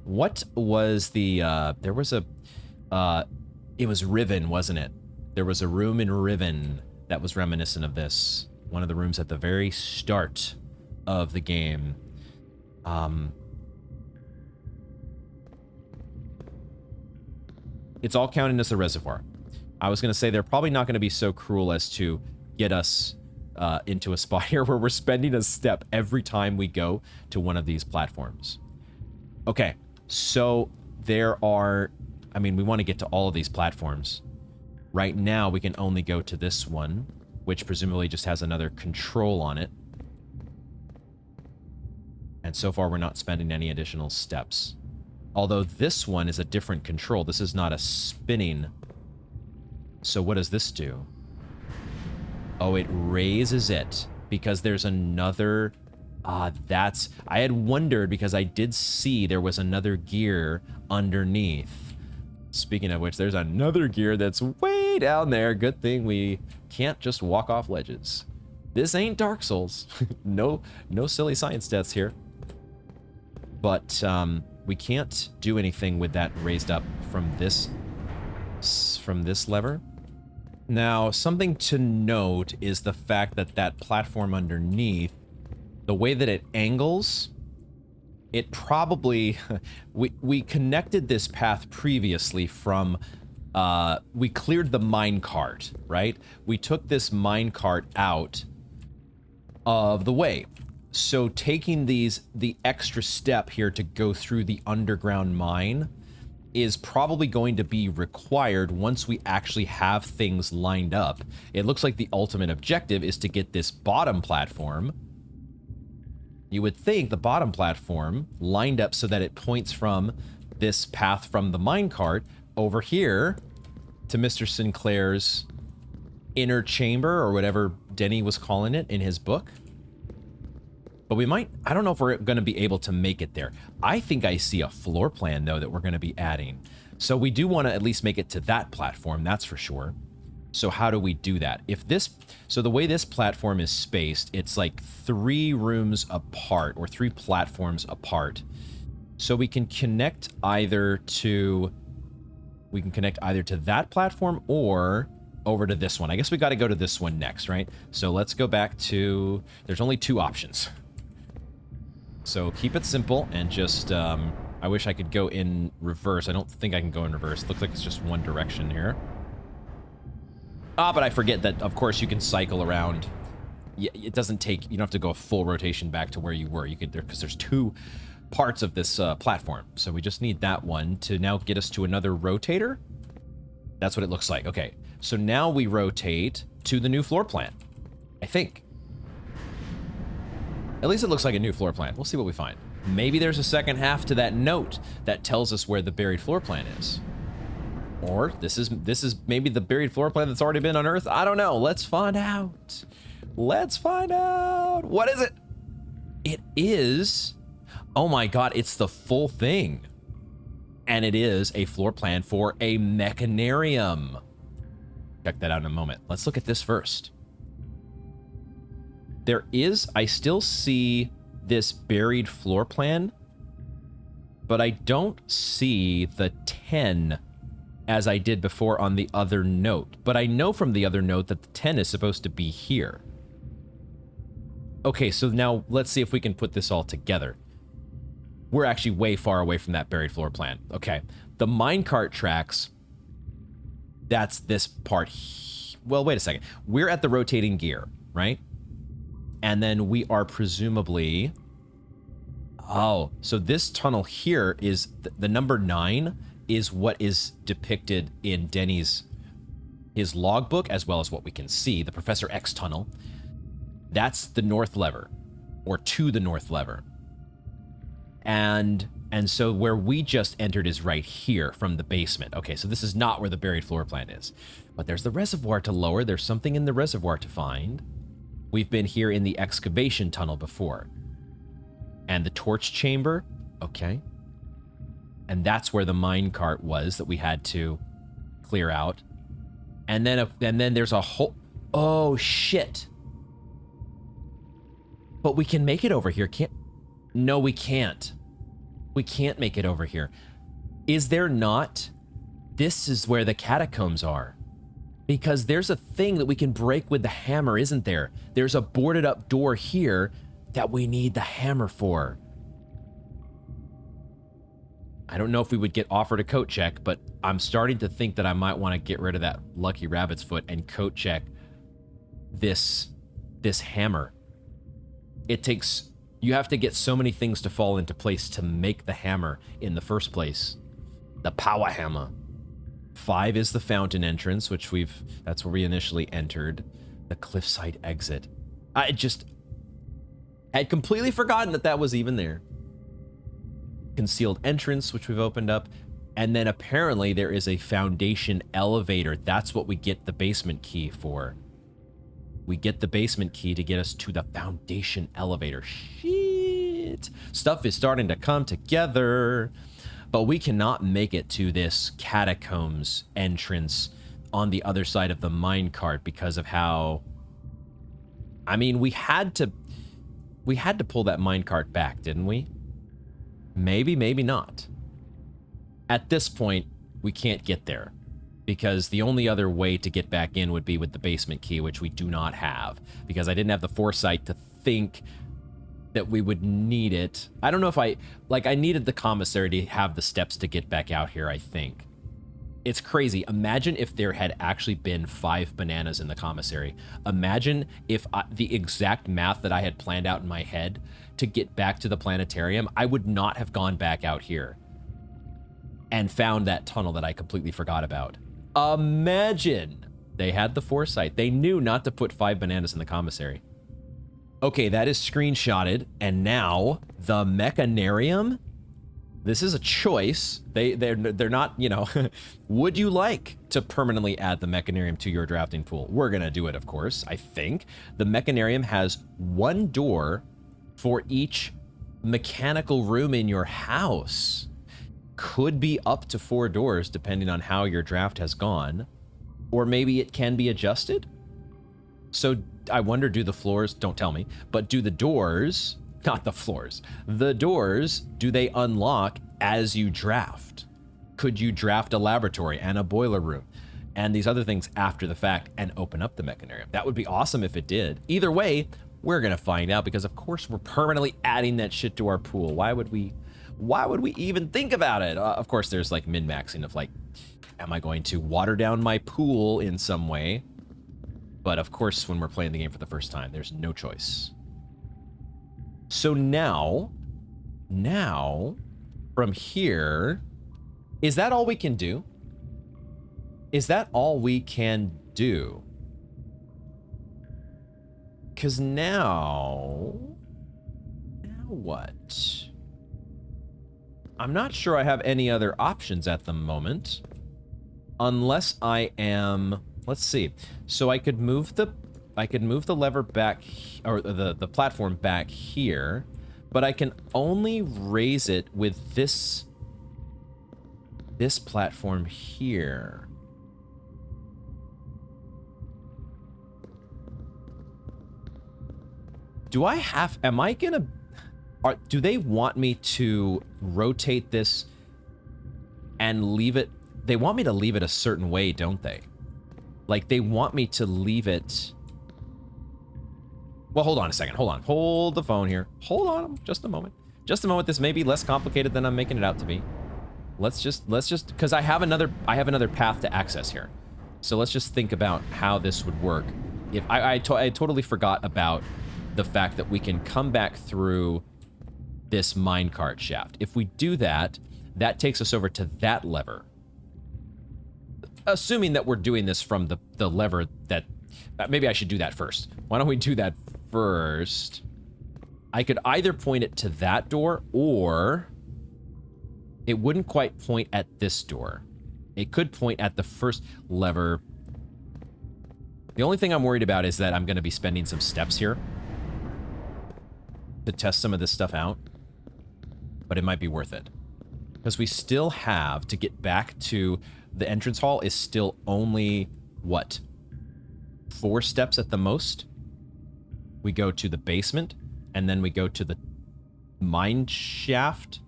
What was the, there was a, it was Riven, wasn't it? There was a room in Riven that was reminiscent of this. One of the rooms at the very start of the game. It's all counting as the reservoir. I was going to say they're probably not going to be so cruel as to get us into a spot here where we're spending a step every time we go to one of these platforms. Okay, so there are... I mean, we want to get to all of these platforms. Right now, we can only go to this one, which presumably just has another control on it. And so far, we're not spending any additional steps. Although this one is a different control. This is not a spinning. So what does this do? Oh, it raises it because there's another... that's... I had wondered because I did see there was another gear underneath. Speaking of which, there's another gear that's way down there. Good thing we can't just walk off ledges. This ain't Dark Souls. No silly science deaths here. But we can't do anything with that raised up from this lever. Now, something to note is the fact that that platform underneath, the way that it angles, it probably... we connected this path previously from... we cleared the minecart, right? We took this minecart out of the way. So taking the extra step here to go through the underground mine is probably going to be required once we actually have things lined up. It looks like the ultimate objective is to get this bottom platform. You would think the bottom platform lined up so that it points from this path from the minecart over here to Mr. Sinclair's inner chamber, or whatever Denny was calling it in his book. But we might... I don't know if we're going to be able to make it there. I think I see a floor plan, though, that we're going to be adding. So we do want to at least make it to that platform, that's for sure. So how do we do that? If this... So the way this platform is spaced, it's like 3 rooms apart, or 3 platforms apart. So we can connect either to... We can connect either to that platform or over to this one. I guess we got to go to this one next, right? So let's go back to... There's only 2 options. So keep it simple and just, I wish I could go in reverse. I don't think I can go in reverse. Looks like it's just one direction here. But I forget that, of course, you can cycle around. It doesn't take, you don't have to go a full rotation back to where you were. You could, because there's 2 parts of this platform. So we just need that one to now get us to another rotator. That's what it looks like. Okay, so now we rotate to the new floor plan, I think. At least it looks like a new floor plan. We'll see what we find. Maybe there's a second half to that note that tells us where the buried floor plan is. Or this is maybe the buried floor plan that's already been unearthed. I don't know. Let's find out. Let's find out. What is it? It is... Oh my god, it's the full thing. And it is a floor plan for a Mechanarium. Check that out in a moment. Let's look at this first. There is, I still see this buried floor plan, but I don't see the 10 as I did before on the other note. But I know from the other note that the 10 is supposed to be here. Okay, so now let's see if we can put this all together. We're actually way far away from that buried floor plan. Okay, the minecart tracks, that's this part. Well, wait a second. We're at the rotating gear, right? And then we are presumably... Oh, so this tunnel here is... The number 9 is what is depicted in Denny's... his logbook, as well as what we can see, the Professor X tunnel. That's the north lever, or to the north lever. And so where we just entered is right here from the basement. Okay, so this is not where the buried floor plan is. But there's the reservoir to lower. There's something in the reservoir to find. We've been here in the excavation tunnel before. And the torch chamber, okay. And that's where the minecart was that we had to clear out. And then there's a whole... Oh, shit. But we can make it over here, can't... No, we can't. We can't make it over here. Is there not? This is where the catacombs are. Because there's a thing that we can break with the hammer, isn't there? There's a boarded up door here that we need the hammer for. I don't know if we would get offered a coat check, but I'm starting to think that I might want to get rid of that lucky rabbit's foot and coat check this hammer. It takes... You have to get so many things to fall into place to make the hammer in the first place. The power hammer. 5 is the fountain entrance, which that's where we initially entered. The cliffside exit. I had completely forgotten that was even there. Concealed entrance, which we've opened up. And then apparently there is a foundation elevator. That's what we get the basement key for. We get the basement key to get us to the foundation elevator. Shit. Stuff is starting to come together. But we cannot make it to this catacombs entrance on the other side of the minecart because of how... I mean, we had to pull that minecart back, didn't we? Maybe, maybe not. At this point, we can't get there. Because the only other way to get back in would be with the basement key, which we do not have. Because I didn't have the foresight to think that we would need it. I don't know if I needed the commissary to have the steps to get back out here, I think. It's crazy. Imagine if there had actually been 5 bananas in the commissary. Imagine if the exact math that I had planned out in my head to get back to the planetarium, I would not have gone back out here and found that tunnel that I completely forgot about. Imagine they had the foresight. They knew not to put 5 bananas in the commissary. Okay, that is screenshotted. And now the Mechanarium. This is a choice. They're not, you know, would you like to permanently add the Mechanarium to your drafting pool? We're going to do it, of course, I think. The Mechanarium has 1 door for each mechanical room in your house. Could be up to 4 doors depending on how your draft has gone, or maybe it can be adjusted. So I wonder, do the floors, don't tell me, but do the doors, not the floors, the doors, do they unlock as you draft? Could you draft a laboratory and a boiler room and these other things after the fact and open up the Mechanarium? That would be awesome if it did. Either way, we're gonna find out because of course we're permanently adding that shit to our pool. Why would we even think about it? Of course, there's like min-maxing of like, am I going to water down my pool in some way? But of course, when we're playing the game for the first time, there's no choice. So now, from here, is that all we can do? Is that all we can do? Because now what? I'm not sure I have any other options at the moment. Unless I am, let's see. So I could move the lever back, or the platform back here, but I can only raise it with this platform here. Do they want me to rotate this and leave it? They want me to leave it a certain way, don't they? Like, they want me to leave it... Well, hold on a second. Hold on. Hold the phone here. Hold on just a moment. Just a moment. This may be less complicated than I'm making it out to be. Let's just, because I have another path to access here. So let's just think about how this would work. If I totally forgot about the fact that we can come back through this minecart shaft. If we do that, that takes us over to that lever. Assuming that we're doing this from the lever that... maybe I should do that first. Why don't we do that first, I could either point it to that door, or it wouldn't quite point at this door. It could point at the first lever. The only thing I'm worried about is that I'm going to be spending some steps here to test some of this stuff out, but it might be worth it. Because we still have to get back to the entrance hall is still only, what, 4 steps at the most? We go to the basement, and then we go to the mine shaft.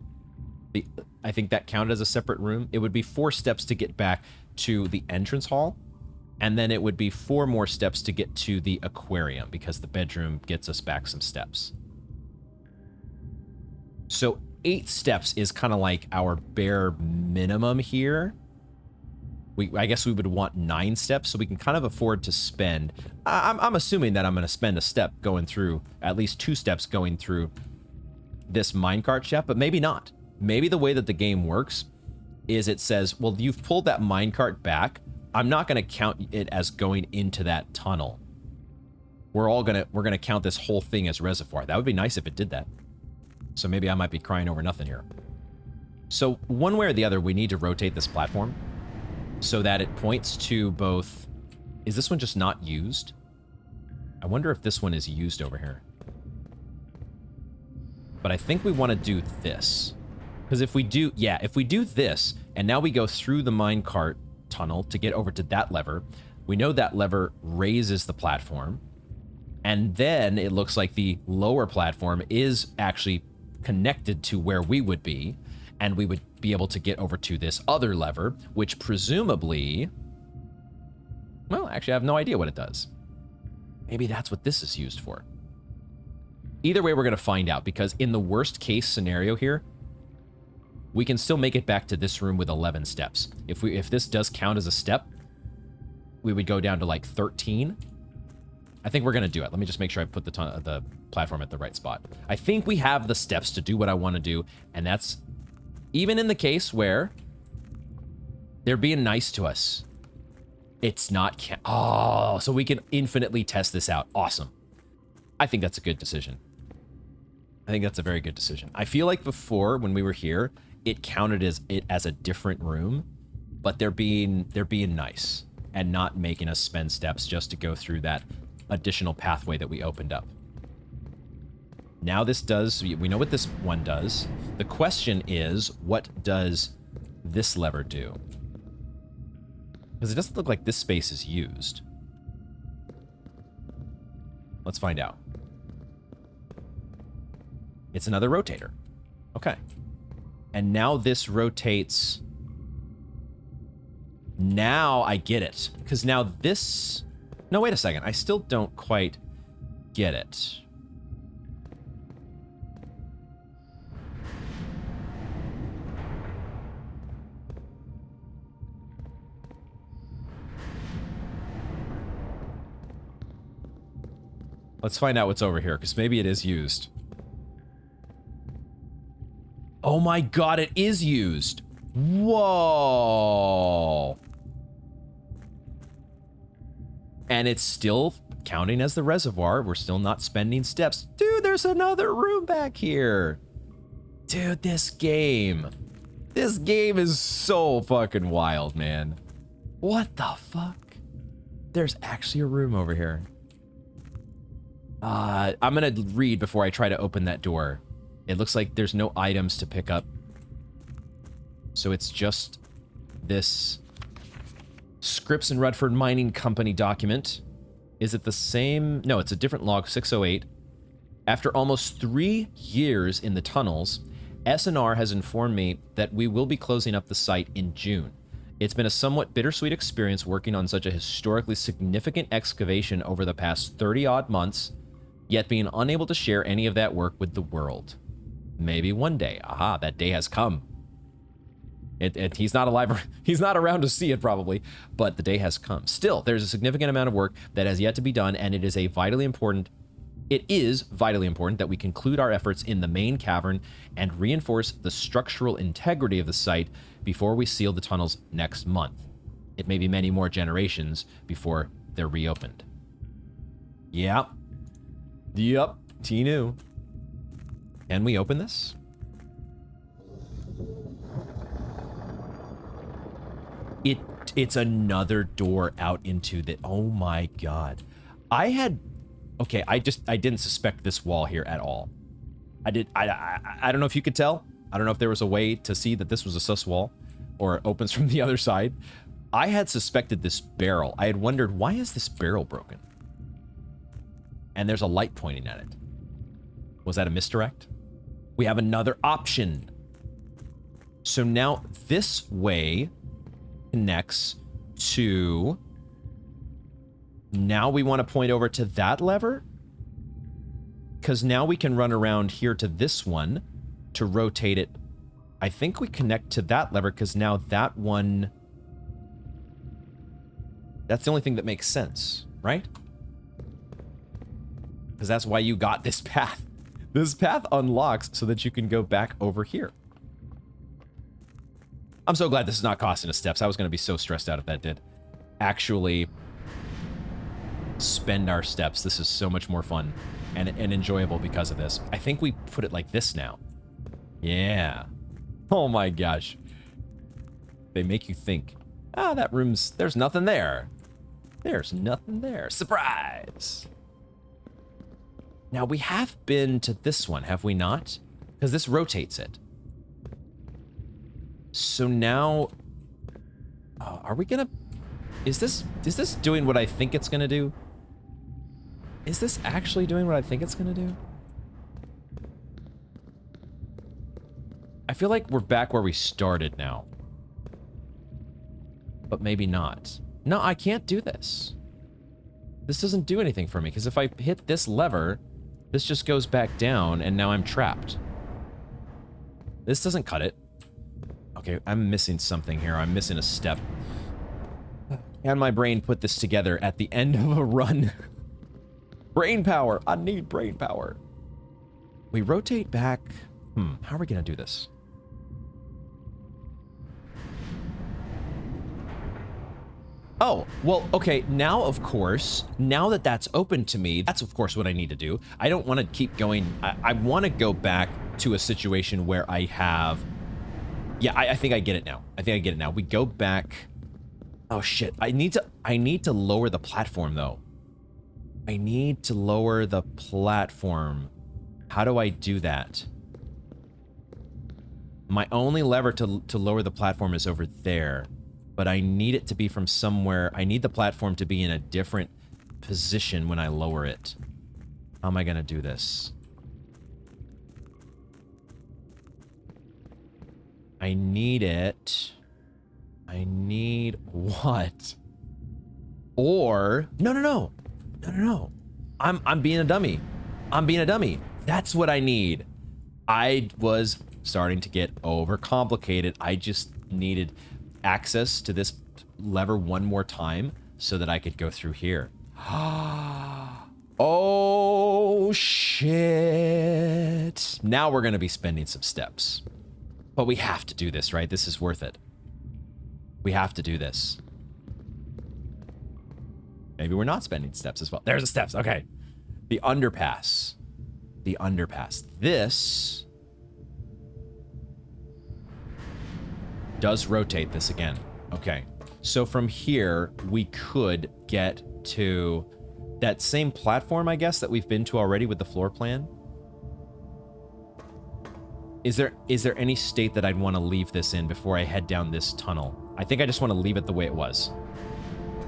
I think that counted as a separate room. It would be 4 steps to get back to the entrance hall, and then it would be 4 more steps to get to the aquarium, because the bedroom gets us back some steps. So 8 steps is kind of like our bare minimum here. I guess we would want 9 steps, so we can kind of afford to spend. I'm assuming that I'm going to spend a step going through, at least 2 steps going through this minecart shaft, but maybe not. Maybe the way that the game works is it says, well, you've pulled that minecart back. I'm not going to count it as going into that tunnel. We're going to count this whole thing as reservoir. That would be nice if it did that. So maybe I might be crying over nothing here. So one way or the other, we need to rotate this platform so that it points to both. Is this one just not used? I wonder if this one is used over here. But I think we want to do this. Because if we do, yeah, if we do this, and now we go through the minecart tunnel to get over to that lever, we know that lever raises the platform. And then it looks like the lower platform is actually connected to where we would be, and we would be able to get over to this other lever, which presumably, well, actually I have no idea what it does. Maybe that's what this is used for. Either way, we're going to find out, because in the worst case scenario here, we can still make it back to this room with 11 steps. If this does count as a step, we would go down to like 13. I think we're going to do it. Let me just make sure I put the platform at the right spot. I think we have the steps to do what I want to do, and that's even in the case where they're being nice to us. It's not... Oh, so we can infinitely test this out. Awesome. I think that's a good decision. I think that's a very good decision. I feel like before, when we were here, it counted as a different room, but they're being nice and not making us spend steps just to go through that additional pathway that we opened up. Now this does, we know what this one does. The question is, what does this lever do? Because it doesn't look like this space is used. Let's find out. It's another rotator. Okay. And now this rotates. Now I get it. Because now this... No, wait a second. I still don't quite get it. Let's find out what's over here, because maybe it is used. Oh my god, it is used! Whoa! And it's still counting as the reservoir. We're still not spending steps. Dude, there's another room back here! Dude, this game is so fucking wild, man. What the fuck? There's actually a room over here. I'm gonna read before I try to open that door. It looks like there's no items to pick up. So it's just this Scripps and Rutherford Mining Company document. Is it the same? No, it's a different log, 608. After almost 3 years in the tunnels, S&R has informed me that we will be closing up the site in June. It's been a somewhat bittersweet experience working on such a historically significant excavation over the past 30-odd months, yet being unable to share any of that work with the world. Maybe one day. Aha, that day has come. He's not alive. He's not around to see it, probably, but the day has come. Still, there's a significant amount of work that has yet to be done, and it is vitally important that we conclude our efforts in the main cavern and reinforce the structural integrity of the site before we seal the tunnels next month. It may be many more generations before they're reopened. Yeah. Yup, Tinu. Can we open this? It's another door out into the... Oh my god. Okay, I didn't suspect this wall here at all. I don't know if you could tell. I don't know if there was a way to see that this was a sus wall or it opens from the other side. I had suspected this barrel. I had wondered, why is this barrel broken? And there's a light pointing at it. Was that a misdirect? We have another option. So now this way connects to... Now we want to point over to that lever? Because now we can run around here to this one to rotate it. I think we connect to that lever because now that one... That's the only thing that makes sense, right? Because that's why you got this path. This path unlocks so that you can go back over here. I'm so glad this is not costing us steps. I was going to be so stressed out if that did. Actually spend our steps. This is so much more fun and enjoyable because of this. I think we put it like this now. Yeah. Oh my gosh. They make you think, ah, that room's, there's nothing there. There's nothing there. Surprise! Now, we have been to this one, have we not? Because this rotates it. So now... are we gonna... Is this doing what I think it's gonna do? Is this actually doing what I think it's gonna do? I feel like we're back where we started now. But maybe not. No, I can't do this. This doesn't do anything for me, because if I hit this lever, this just goes back down, and now I'm trapped. This doesn't cut it. Okay, I'm missing something here. I'm missing a step. And my brain put this together at the end of a run. Brain power. I need brain power. We rotate back. How are we going to do this? Oh, well, okay, now, of course, now that that's open to me, that's, of course, what I need to do. I don't want to keep going. I want to go back to a situation where I have... Yeah, I think I get it now. I think I get it now. We go back... Oh, shit. I need to lower the platform, though. I need to lower the platform. How do I do that? My only lever to lower the platform is over there. But I need it to be from somewhere. I need the platform to be in a different position when I lower it. How am I going to do this? I need it. I need what? Or... No. I'm being a dummy. I'm being a dummy. That's what I need. I was starting to get overcomplicated. I just needed... access to this lever one more time so that I could go through here. Oh, shit. Now we're going to be spending some steps. But we have to do this, right? This is worth it. We have to do this. Maybe we're not spending steps as well. There's the steps. Okay. The underpass. The underpass. This... does rotate this again. Okay. So from here, we could get to that same platform, I guess, that we've been to already with the floor plan. Is there any state that I'd want to leave this in before I head down this tunnel? I think I just want to leave it the way it was.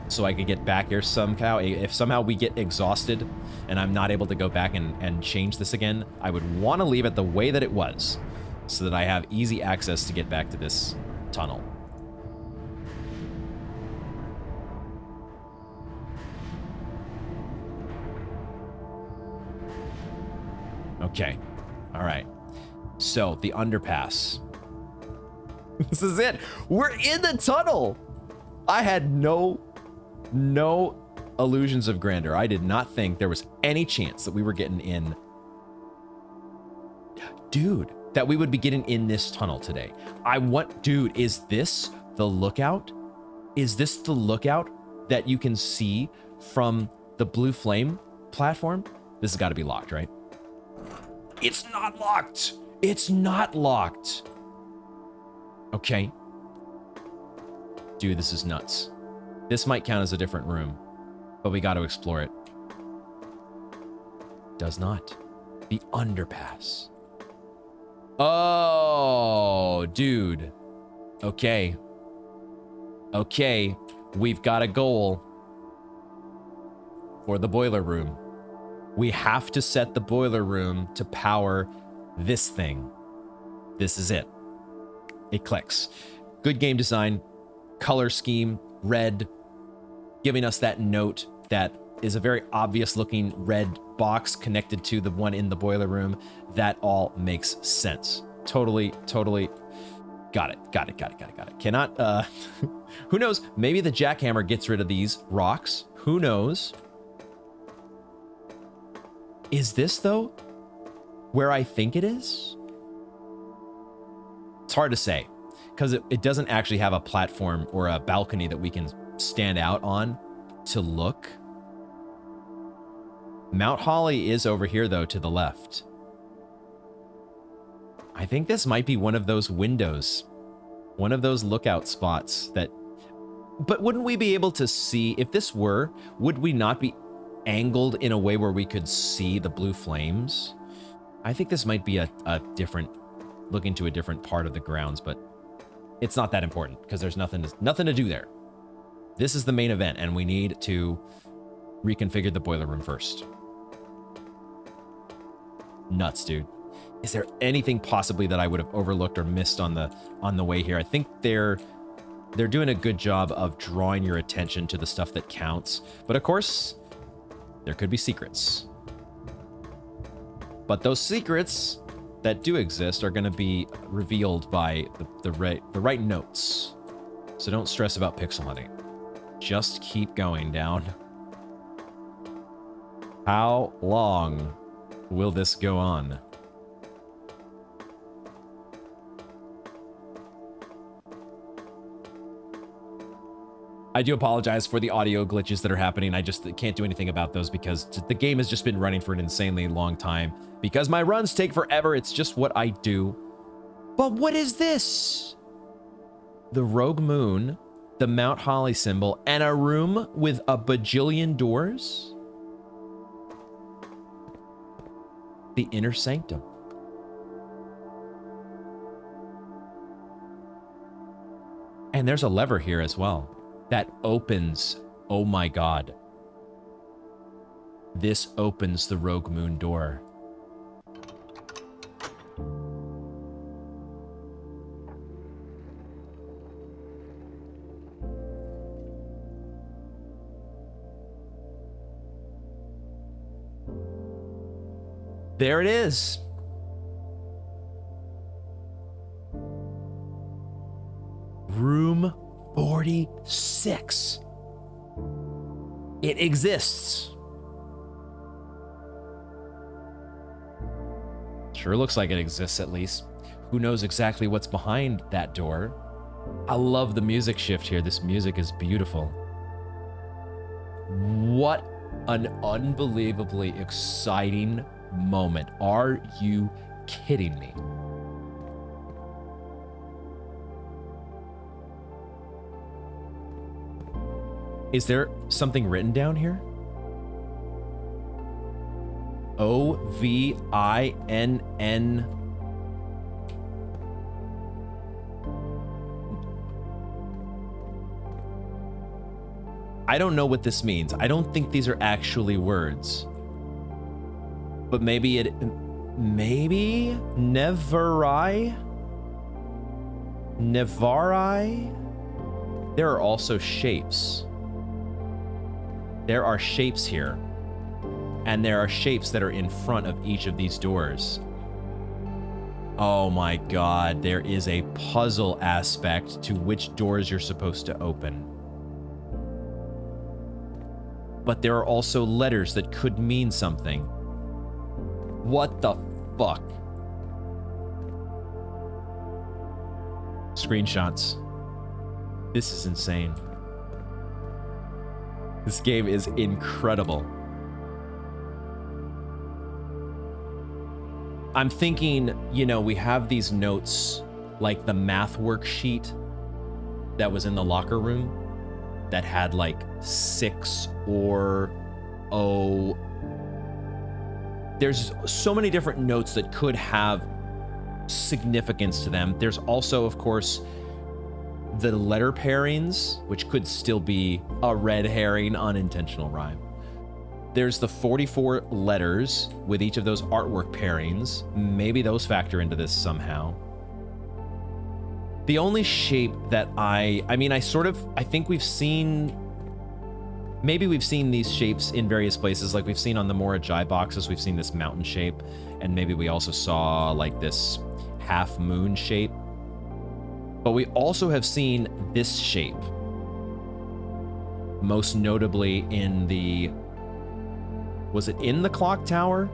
So I could get back here somehow. If somehow we get exhausted and I'm not able to go back and change this again, I would want to leave it the way that it was so that I have easy access to get back to this tunnel. Okay. All right. So, the underpass. This is it. We're in the tunnel. I had no illusions of grandeur. I did not think there was any chance that we were getting in. Dude, that we would be getting in this tunnel today. Dude, is this the lookout? Is this the lookout that you can see from the Blue Flame platform? This has got to be locked, right? It's not locked. It's not locked. Okay. Dude, this is nuts. This might count as a different room, but we got to explore it. Does not. The underpass. Oh, dude. Okay. Okay. We've got a goal for the boiler room. We have to set the boiler room to power this thing. This is it. It clicks. Good game design, color scheme, red, giving us that note that is a very obvious looking red box connected to the one in the boiler room. That all makes sense. Totally got it. Cannot, who knows? Maybe the jackhammer gets rid of these rocks. Who knows? Is this, though, where I think it is? It's hard to say, because it doesn't actually have a platform or a balcony that we can stand out on to look. Mount Holly is over here, though, to the left. I think this might be one of those windows, one of those lookout spots that... But wouldn't we be able to see, if this were, would we not be angled in a way where we could see the blue flames? I think this might be a different, looking to a different part of the grounds, but it's not that important because there's nothing to do there. This is the main event, and we need to reconfigure the boiler room first. Nuts, dude. Is there anything possibly that I would have overlooked or missed on the way here? I think they're doing a good job of drawing your attention to the stuff that counts, but of course, there could be secrets. But those secrets that do exist are going to be revealed by the right notes. So don't stress about pixel hunting. Just keep going down. How long will this go on? I do apologize for the audio glitches that are happening. I just can't do anything about those because the game has just been running for an insanely long time. Because my runs take forever, it's just what I do. But what is this? The Rogue Moon, the Mount Holly symbol, and a room with a bajillion doors? The inner sanctum. And there's a lever here as well that opens. Oh my God. This opens the Rogue Moon door. There it is. Room 46. It exists. Sure looks like it exists, at least. Who knows exactly what's behind that door? I love the music shift here. This music is beautiful. What an unbelievably exciting moment. Are you kidding me? Is there something written down here? O-V-I-N-N. I don't know what this means. I don't think these are actually words. But maybe maybe Nevarai? Nevarai? There are also shapes. There are shapes here. And there are shapes that are in front of each of these doors. Oh my God, there is a puzzle aspect to which doors you're supposed to open. But there are also letters that could mean something. What the fuck? Screenshots. This is insane. This game is incredible. I'm thinking, you know, we have these notes like the math worksheet that was in the locker room that had like 6 or O. There's so many different notes that could have significance to them. There's also, of course, the letter pairings, which could still be a red herring, unintentional rhyme. There's the 44 letters with each of those artwork pairings. Maybe those factor into this somehow. The only shape that I think we've seen, maybe we've seen these shapes in various places, like we've seen on the Morajai boxes, we've seen this mountain shape, and maybe we also saw like this half moon shape. But we also have seen this shape, most notably in the, was it in the clock tower?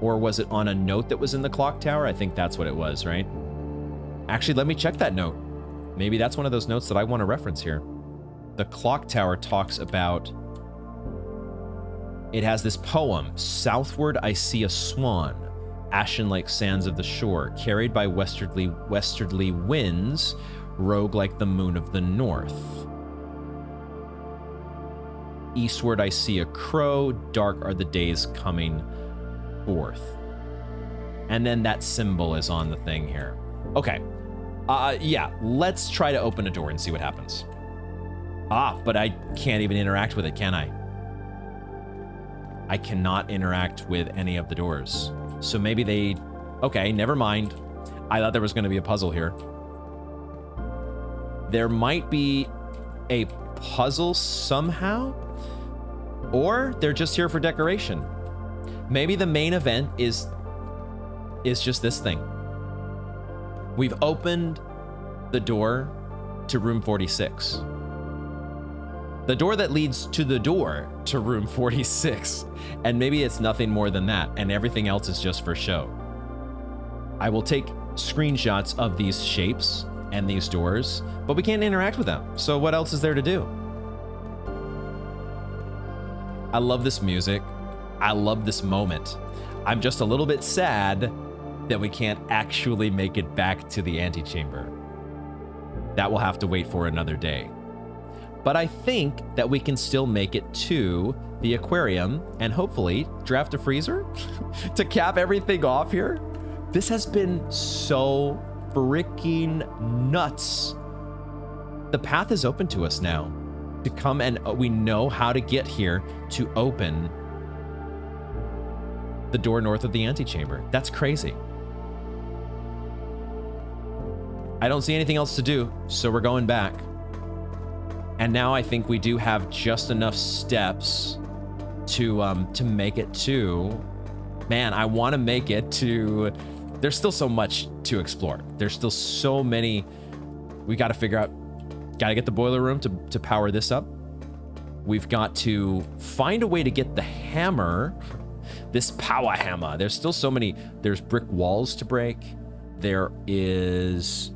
Or was it on a note that was in the clock tower? I think that's what it was, right? Actually, let me check that note. Maybe that's one of those notes that I want to reference here. The clock tower talks about, it has this poem, "Southward I see a swan, ashen like sands of the shore, carried by westerly winds, rogue like the moon of the north. Eastward I see a crow, dark are the days coming forth." And then that symbol is on the thing here. Okay, yeah, let's try to open a door and see what happens. But I can't even interact with it, can I? I cannot interact with any of the doors. So maybe they... Okay, never mind. I thought there was going to be a puzzle here. There might be a puzzle somehow, or they're just here for decoration. Maybe the main event is just this thing. We've opened the door to room 46. The door that leads to the door to room 46. And maybe it's nothing more than that, and everything else is just for show. I will take screenshots of these shapes and these doors, but we can't interact with them. So what else is there to do? I love this music. I love this moment. I'm just a little bit sad that we can't actually make it back to the antechamber. That will have to wait for another day. But I think that we can still make it to the aquarium and hopefully draft a freezer to cap everything off here. This has been so freaking nuts. The path is open to us now to come, and we know how to get here to open the door north of the antechamber. That's crazy. I don't see anything else to do, so we're going back. And now I think we do have just enough steps to make it to... Man, I want to make it to... There's still so much to explore. There's still so many... We got to figure out... Got to get the boiler room to power this up. We've got to find a way to get the hammer. This power hammer. There's still so many... There's brick walls to break. There is...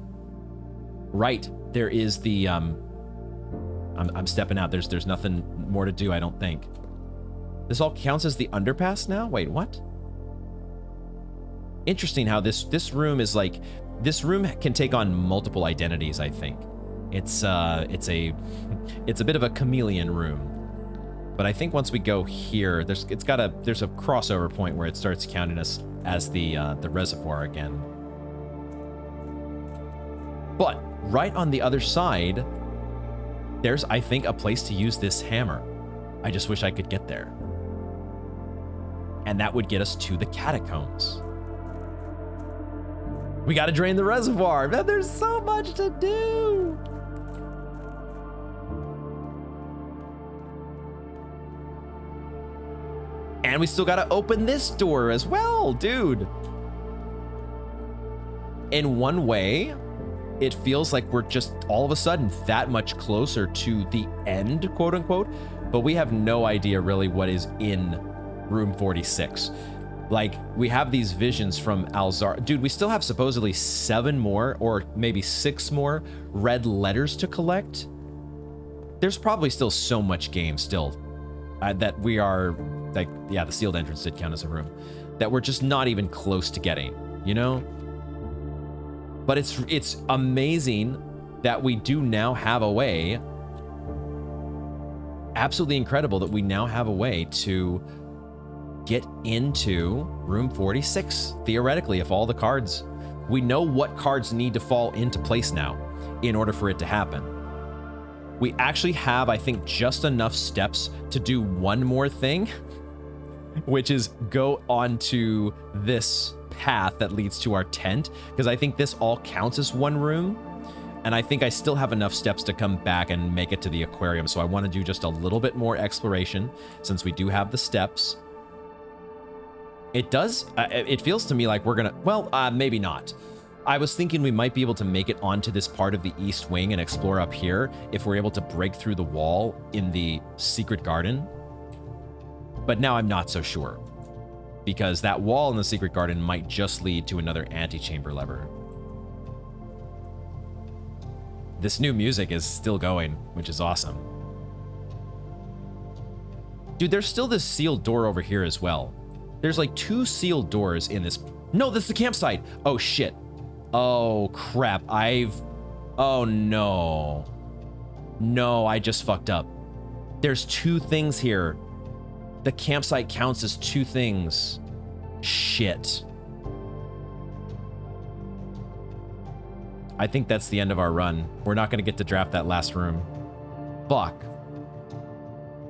Right. There is the... I'm stepping out. There's nothing more to do, I don't think. This all counts as the underpass now? Wait, what? Interesting how this room is like... This room can take on multiple identities, I think. It's a bit of a chameleon room. But I think once we go here, there's a crossover point where it starts counting us as the reservoir again. But right on the other side, there's, I think, a place to use this hammer. I just wish I could get there. And that would get us to the catacombs. We gotta drain the reservoir. Man, there's so much to do. And we still gotta open this door as well, dude. In one way, it feels like we're just all of a sudden that much closer to the end, quote unquote, but we have no idea really what is in room 46. Like, we have these visions from Alzar. Dude, we still have supposedly 7 more or maybe 6 more red letters to collect. There's probably still so much game still that we are like, yeah, the sealed entrance did count as a room, that we're just not even close to getting, you know? But it's amazing that we do now have a way, absolutely incredible that we now have a way to get into room 46, theoretically, if all the cards, we know what cards need to fall into place now in order for it to happen. We actually have, I think, just enough steps to do one more thing, which is go onto this path that leads to our tent, because I think this all counts as one room, and I think I still have enough steps to come back and make it to the aquarium, so I want to do just a little bit more exploration, since we do have the steps. It does, it feels to me like we're gonna, well, maybe not. I was thinking we might be able to make it onto this part of the east wing and explore up here if we're able to break through the wall in the secret garden. But now I'm not so sure, because that wall in the secret garden might just lead to another antechamber lever. This new music is still going, which is awesome. Dude, there's still this sealed door over here as well. There's like 2 sealed doors in this. No, this is the campsite. Oh, shit. Oh, crap. Oh, no. No, I just fucked up. There's 2 things here. The campsite counts as 2 things. Shit. I think that's the end of our run. We're not going to get to draft that last room. Fuck.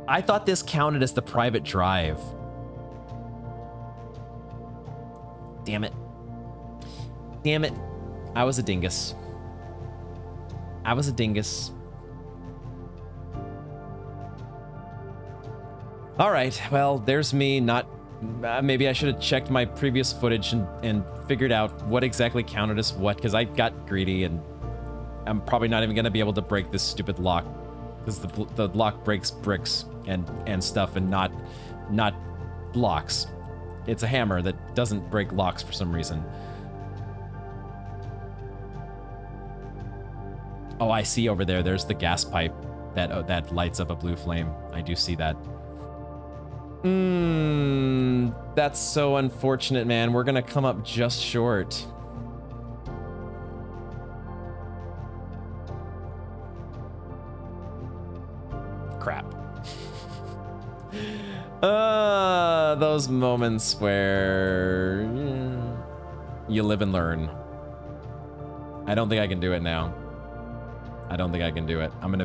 I thought this counted as the private drive. Damn it. Damn it. I was a dingus. I was a dingus. All right, well, there's me not... maybe I should have checked my previous footage and figured out what exactly counted as what, because I got greedy, and I'm probably not even going to be able to break this stupid lock, because the lock breaks bricks and stuff, and not locks. It's a hammer that doesn't break locks for some reason. Oh, I see over there. There's the gas pipe that lights up a blue flame. I do see that. That's so unfortunate, man. We're gonna come up just short. Crap. Those moments where you live and learn. I don't think I can do it now. I don't think I can do it. I'm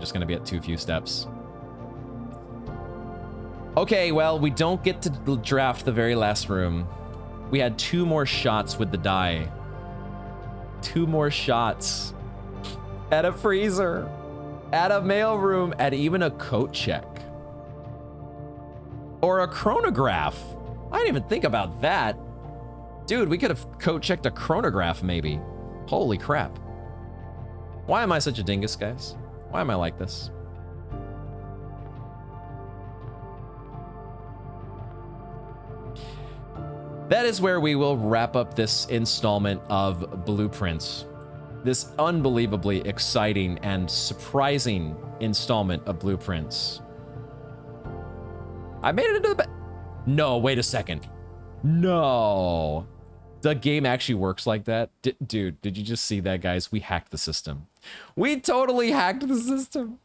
just gonna be at too few steps. Okay, well, we don't get to draft the very last room. We had 2 more shots with the die. 2 more shots. At a freezer. At a mailroom. At even a coat check. Or a chronograph. I didn't even think about that. Dude, we could have coat checked a chronograph maybe. Holy crap. Why am I such a dingus, guys? Why am I like this? That is where we will wrap up this installment of Blueprints. This unbelievably exciting and surprising installment of Blueprints. I made it into the bed. No, wait a second. No. The game actually works like that? Dude, did you just see that, guys? We hacked the system. We totally hacked the system.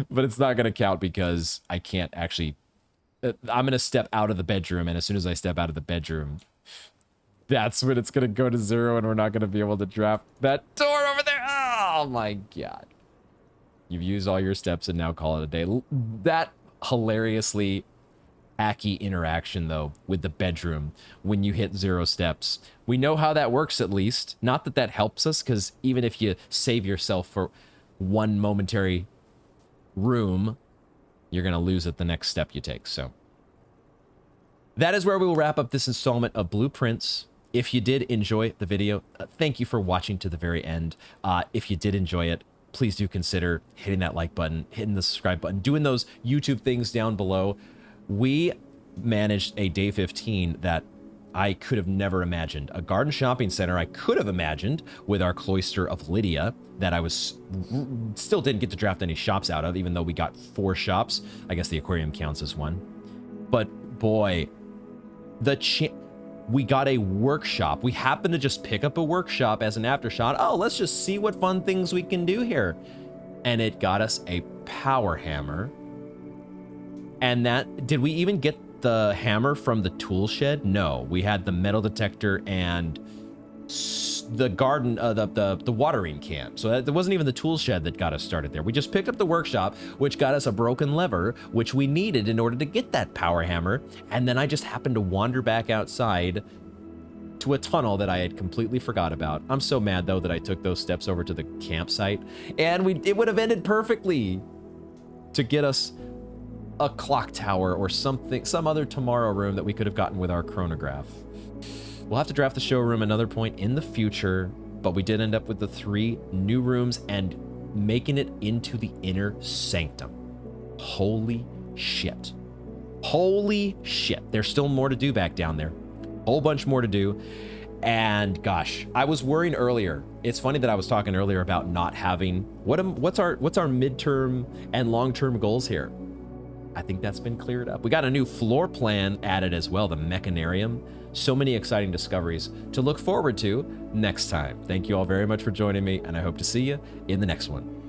But it's not going to count because I can't actually... I'm going to step out of the bedroom, and as soon as I step out of the bedroom, that's when it's going to go to 0, and we're not going to be able to draft that door over there. Oh, my God. You've used all your steps and now call it a day. That hilariously hacky interaction, though, with the bedroom when you hit 0 steps. We know how that works, at least. Not that that helps us, because even if you save yourself for one momentary room, you're going to lose at the next step you take. So that is where we will wrap up this installment of Blueprints. If you did enjoy the video, thank you for watching to the very end. If you did enjoy it, please do consider hitting that like button, hitting the subscribe button, doing those YouTube things down below. We managed a day 15 that I could have never imagined. A garden shopping center I could have imagined with our cloister of Lydia that I was still didn't get to draft any shops out of, even though we got 4 shops. I guess the aquarium counts as one. But boy, we got a workshop. We happened to just pick up a workshop as an aftershot. Oh, let's just see what fun things we can do here. And it got us a power hammer. And did we even get the hammer from the tool shed? No, we had the metal detector and the garden, the watering can. So that wasn't even the tool shed that got us started there. We just picked up the workshop, which got us a broken lever, which we needed in order to get that power hammer. And then I just happened to wander back outside to a tunnel that I had completely forgot about. I'm so mad though that I took those steps over to the campsite, and it would have ended perfectly to get us a clock tower or something, some other tomorrow room that we could have gotten with our chronograph. We'll have to draft the showroom another point in the future, but we did end up with the 3 new rooms and making it into the inner sanctum. Holy shit. Holy shit. There's still more to do back down there. Whole bunch more to do. And gosh, I was worrying earlier. It's funny that I was talking earlier about not having, what's our midterm and long-term goals here? I think that's been cleared up. We got a new floor plan added as well, the Mechanarium. So many exciting discoveries to look forward to next time. Thank you all very much for joining me, and I hope to see you in the next one.